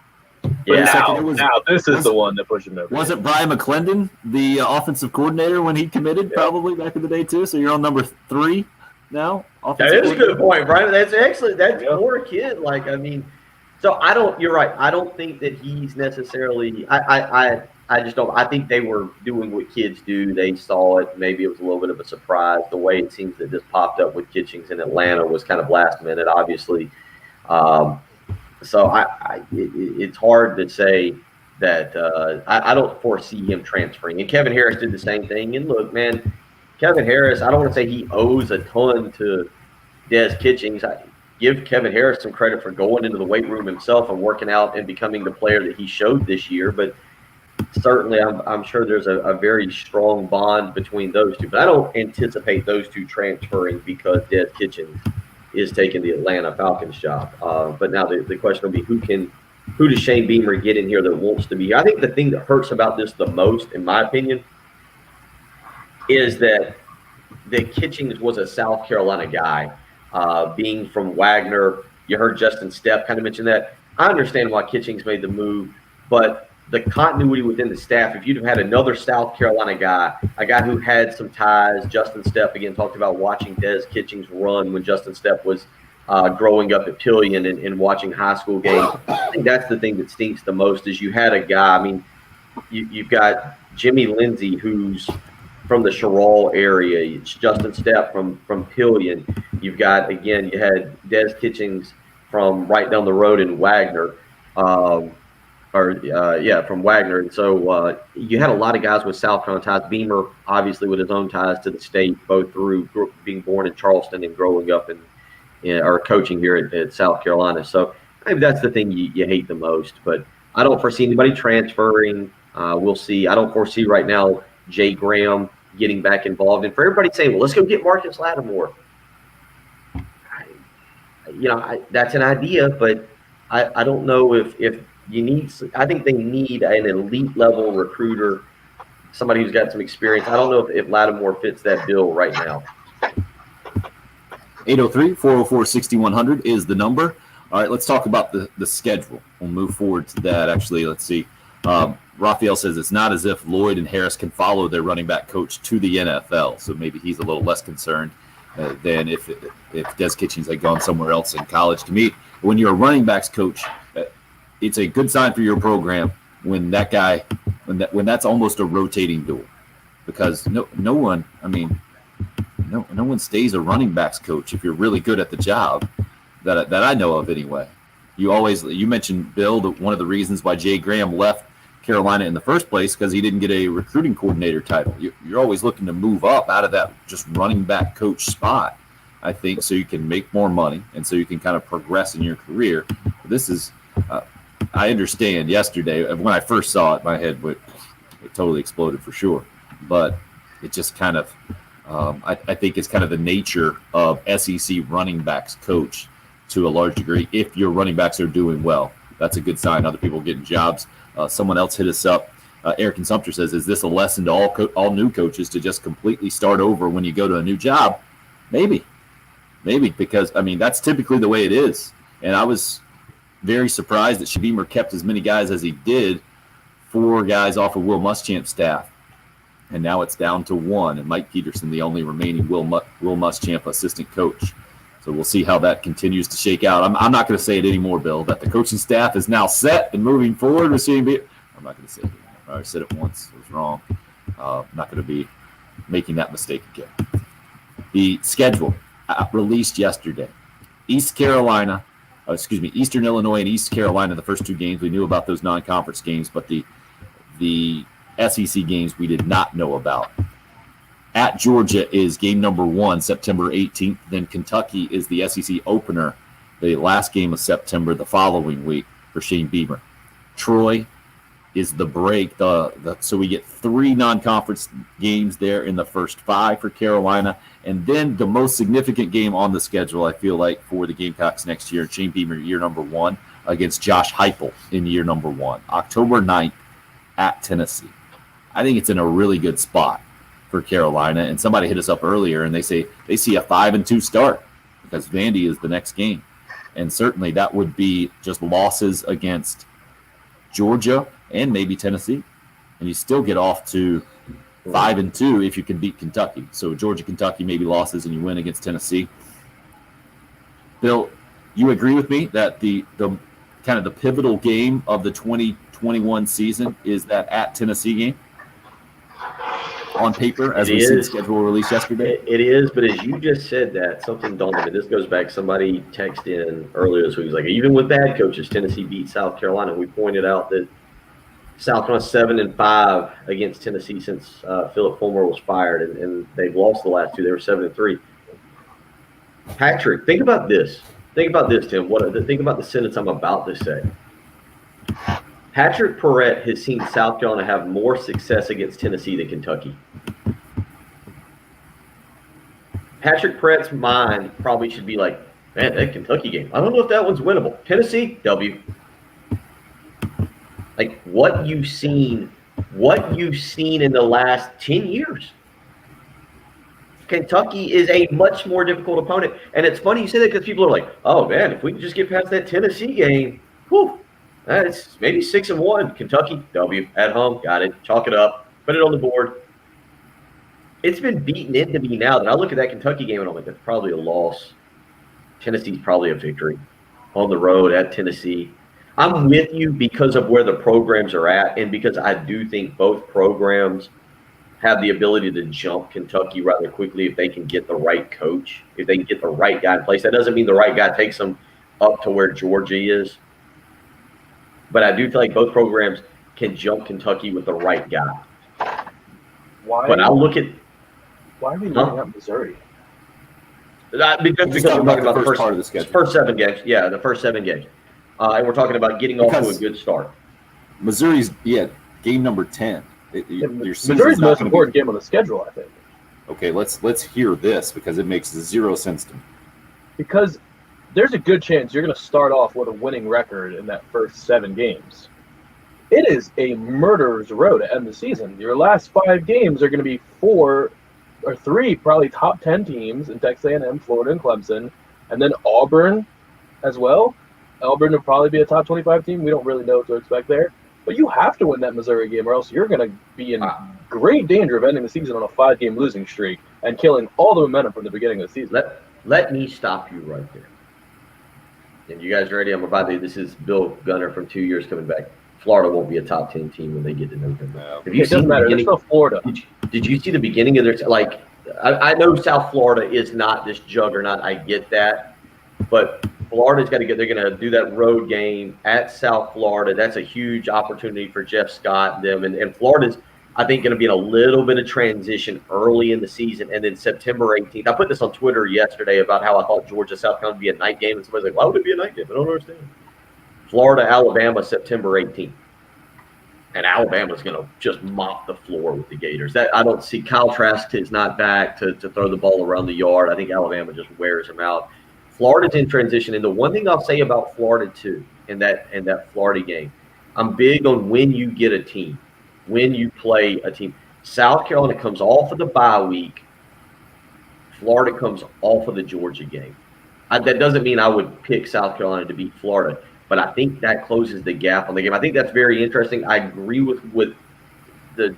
But Yeah. now this is the one that pushed him over. Wasn't Brian McClendon the offensive coordinator when he committed, probably back in the day too? So you're on number 3 now? That is a good point, Brian. That's excellent. That's for a kid. Like, I mean, so you're right. I don't think that he's necessarily, I just don't, I think they were doing what kids do. They saw it. Maybe it was a little bit of a surprise. The way it seems that this popped up with Kitchings in Atlanta was kind of last minute, obviously. So it's hard to say that I don't foresee him transferring. And Kevin Harris did the same thing. And look, man, Kevin Harris, I don't want to say he owes a ton to Des Kitchings. I give Kevin Harris some credit for going into the weight room himself and working out and becoming the player that he showed this year. But certainly I'm sure there's a very strong bond between those two. But I don't anticipate those two transferring because Des Kitchings is taking the Atlanta Falcons job. But now the question will be who does Shane Beamer get in here that wants to be here? I think the thing that hurts about this the most, in my opinion, is that Kitchings was a South Carolina guy, being from Wagner. You heard Justin Stepp kind of mention that. I understand why Kitchings made the move, but the continuity within the staff, if you'd have had another South Carolina guy, a guy who had some ties, Justin Stepp, again, talked about watching Des Kitchings run when Justin Stepp was growing up at Pillion and watching high school games. I think that's the thing that stinks the most is you had a guy, I mean, you've got Jimmy Lindsey, who's from the Sherrall area. It's Justin Stepp from Pillion. You've got, again, you had Des Kitchings from right down the road in Wagner. From Wagner. And so you had a lot of guys with South Carolina ties. Beamer, obviously, with his own ties to the state, both through being born in Charleston and growing up or coaching here at South Carolina. So maybe that's the thing you hate the most. But I don't foresee anybody transferring. We'll see. I don't foresee right now Jay Graham getting back involved. And for everybody saying, well, let's go get Marcus Lattimore. That's an idea, but I don't know if you need – I think they need an elite level recruiter, somebody who's got some experience. I don't know if Lattimore fits that bill right now. 803-404-6100 is the number. All right, let's talk about the schedule. We'll move forward to that. Actually, let's see. Raphael says it's not as if Lloyd and Harris can follow their running back coach to the NFL, so maybe he's a little less concerned than if Des Kitchings had gone somewhere else in college. To me, when you're a running backs coach, it's a good sign for your program when that guy, when that's almost a rotating door, because no one stays a running backs coach if you're really good at the job that I know of anyway. You mentioned, Bill, that one of the reasons why Jay Graham left Carolina in the first place because he didn't get a recruiting coordinator title. You're always looking to move up out of that just running back coach spot, I think, so you can make more money and so you can kind of progress in your career. This is I understand yesterday when I first saw it, my head it totally exploded for sure. But it just kind of I think it's kind of the nature of SEC running backs coach to a large degree. If your running backs are doing well, that's a good sign. Other people getting jobs. Someone else hit us up. Eric and Sumter says, is this a lesson to all new coaches to just completely start over when you go to a new job? Maybe, because, I mean, that's typically the way it is. And I was very surprised that Beamer kept as many guys as he did, 4 guys off of Will Muschamp's staff. And now it's down to 1, and Mike Peterson, the only remaining Will Muschamp assistant coach. So we'll see how that continues to shake out. I'm not going to say it anymore, Bill, that the coaching staff is now set and moving forward with Shane Beamer. I'm not going to say it anymore. I already said it once. It was wrong. I'm not going to be making that mistake again. The schedule released yesterday. Eastern Illinois and East Carolina, the first 2 games. We knew about those non-conference games, but the SEC games we did not know about. At Georgia is game number 1, September 18th. Then Kentucky is the SEC opener the last game of September the following week for Shane Beamer. Troy is the break. So we get 3 non-conference games there in the first 5 for Carolina. And then the most significant game on the schedule, I feel like, for the Gamecocks next year, Shane Beamer, year number 1, against Josh Heupel in year number 1, October 9th at Tennessee. I think it's in a really good spot for Carolina. And somebody hit us up earlier, and they say they see a 5-2 start because Vandy is the next game. And certainly that would be just losses against Georgia and maybe Tennessee. And you still get off to 5-2 if you can beat Kentucky. So Georgia, Kentucky, maybe losses, and you win against Tennessee. Bill, you agree with me that the kind of the pivotal game of the 2021 season is that at Tennessee game on paper, as we see the schedule released yesterday? It is, but as you just said that, something dawned on me. This goes back, somebody texted in earlier this week. He's like, even with bad coaches, Tennessee beat South Carolina. We pointed out that South Carolina 7-5 against Tennessee since Philip Fulmer was fired, and they've lost the last 2. They were 7-3. Patrick, think about this. Think about this, Tim. Think about the sentence I'm about to say. Patrick Perrette has seen South Carolina have more success against Tennessee than Kentucky. Patrick Perrette's mind probably should be like, man, that Kentucky game, I don't know if that one's winnable. Tennessee, W. Like what you've seen in the last 10 years. Kentucky is a much more difficult opponent. And it's funny you say that because people are like, oh, man, if we can just get past that Tennessee game, whew, that's maybe 6-1. Kentucky, W, at home, got it. Chalk it up. Put it on the board. It's been beaten into me now that I look at that Kentucky game and I'm like, that's probably a loss. Tennessee's probably a victory on the road at Tennessee. I'm with you because of where the programs are at and because I do think both programs have the ability to jump Kentucky rather quickly if they can get the right coach, if they can get the right guy in place. That doesn't mean the right guy takes them up to where Georgia is. But I do feel like both programs can jump Kentucky with the right guy. Why? But I'll look at – why are we looking at Missouri? Because we're talking about the first part of the schedule. First 7 games. Yeah, the first 7 games. And we're talking about getting off to a good start. Missouri's, game number 10. Missouri's the most important game on the schedule, I think. Okay, let's hear this because it makes 0 sense to me. Because there's a good chance you're going to start off with a winning record in that first 7 games. It is a murderer's row to end the season. Your last 5 games are going to be 4 or 3 probably top 10 teams in Texas A&M, Florida, and Clemson, and then Auburn as well. Auburn will probably be a top 25 team. We don't really know what to expect there. But you have to win that Missouri game or else you're going to be in great danger of ending the season on a 5-game losing streak and killing all the momentum from the beginning of the season. Let me stop you right there. And you guys ready? I'm about to – this is Bill Gunner from 2 years coming back. Florida won't be a top 10 team when they get to November. No. It doesn't matter. They're still Florida. Did you see the beginning of their – like, I know South Florida is not this juggernaut. I get that. But Florida's got to get – they're going to do that road game at South Florida. That's a huge opportunity for Jeff Scott and them. And Florida's, I think, going to be in a little bit of transition early in the season. And then September 18th – I put this on Twitter yesterday about how I thought Georgia-South Carolina would be a night game. And somebody's like, why would it be a night game? I don't understand. Florida, Alabama, September 18th. And Alabama's going to just mop the floor with the Gators. That I don't see. Kyle Trask is not back to throw the ball around the yard. I think Alabama just wears them out. Florida's in transition. And the one thing I'll say about Florida, too, in that Florida game, I'm big on when you get a team, when you play a team. South Carolina comes off of the bye week. Florida comes off of the Georgia game. That doesn't mean I would pick South Carolina to beat Florida. But I think that closes the gap on the game. I think that's very interesting. I agree with the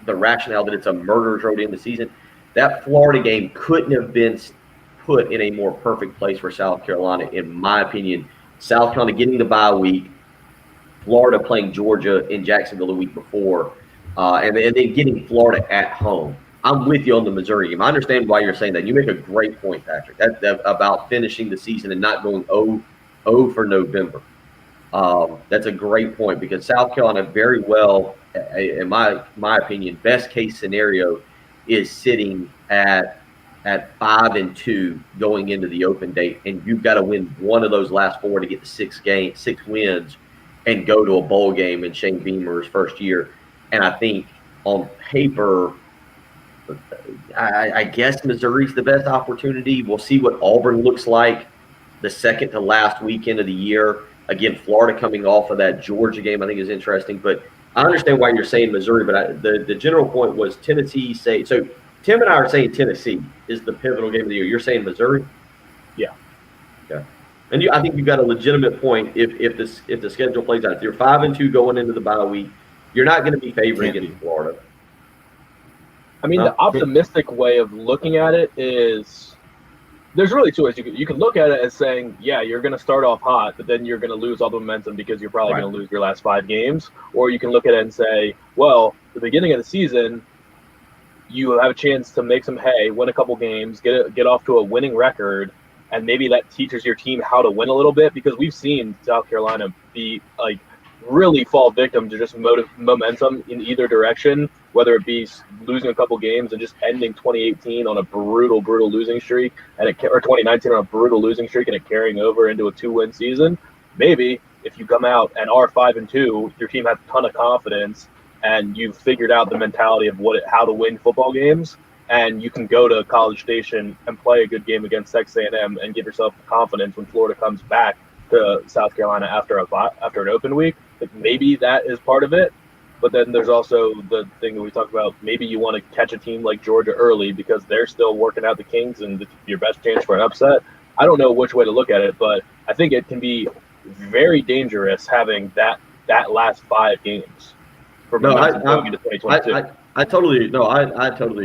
rationale that it's a murderer's row to end the season. That Florida game couldn't have been put in a more perfect place for South Carolina, in my opinion. South Carolina getting the bye week, Florida playing Georgia in Jacksonville the week before, and then getting Florida at home. I'm with you on the Missouri game. I understand why you're saying that. You make a great point, Patrick, that about finishing the season and not going 0 for November. That's a great point because South Carolina very well, in my opinion, best case scenario is sitting at at 5-2 going into the open date, and you've got to win one of those last 4 to get the 6 wins and go to a bowl game in Shane Beamer's first year. And I think on paper, I guess Missouri's the best opportunity. We'll see what Auburn looks like the second to last weekend of the year. Again, Florida coming off of that Georgia game, I think is interesting. But I understand why you're saying Missouri, but the general point was Tennessee. So Tim and I are saying Tennessee is the pivotal game of the year. You're saying Missouri? Yeah. Okay. And I think you've got a legitimate point if the schedule plays out. If you're 5-2 going into the bye week, you're not going to be favored against Florida. I mean, the optimistic way of looking at it is there's really two ways. You can look at it as saying, yeah, you're going to start off hot, but then you're going to lose all the momentum because you're probably going to lose your last 5 games. Or you can look at it and say, well, the beginning of the season, you have a chance to make some hay, win a couple games, get off to a winning record, and maybe that teaches your team how to win a little bit, because we've seen South Carolina be like really fall victim to just momentum in either direction, whether it be losing a couple games and just ending 2018 on a brutal losing streak, or 2019 on a brutal losing streak, and it carrying over into a 2-win season. Maybe if you come out and are 5-2, your team has a ton of confidence and you've figured out the mentality of how to win football games, and you can go to College Station and play a good game against Texas A&M and give yourself the confidence when Florida comes back to South Carolina after an open week. Like, maybe that is part of it. But then there's also the thing that we talked about. Maybe you want to catch a team like Georgia early because they're still working out the kinks and your best chance for an upset. I don't know which way to look at it, but I think it can be very dangerous having that last 5 games for going into 2022. I totally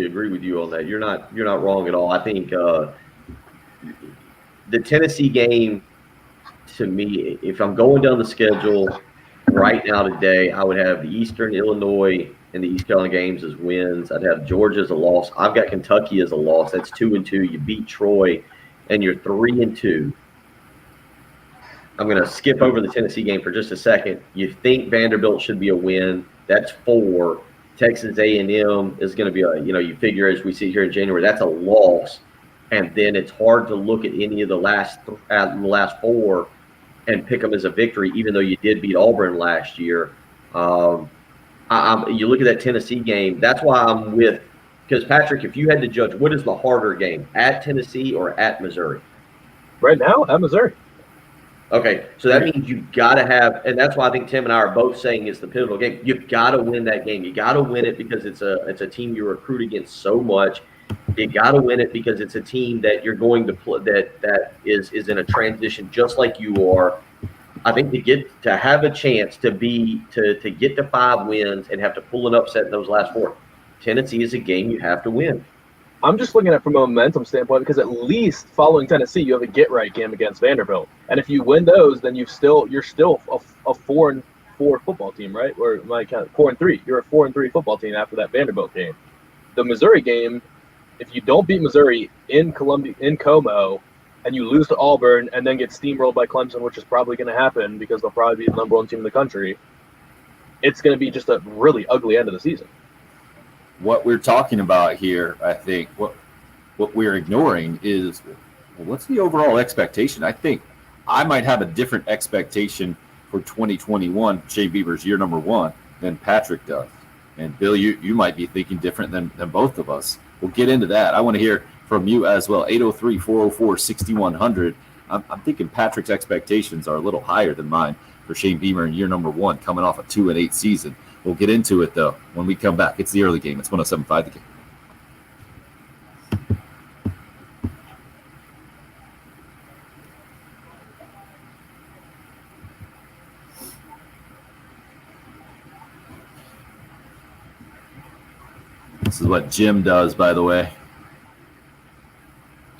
agree with you on that. You're not wrong at all. I think the Tennessee game, to me, if I'm going down the schedule right now today, I would have the Eastern Illinois and the East Carolina games as wins. I'd have Georgia as a loss. I've got Kentucky as a loss. That's 2-2. You beat Troy, and you're 3-2. I'm going to skip over the Tennessee game for just a second. You think Vanderbilt should be a win. That's 4. Texas A&M is going to be you figure as we see here in January, that's a loss. And then it's hard to look at any of the last 4 and pick them as a victory, even though you did beat Auburn last year. You look at that Tennessee game, that's why I'm with – because, Patrick, if you had to judge, what is the harder game, at Tennessee or at Missouri? Right now, at Missouri. Okay, so that means you've got to have – and that's why I think Tim and I are both saying it's the pivotal game. You've got to win that game. You got to win it because it's a team you recruit against so much. You got to win it because it's a team that you're going to play that is in a transition just like you are. I think to have a chance to get to 5 wins and have to pull an upset in those last 4, Tennessee is a game you have to win. I'm just looking at it from a momentum standpoint because at least following Tennessee, you have a get-right game against Vanderbilt, and if you win those, then you're still a 4-4 football team, right? Or my count 4-3. You're a 4-3 football team after that Vanderbilt game. The Missouri game. If you don't beat Missouri in Como, and you lose to Auburn and then get steamrolled by Clemson, which is probably going to happen because they'll probably be the number 1 team in the country, it's going to be just a really ugly end of the season. What we're talking about here, I think, what we're ignoring is, what's the overall expectation? I think I might have a different expectation for 2021, Shane Beamer's year number 1, than Patrick does. And Bill, you might be thinking different than both of us. We'll get into that. I want to hear from you as well. 803-404-6100. I'm thinking Patrick's expectations are a little higher than mine for Shane Beamer in year number 1, coming off a 2-8 season. We'll get into it, though, when we come back. It's the early game. It's 107.5 The Game. This is what Jim does, by the way.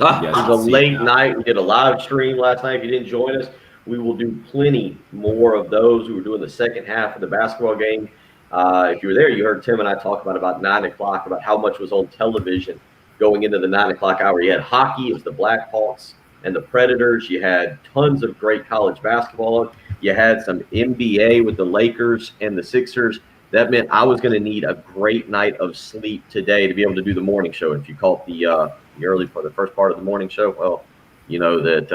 It was a late night. We did a live stream last night. If you didn't join us, we will do plenty more of those. We were doing the second half of the basketball game. If you were there, you heard Tim and I talk about 9 o'clock, about how much was on television going into the 9 o'clock hour. You had hockey. It was the Blackhawks and the Predators. You had tons of great college basketball. You had some NBA with the Lakers and the Sixers. That meant I was going to need a great night of sleep today to be able to do the morning show. If you caught the for the first part of the morning show. Well, you know that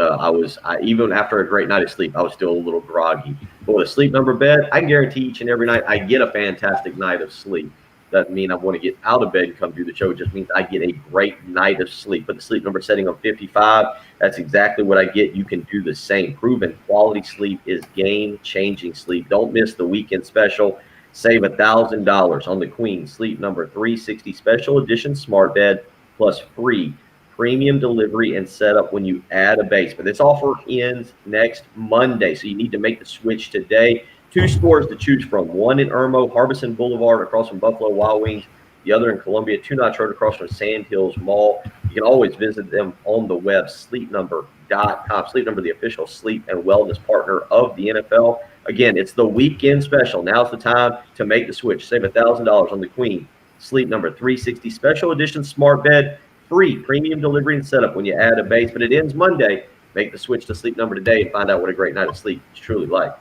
I even after a great night of sleep, I was still a little groggy. But with a sleep number bed, I guarantee each and every night I get a fantastic night of sleep. Doesn't mean I want to get out of bed and come do the show. It just means I get a great night of sleep. But the sleep number setting on 55, that's exactly what I get. You can do the same. Proven quality sleep is game-changing sleep. Don't miss the weekend special. Save $1,000 on the Queen Sleep Number 360 Special Edition Smart Bed plus free premium delivery and setup when you add a base. But this offer ends next Monday, so you need to make the switch today. 2 stores to choose from, one in Irmo, Harbison Boulevard across from Buffalo Wild Wings, the other in Columbia, 2 Notch Road across from Sand Hills Mall. You can always visit them on the web, sleepnumber.com. Sleep Number, the official sleep and wellness partner of the NFL. Again, it's the weekend special. Now's the time to make the switch. Save $1,000 on the Queen Sleep Number 360 Special Edition Smart Bed. Free premium delivery and setup when you add a base, but it ends Monday. Make the switch to Sleep Number today and find out what a great night of sleep is truly like.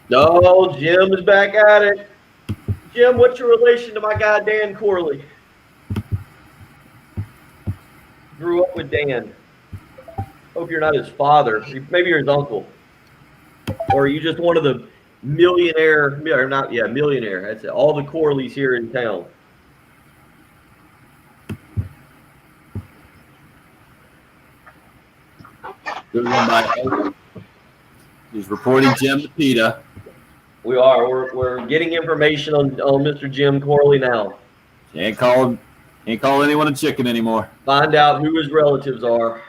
No, Jim is back at it. Jim, what's your relation to my guy Dan Corley? Grew up with Dan. Hope you're not his father. Maybe you're his uncle. Or are you just one of the millionaire? That's it. All the Corleys here in town. Good one by He's reporting Jim to PETA. We are. We're getting information on Mr. Jim Corley now. Ain't call anyone a chicken anymore. Find out who his relatives are.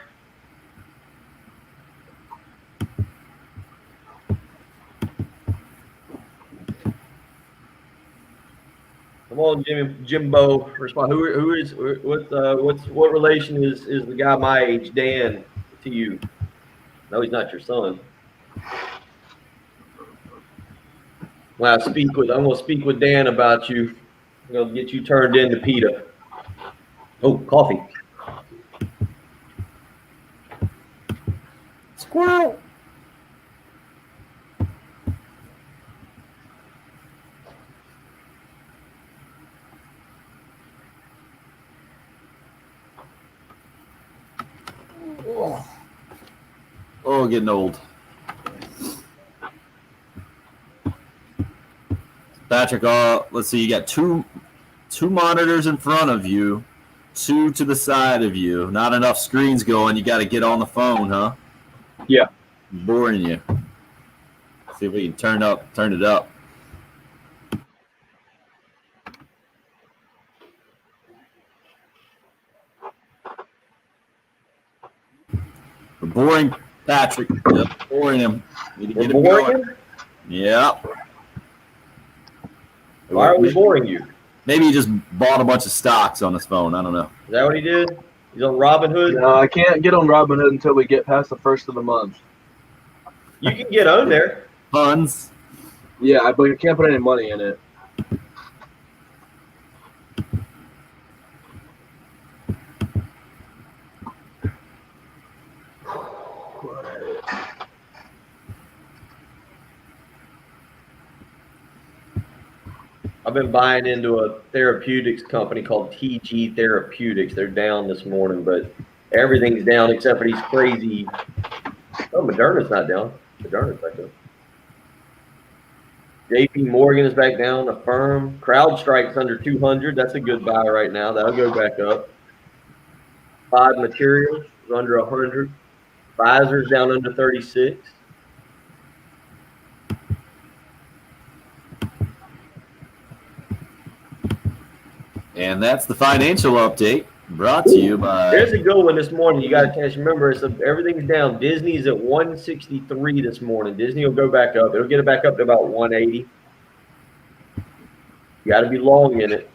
Come on, Jimbo. Respond. What relation is the guy my age, Dan, to you? No, he's not your son. When I'm gonna speak with Dan about you. I'm gonna get you turned into PETA. Oh, coffee. Squirrel. Oh, getting old. Patrick, let's see. You got two monitors in front of you, 2 to the side of you. Not enough screens going. You got to get on the phone, huh? Yeah. Boring you. See if we can turn it up. We're boring Patrick. Yep, boring him. Need to get him going. Yeah. Why are we boring you? Maybe he just bought a bunch of stocks on his phone. I don't know. Is that what he did? He's on Robinhood? No, I can't get on Robinhood until we get past the first of the month. You can get on there. Funds. Yeah, but you can't put any money in it. I've been buying into a therapeutics company called TG Therapeutics. They're down this morning, but everything's down except for these crazy. Oh, Moderna's not down. Moderna's back up. JP Morgan is back down. Affirm. CrowdStrike's under 200. That's a good buy right now. That'll go back up. Five Materials is under 100. Pfizer's down under 36. And that's the financial update brought to you by. There's a good one this morning. You got to catch. Remember, everything's down. Disney's at 163 this morning. Disney will go back up. It'll get it back up to about 180. You got to be long in it.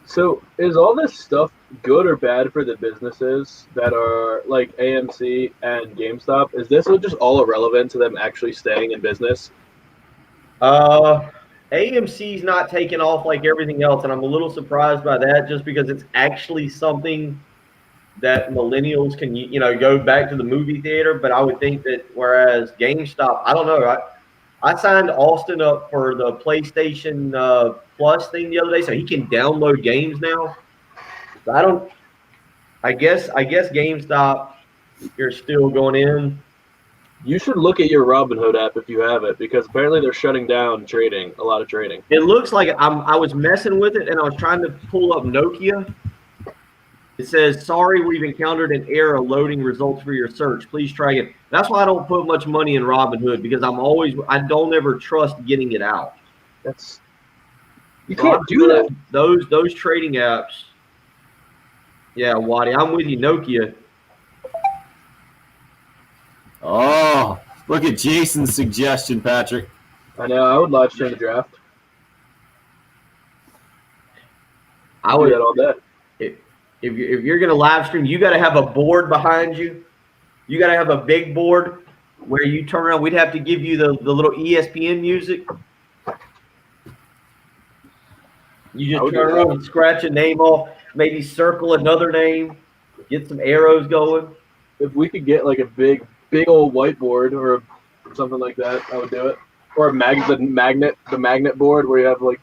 So is all this stuff good or bad for the businesses that are like AMC and GameStop? Is this just all irrelevant to them actually staying in business? AMC's not taking off like everything else, and I'm a little surprised by that just because it's actually something that millennials can, go back to the movie theater. But I would think that whereas GameStop, I don't know. I signed Austin up for the PlayStation Plus thing the other day, so he can download games now. So I don't. I guess GameStop, you're still going in. You should look at your Robinhood app if you have it, because apparently they're shutting down trading, a lot of trading. It looks like I was messing with it, and I was trying to pull up Nokia. It says, "Sorry, we've encountered an error loading results for your search. Please try again." That's why I don't put much money in Robinhood, because I don't ever trust getting it out. You can't do that. Those trading apps. Yeah, Waddy, I'm with you, Nokia. Oh, look at Jason's suggestion, Patrick. I know. I would live stream the draft. I would do that all day. If you're going to live stream, you got to have a board behind you. You got to have a big board where you turn around. We'd have to give you the little ESPN music. You just turn around and scratch a name off, maybe circle another name, get some arrows going. If we could get like a big old whiteboard or something like that, I would do it. Or the magnet board where you have like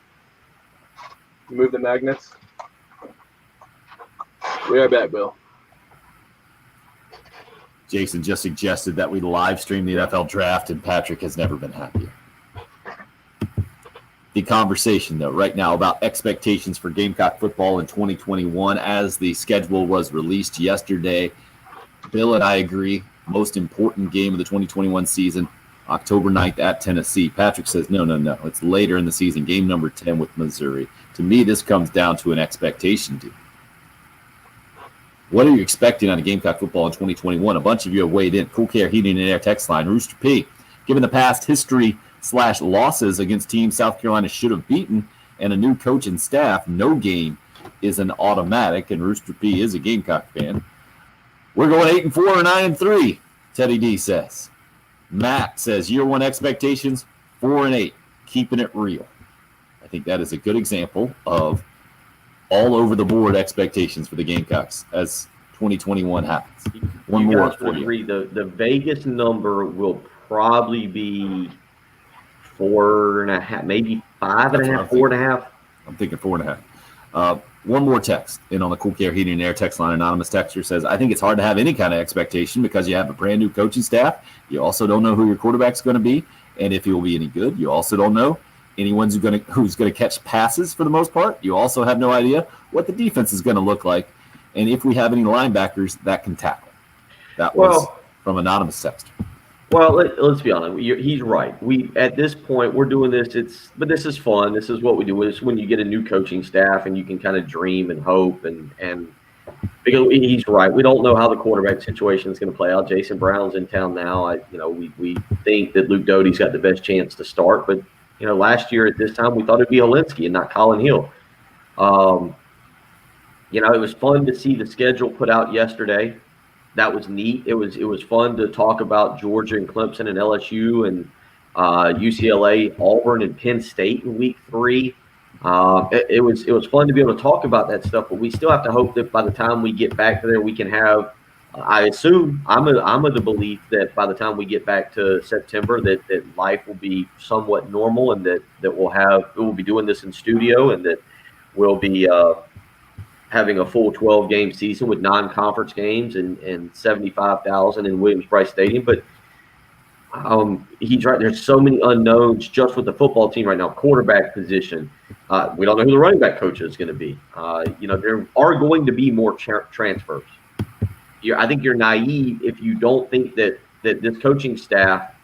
you move the magnets. We are back, Bill. Jason just suggested that we live stream the NFL draft, and Patrick has never been happier. The conversation, though, right now about expectations for Gamecock football in 2021 as the schedule was released yesterday. Bill and I agree, most important game of the 2021 season, October 9th at Tennessee. Patrick says, no, it's later in the season, game number 10 with Missouri. To me, this comes down to an expectation, dude. What are you expecting out of Gamecock football in 2021? A bunch of you have weighed in. Cool Care Heating and Air text line. Rooster P, given the past history / losses against teams South Carolina should have beaten and a new coach and staff, no game is an automatic, and Rooster P is a Gamecock fan. We're going 8-4 or 9-3, Teddy D says. Matt says year one expectations, 4-8, keeping it real. I think that is a good example of all over the board expectations for the Gamecocks as 2021 happens. One more for you. Agree. The Vegas number will probably be 4.5, maybe 5.5, 4.5. I'm thinking 4.5. One more text in on the Cool Care Heating and Air text line. Anonymous texter says, I think it's hard to have any kind of expectation because you have a brand new coaching staff. You also don't know who your quarterback's going to be and if he will be any good. You also don't know anyone's who's going to catch passes for the most part. You also have no idea what the defense is going to look like and if we have any linebackers that can tackle. That was from Anonymous texter. Well, let's be honest. He's right. We at this point we're doing this. But this is fun. This is what we do. It's when you get a new coaching staff and you can kind of dream and hope and because he's right. We don't know how the quarterback situation is going to play out. Jason Brown's in town now. We think that Luke Doty's got the best chance to start. But last year at this time we thought it'd be Olinsky and not Colin Hill. It was fun to see the schedule put out yesterday. That was neat. It was fun to talk about Georgia and Clemson and LSU and UCLA, Auburn, and Penn State in week 3. It was fun to be able to talk about that stuff, but we still have to hope that by the time we get back to there, we can have. I assume I'm of the belief that by the time we get back to September, that life will be somewhat normal and that we'll be doing this in studio and that we'll be. Having a full 12-game season with non-conference games and 75,000 in Williams-Brice Stadium. But he's right. There's so many unknowns just with the football team right now. Quarterback position. We don't know who the running back coach is going to be. There are going to be more transfers. I think you're naive if you don't think that this coaching staff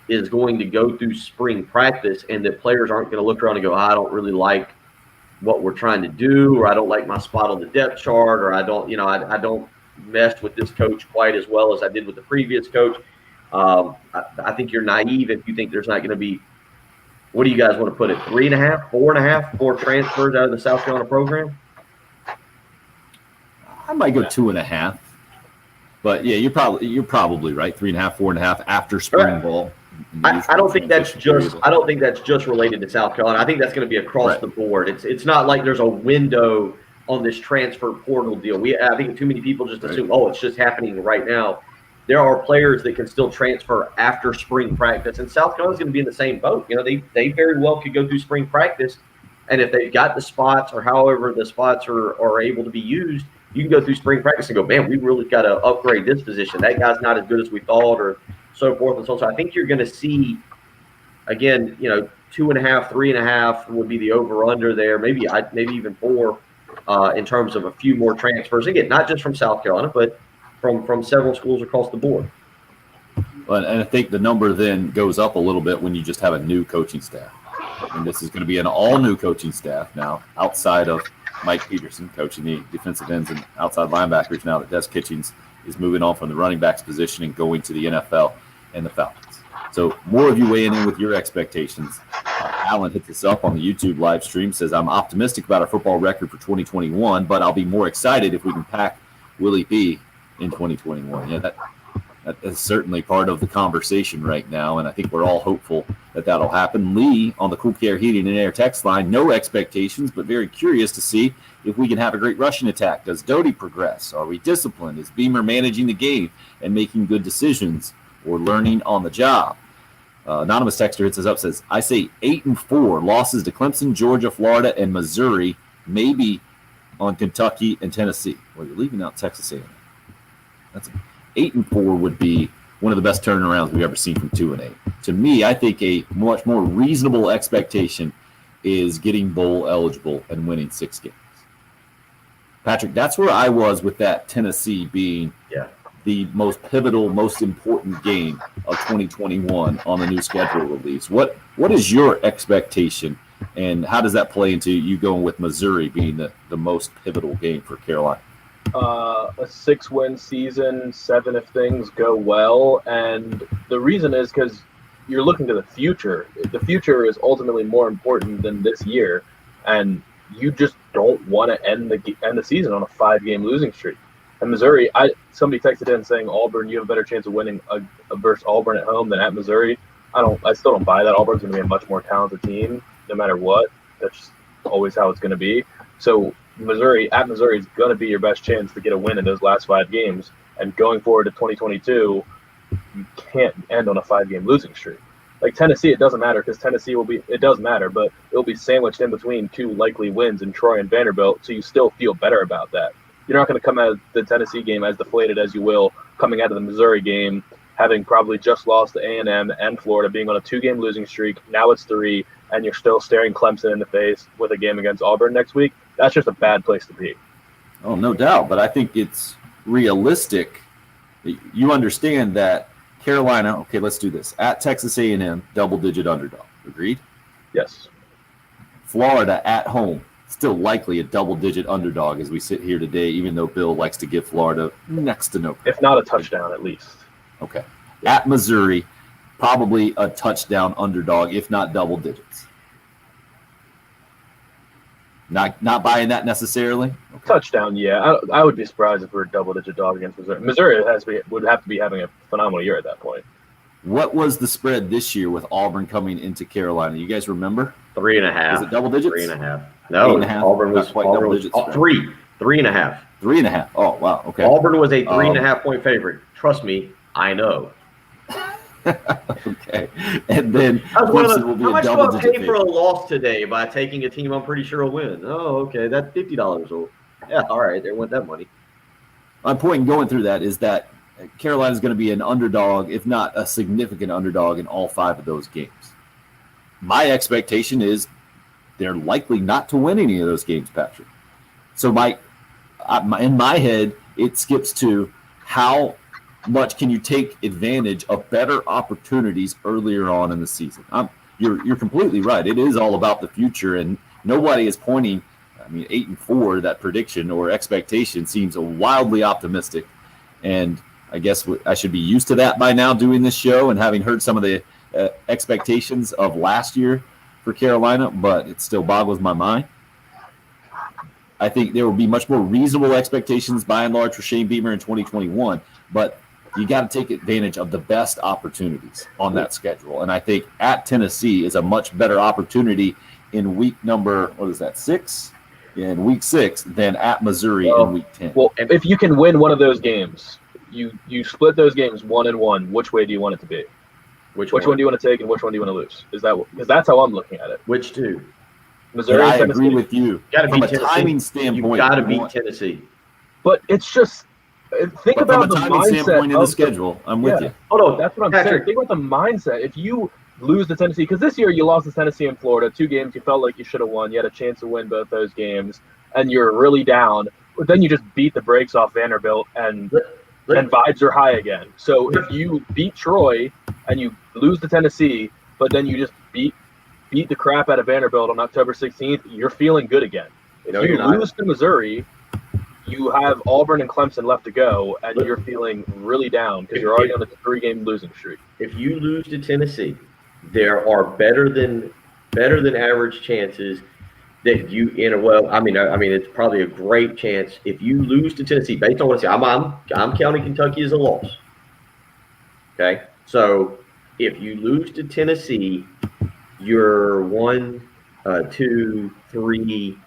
is going to go through spring practice and that players aren't going to look around and go, I don't really like what we're trying to do, or I don't like my spot on the depth chart, or I don't mess with this coach quite as well as I did with the previous coach. I think you're naive if you think there's not going to be. What do you guys want to put it? 3.5, 4.5, 4 transfers out of the South Carolina program? I might go 2.5, but yeah, you're probably right. 3.5, 4.5 after spring ball. I don't think that's just related to South Carolina. I think that's going to be across the board. It's not like there's a window on this transfer portal deal. I think too many people just assume, oh, it's just happening right now. There are players that can still transfer after spring practice, and South Carolina's going to be in the same boat. You know, they very well could go through spring practice, and if they've got the spots or however the spots are able to be used, you can go through spring practice and go, man, we really got to upgrade this position. That guy's not as good as we thought, or so forth and so on. So I think you're going to see, again, 2.5, 3.5 would be the over/under there. Maybe even 4 in terms of a few more transfers. Again, not just from South Carolina, but from several schools across the board. Well, and I think the number then goes up a little bit when you just have a new coaching staff. And this is going to be an all-new coaching staff now, outside of Mike Peterson coaching the defensive ends and outside linebackers, now that Des Kitchings is moving on from the running backs position and going to the NFL and the Falcons. So more of you weighing in with your expectations. Alan hit this up on the YouTube live stream, says, I'm optimistic about our football record for 2021, but I'll be more excited if we can pack Willie P in 2021. Yeah, that is certainly part of the conversation right now, and I think we're all hopeful that that'll happen. Lee on the Cool Care Heating and Air text line, no expectations, but very curious to see if we can have a great rushing attack. Does Doty progress? Are we disciplined? Is Beamer managing the game and making good decisions or learning on the job? Anonymous texter hits us up, says, I say 8-4, losses to Clemson, Georgia, Florida, and Missouri, maybe on Kentucky and Tennessee. Well, you're leaving out Texas A&M. That's 8-4 would be one of the best turnarounds we've ever seen from 2-8. To me, I think a much more reasonable expectation is getting bowl eligible and winning 6 games. Patrick, that's where I was with that Tennessee being the most pivotal, most important game of 2021 on the new schedule release. What is your expectation, and how does that play into you going with Missouri being the most pivotal game for Carolina? A 6-win season, 7 if things go well, and the reason is because you're looking to the future. The future is ultimately more important than this year, and you just don't want to end the season on a 5-game losing streak. And Missouri, somebody texted in saying Auburn, you have a better chance of winning versus Auburn at home than at Missouri. I still don't buy that. Auburn's going to be a much more talented team, no matter what. That's just always how it's going to be. So Missouri is going to be your best chance to get a win in those last 5 games. And going forward to 2022, you can't end on a 5-game losing streak. Like Tennessee, it doesn't matter because Tennessee it does matter, but it'll be sandwiched in between 2 likely wins in Troy and Vanderbilt, so you still feel better about that. You're not going to come out of the Tennessee game as deflated as you will coming out of the Missouri game, having probably just lost to A&M and Florida, being on a 2-game losing streak. Now it's 3, and you're still staring Clemson in the face with a game against Auburn next week. That's just a bad place to be. Oh, no doubt, but I think it's realistic. You understand that Carolina, okay, let's do this. At Texas A&M, double-digit underdog. Agreed? Yes. Florida at home, still likely a double-digit underdog as we sit here today, even though Bill likes to give Florida next to no credit. If not a touchdown, at least. Okay. At Missouri, probably a touchdown underdog, if not double digits. Not buying that necessarily? Okay. Touchdown, yeah. I would be surprised if we're a double-digit dog against Missouri. Missouri would have to be having a phenomenal year at that point. What was the spread this year with Auburn coming into Carolina? You guys remember? 3.5. Is it double digits? 3.5. No, 3.5. Auburn was quite double digits. 3.5. 3.5. Oh, wow. Okay. Auburn was a 3.5 point favorite. Trust me, I know. Okay. And then Clemson will be how a much do double I digit pay for a loss today by taking a team I'm pretty sure will win? Oh, okay. That's $50. Yeah, all right. There went that money. My point in going through that is that Carolina is going to be an underdog, if not a significant underdog, in all 5 of those games. My expectation is they're likely not to win any of those games, Patrick. So in my head, it skips to how much can you take advantage of better opportunities earlier on in the season. You're completely right. It is all about the future, and nobody is pointing. 8-4, that prediction or expectation seems wildly optimistic, and I guess I should be used to that by now doing this show and having heard some of the expectations of last year for Carolina, but it still boggles my mind. I think there will be much more reasonable expectations by and large for Shane Beamer in 2021, but you got to take advantage of the best opportunities on that schedule. And I think at Tennessee is a much better opportunity in week number, 6? in week 6 than at Missouri in week 10. Well, if you can win one of those games, you split those games 1-1. Which way do you want it to be? Which one do you want to take, and which one do you want to lose? Because that's how I'm looking at it. Which two? Missouri I and Tennessee. agree with you. Gotta From beat a Tennessee. timing You standpoint, got to beat Tennessee. But it's just think but about from a the timing mindset standpoint in the of schedule, I'm with you. Hold on. That's what I'm Patrick. saying. Think about the mindset. If you lose to Tennessee, because this year you lost to Tennessee and Florida, 2 games you felt like you should have won. You had a chance to win both those games, and you're really down. But then you just beat the brakes off Vanderbilt, and vibes are high again. So if you beat Troy and you lose to Tennessee, but then you just beat the crap out of Vanderbilt on October 16th, you're feeling good again. If you lose to Missouri, you have Auburn and Clemson left to go, and you're feeling really down because you're already on a 3-game losing streak. If you lose to Tennessee, there are better than average chances that you it's probably a great chance if you lose to Tennessee. Based on what I say, I'm counting Kentucky as a loss. Okay, so if you lose to Tennessee, you're 1, 2, 3,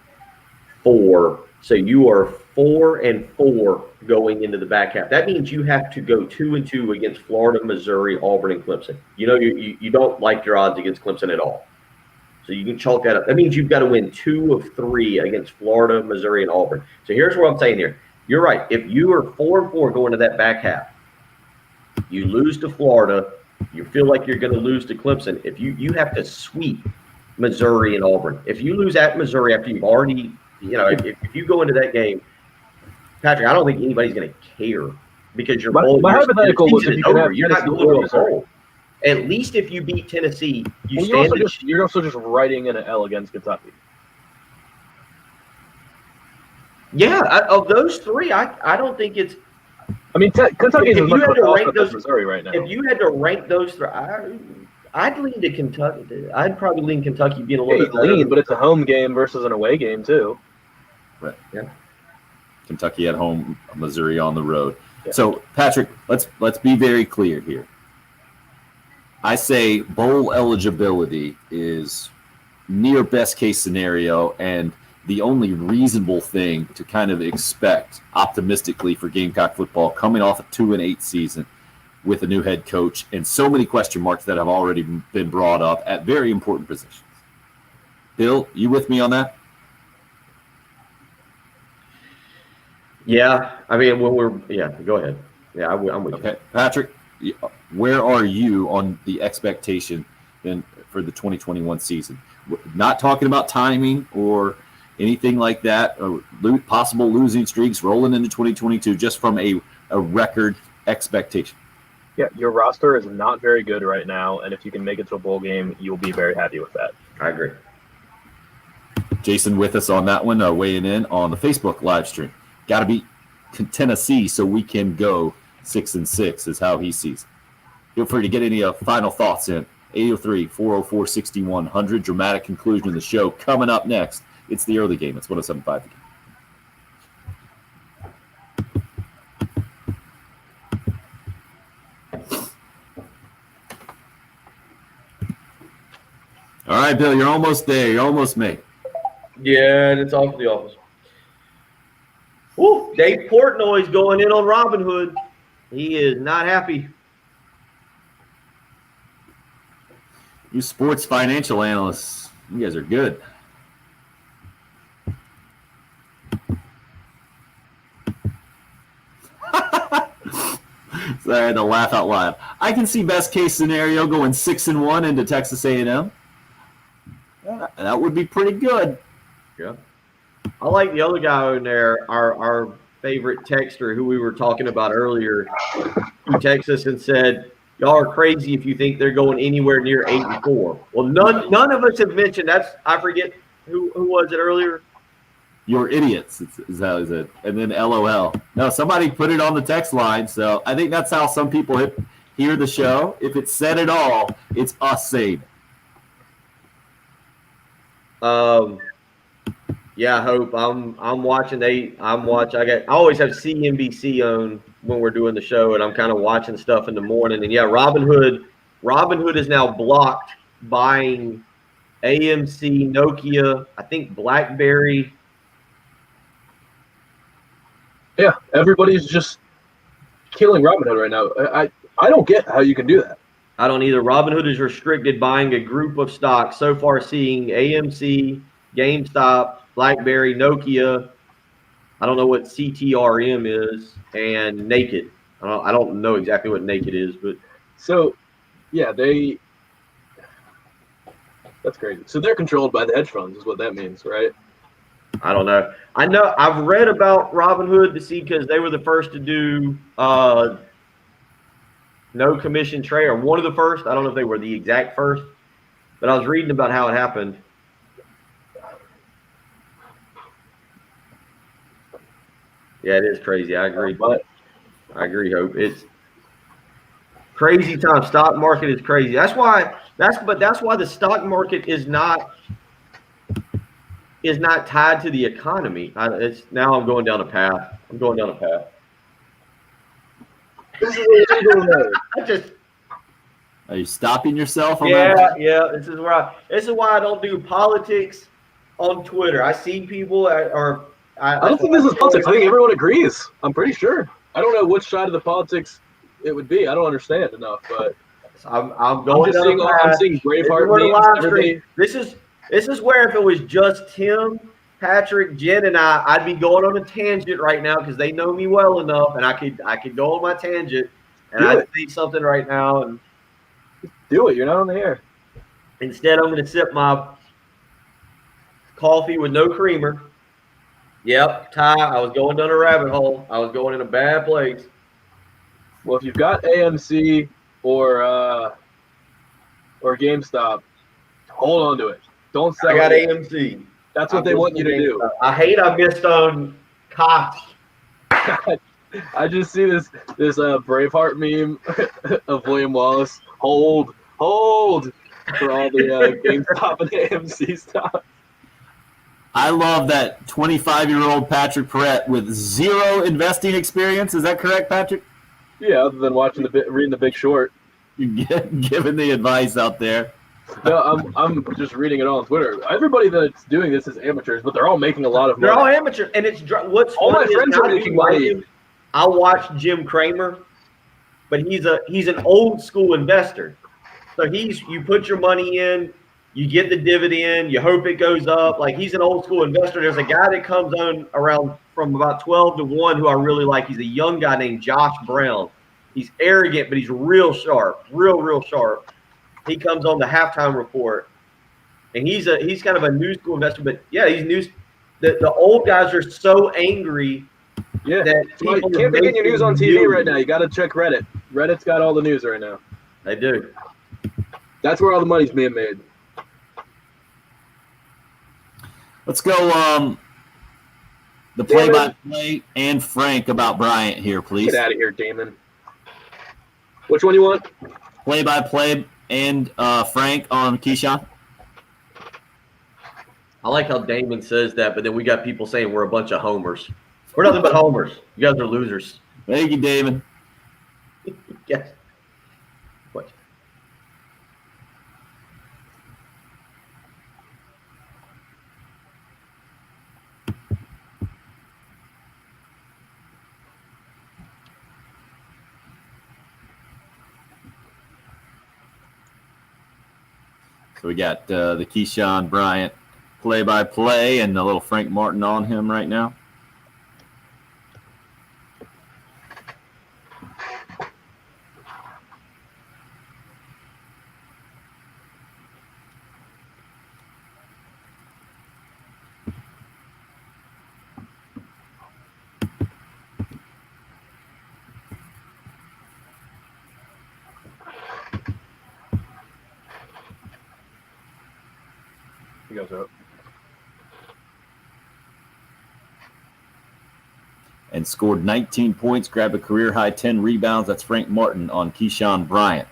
4. So you are 4-4 going into the back half. That means you have to go 2-2 against Florida, Missouri, Auburn, and Clemson. You know you don't like your odds against Clemson at all. So you can chalk that up. That means you've got to win 2 of 3 against Florida, Missouri, and Auburn. So here's what I'm saying here. You're right. If you are 4-4 going to that back half, you lose to Florida, you feel like you're going to lose to Clemson. If you have to sweep Missouri and Auburn. If you lose at Missouri after you've already, if you go into that game, Patrick, I don't think anybody's going to care because your hypothetical was if you can have you're not going to a bowl. At least if you beat Tennessee, you're also just writing in an L against Kentucky. Yeah, of those 3, I don't think it's. I mean, Kentucky is much more rank than Missouri right now. If you had to rank those 3, I'd lean to Kentucky. I'd probably lean Kentucky being a little bit better. But it's a home game versus an away game too. Right. Yeah. Kentucky at home, Missouri on the road. Yeah. So, Patrick, let's be very clear here. I say bowl eligibility is near best case scenario and the only reasonable thing to kind of expect optimistically for Gamecock football coming off a 2-8 season with a new head coach and so many question marks that have already been brought up at very important positions. Bill, you with me on that? Yeah, I mean, go ahead. Yeah, I'm with you. Okay, Patrick, where are you on the expectation for the 2021 season? Not talking about timing or anything like that, or possible losing streaks rolling into 2022, just from a record expectation. Yeah, your roster is not very good right now, and if you can make it to a bowl game, you'll be very happy with that. I agree. Jason with us on that one, weighing in on the Facebook live stream. Got to beat Tennessee so we can go 6-6 is how he sees it. Feel free to get any final thoughts in. 803-404-6100. Dramatic conclusion of the show coming up next. It's the early game. It's 107.5 again. All right, Bill, you're almost there. You're almost made. Yeah, and it's off to the office. Woo, Dave Portnoy's going in on Robin Hood. He is not happy. You sports financial analysts, you guys are good. So I had to laugh out loud. I can see best case scenario going 6-1 into Texas A&M. That would be pretty good. Yeah. I like the other guy in there, our favorite texter who we were talking about earlier. He texted us and said, y'all are crazy if you think they're going anywhere near 8-4. Well, none of us have mentioned I forget who was it earlier. You're idiots, is how is it. And then LOL. No, somebody put it on the text line, so I think that's how some people hear the show. If it's said at all, it's us saying. Yeah, I hope. I'm watching. I always have CNBC on when we're doing the show, and I'm kind of watching stuff in the morning. And yeah, Robin Hood is now blocked buying AMC, Nokia, I think BlackBerry, Yeah, everybody's just killing Robinhood right now. I don't get how you can do that. I don't either. Robinhood is restricted buying a group of stocks. So far, seeing AMC, GameStop, BlackBerry, Nokia. I don't know what CTRM is, and Naked. I don't know exactly what Naked is, but So, yeah, that's crazy. So they're controlled by the hedge funds, is what that means, right? I don't know. I know I've read about Robinhood to see because they were the first to do no commission trade, or one of the first. I don't know if they were the exact first, but I was reading about how it happened. Yeah, it is crazy. I agree. But I agree, Hope. It's crazy time. Stock market is crazy. That's why the stock market is not tied to the economy. Now I'm going down a path. this is illegal, though. I just Are you stopping yourself on that? yeah. This is why I don't do politics on Twitter. I see people I don't think this is politics. I think everyone agrees. I'm pretty sure. I don't know which side of the politics it would be. I don't understand enough, but I'm going just down a path. I'm seeing Braveheart This is where the memes. live Everybody, stream- This is where if it was just Tim, Patrick, Jen, and I'd be going on a tangent right now because they know me well enough, and I could go on my tangent, and Do I'd it. say something right now, and do it. You're not on the air. instead I'm going to sip my coffee with no creamer. Yep, Ty, I was going down a rabbit hole. I was going in a bad place. Well, if you've got AMC or GameStop, hold on to it. Don't sell I got it. AMC. That's what they want you to do. I hate I missed on Cox. I just see this Braveheart meme of William Wallace. Hold for all the GameStop and AMC stuff. I love that 25-year-old Patrick Perrette with zero investing experience. Is that correct, Patrick? Yeah, other than reading The Big Short. Giving the advice out there. No, I'm just reading it all on Twitter. Everybody that's doing this is amateurs, but they're all making a lot of money. They're all amateur, and it's what's All my funny is friends are not making like money. I watch Jim Cramer, but he's an old school investor. So you put your money in, you get the dividend, you hope it goes up. Like he's an old school investor. There's a guy that comes on around from about 12 to 1 who I really like. He's a young guy named Josh Brown. He's arrogant, but he's real sharp, real sharp. He comes on the halftime report, and he's kind of a new school investor. But yeah, he's new. The old guys are so angry. Yeah, that you people can't be getting your news on TV new. right now. You got to check Reddit. Reddit's got all the news right now. They do. That's where all the money's being made. Let's go the play-by-play and Frank about Bryant here, please. Get out of here, Damon. Which one you want? Play-by-play and Frank on Keyshawn. I like how Damon says that, but then we got people saying we're a bunch of homers. We're nothing but homers. You guys are losers. Thank you, Damon. Yes. What? So we got the Keyshawn Bryant play-by-play and the little Frank Martin on him right now. He goes up. And scored 19 points, grabbed a career-high 10 rebounds. That's Frank Martin on Keyshawn Bryant.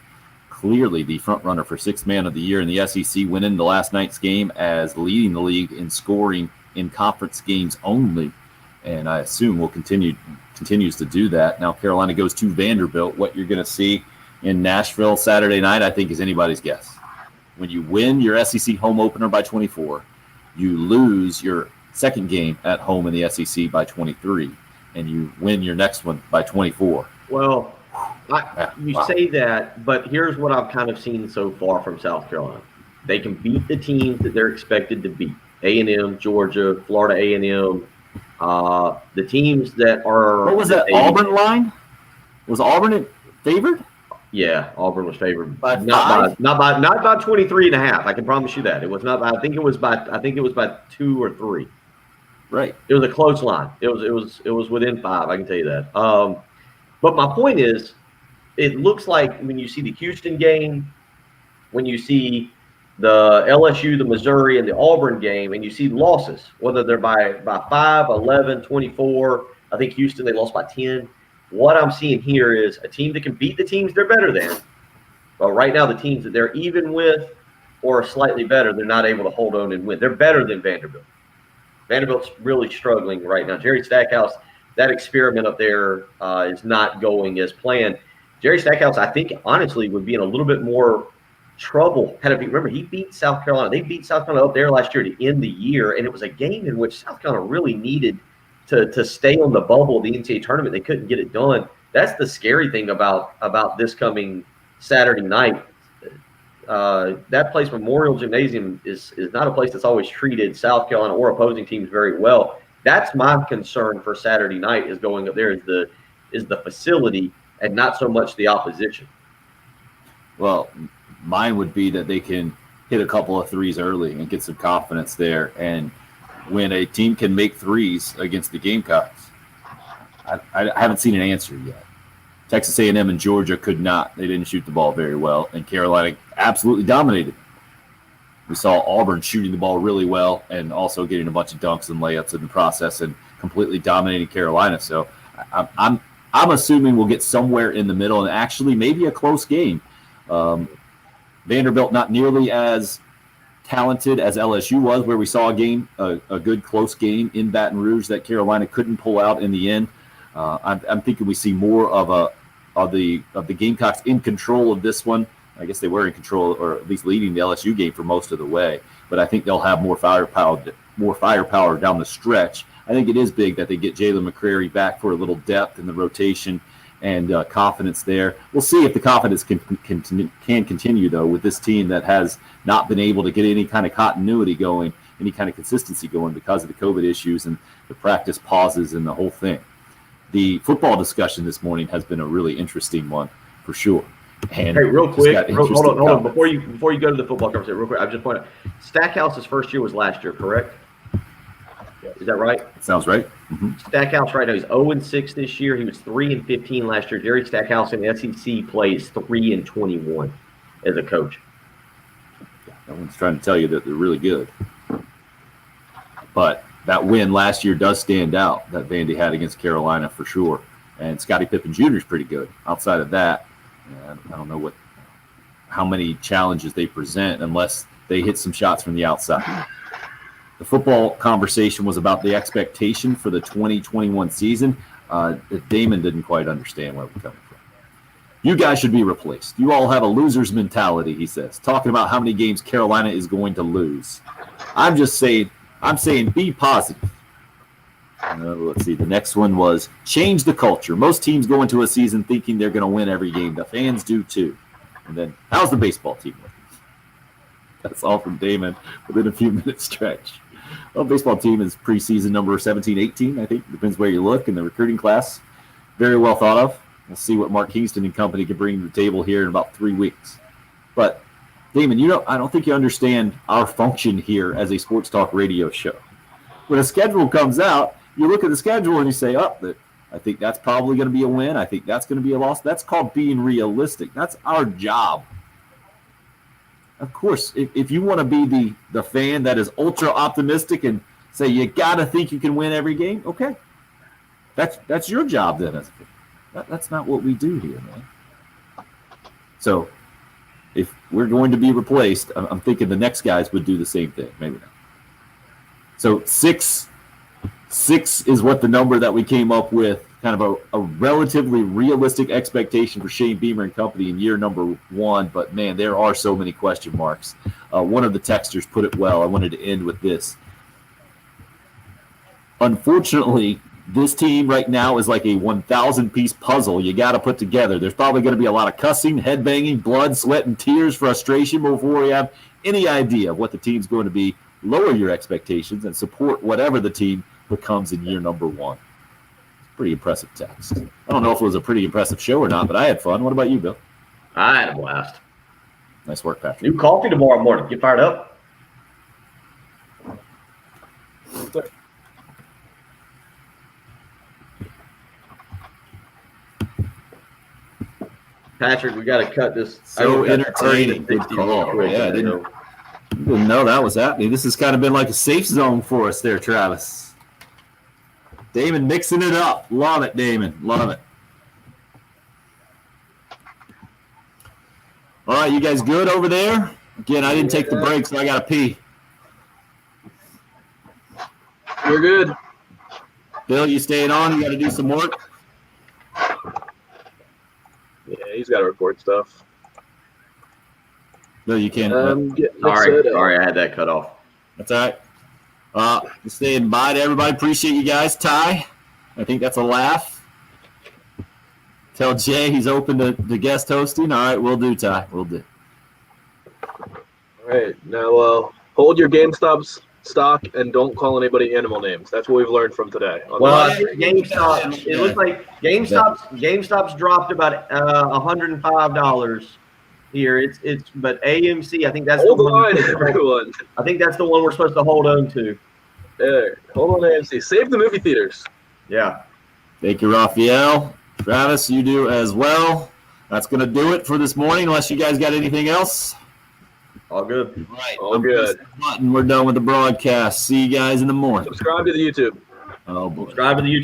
Clearly the front runner for Sixth Man of the Year in the SEC, went into last night's game as leading the league in scoring in conference games only. And I assume will continues to do that. Now Carolina goes to Vanderbilt. What you're going to see in Nashville Saturday night, I think, is anybody's guess. When you win your SEC home opener by 24, you lose your second game at home in the SEC by 23. and you win your next one by 24. Well, you say that, but here's what I've kind of seen so far from South Carolina. They can beat the teams that they're expected to beat. A&M, Georgia, Florida A&M, the teams that are. What was that Auburn line? Was Auburn favored? Yeah, Auburn was favored by not by 23 and a half. I can promise you that. It was not by, I think it was by 2 or 3. Right. It was a close line. It was within 5, I can tell you that. But my point is, it looks like when you see the Houston game, when you see the LSU, the Missouri, and the Auburn game, and you see losses, whether they're by 5, 11, 24. I think Houston, they lost by 10. What I'm seeing here is a team that can beat the teams they're better than. But right now, the teams that they're even with or slightly better, they're not able to hold on and win. They're better than Vanderbilt. Vanderbilt's really struggling right now. Jerry Stackhouse, that experiment up there is not going as planned. Jerry Stackhouse, I think, honestly, would be in a little bit more trouble. Remember, he beat South Carolina. They beat South Carolina up there last year to end the year, and it was a game in which South Carolina really needed to stay on the bubble of the NCAA tournament. They couldn't get it done. That's the scary thing about this coming Saturday night. That place, Memorial Gymnasium, is not a place that's always treated South Carolina or opposing teams very well. That's my concern for Saturday night, is going up there is the facility and not so much the opposition. Well, mine would be that they can hit a couple of threes early and get some confidence there. And when a team can make threes against the Gamecocks, I haven't seen an answer yet. Texas A&M and Georgia could not. They didn't shoot the ball very well, and Carolina absolutely dominated. We saw Auburn shooting the ball really well and also getting a bunch of dunks and layups in the process and completely dominating Carolina. So I'm assuming we'll get somewhere in the middle and actually maybe a close game. Vanderbilt not nearly as talented as LSU was, where we saw a good close game in Baton Rouge that Carolina couldn't pull out in the end. I'm thinking we see more of the Gamecocks in control of this one. I guess they were in control, or at least leading the LSU game for most of the way. But I think they'll have more firepower down the stretch. I think it is big that they get Jalen McCrary back for a little depth in the rotation and confidence there. We'll see if the confidence can continue, though, with this team that has not been able to get any kind of continuity going, any kind of consistency going because of the COVID issues and the practice pauses and the whole thing. The football discussion this morning has been a really interesting one, for sure. And hey, real quick, hold on. Before you go to the football conversation, real quick, I just point out, Stackhouse's first year was last year, correct? Is that right? That sounds right. Mm-hmm. Stackhouse right now, he's 0-6 this year. He was 3-15 last year. Jerry Stackhouse in SEC plays 3-21 as a coach. No one's trying to tell you that they're really good. But that win last year does stand out that Vandy had against Carolina for sure. And Scottie Pippen Jr. is pretty good. Outside of that, I don't know how many challenges they present unless they hit some shots from the outside. The football conversation was about the expectation for the 2021 season. Damon didn't quite understand where we're coming from. You guys should be replaced. You all have a loser's mentality, he says, talking about how many games Carolina is going to lose. I'm saying be positive. Let's see. The next one was change the culture. Most teams go into a season thinking they're going to win every game. The fans do too. And then, how's the baseball team looking? That's all from Damon within a few minutes stretch. Well, baseball team is preseason number 17, 18, I think. Depends where you look in the recruiting class. Very well thought of. We'll see what Mark Kingston and company can bring to the table here in about 3 weeks. But, Damon, I don't think you understand our function here as a sports talk radio show. When a schedule comes out, you look at the schedule and you say, I think that's probably going to be a win. I think that's going to be a loss. That's called being realistic. That's our job. Of course, if you want to be the fan that is ultra optimistic and say you got to think you can win every game, okay. That's your job then as a fan. That's not what we do here, man. So if we're going to be replaced, I'm thinking the next guys would do the same thing. Maybe not. So six is what the number that we came up with, kind of a relatively realistic expectation for Shane Beamer and company in year number 1. But, man, there are so many question marks. One of the texters put it well. I wanted to end with this. Unfortunately, This team right now is like a 1,000-piece puzzle you got to put together. There's probably going to be a lot of cussing, headbanging, blood, sweat, and tears, frustration before we have any idea of what the team's going to be. Lower your expectations and support whatever the team becomes in year number 1. It's pretty impressive text. I don't know if it was a pretty impressive show or not, but I had fun. What about you, Bill? I had a blast. Nice work, Patrick. New coffee tomorrow morning. Get fired up. Patrick, we got to cut this. So entertaining. Good call. Yeah, I didn't know that was happening. This has kind of been like a safe zone for us there, Travis. Damon mixing it up. Love it, Damon. Love it. All right, you guys good over there? Again, I didn't take the break, so I got to pee. We're good. Bill, you staying on? You got to do some work? Yeah, he's got to record stuff. No, you can't. Sorry, I had that cut off. That's all right. Just saying bye to everybody. Appreciate you guys. Ty, I think that's a laugh. Tell Jay he's open to guest hosting. All right, we'll do, Ty. We'll do. All right. Now, hold your GameStop stock and don't call anybody animal names. That's what we've learned from today. Well, GameStop. It looks like GameStop's dropped about $105 here. But AMC. I think that's hold the line, everyone. I think that's the one we're supposed to hold on to. There. Hold on, AMC. Save the movie theaters. Yeah. Thank you, Raphael. Travis, you do as well. That's going to do it for this morning, unless you guys got anything else. All good. All right. All good. Button. We're done with the broadcast. See you guys in the morning. Subscribe to the YouTube. Oh, boy. Subscribe to the YouTube.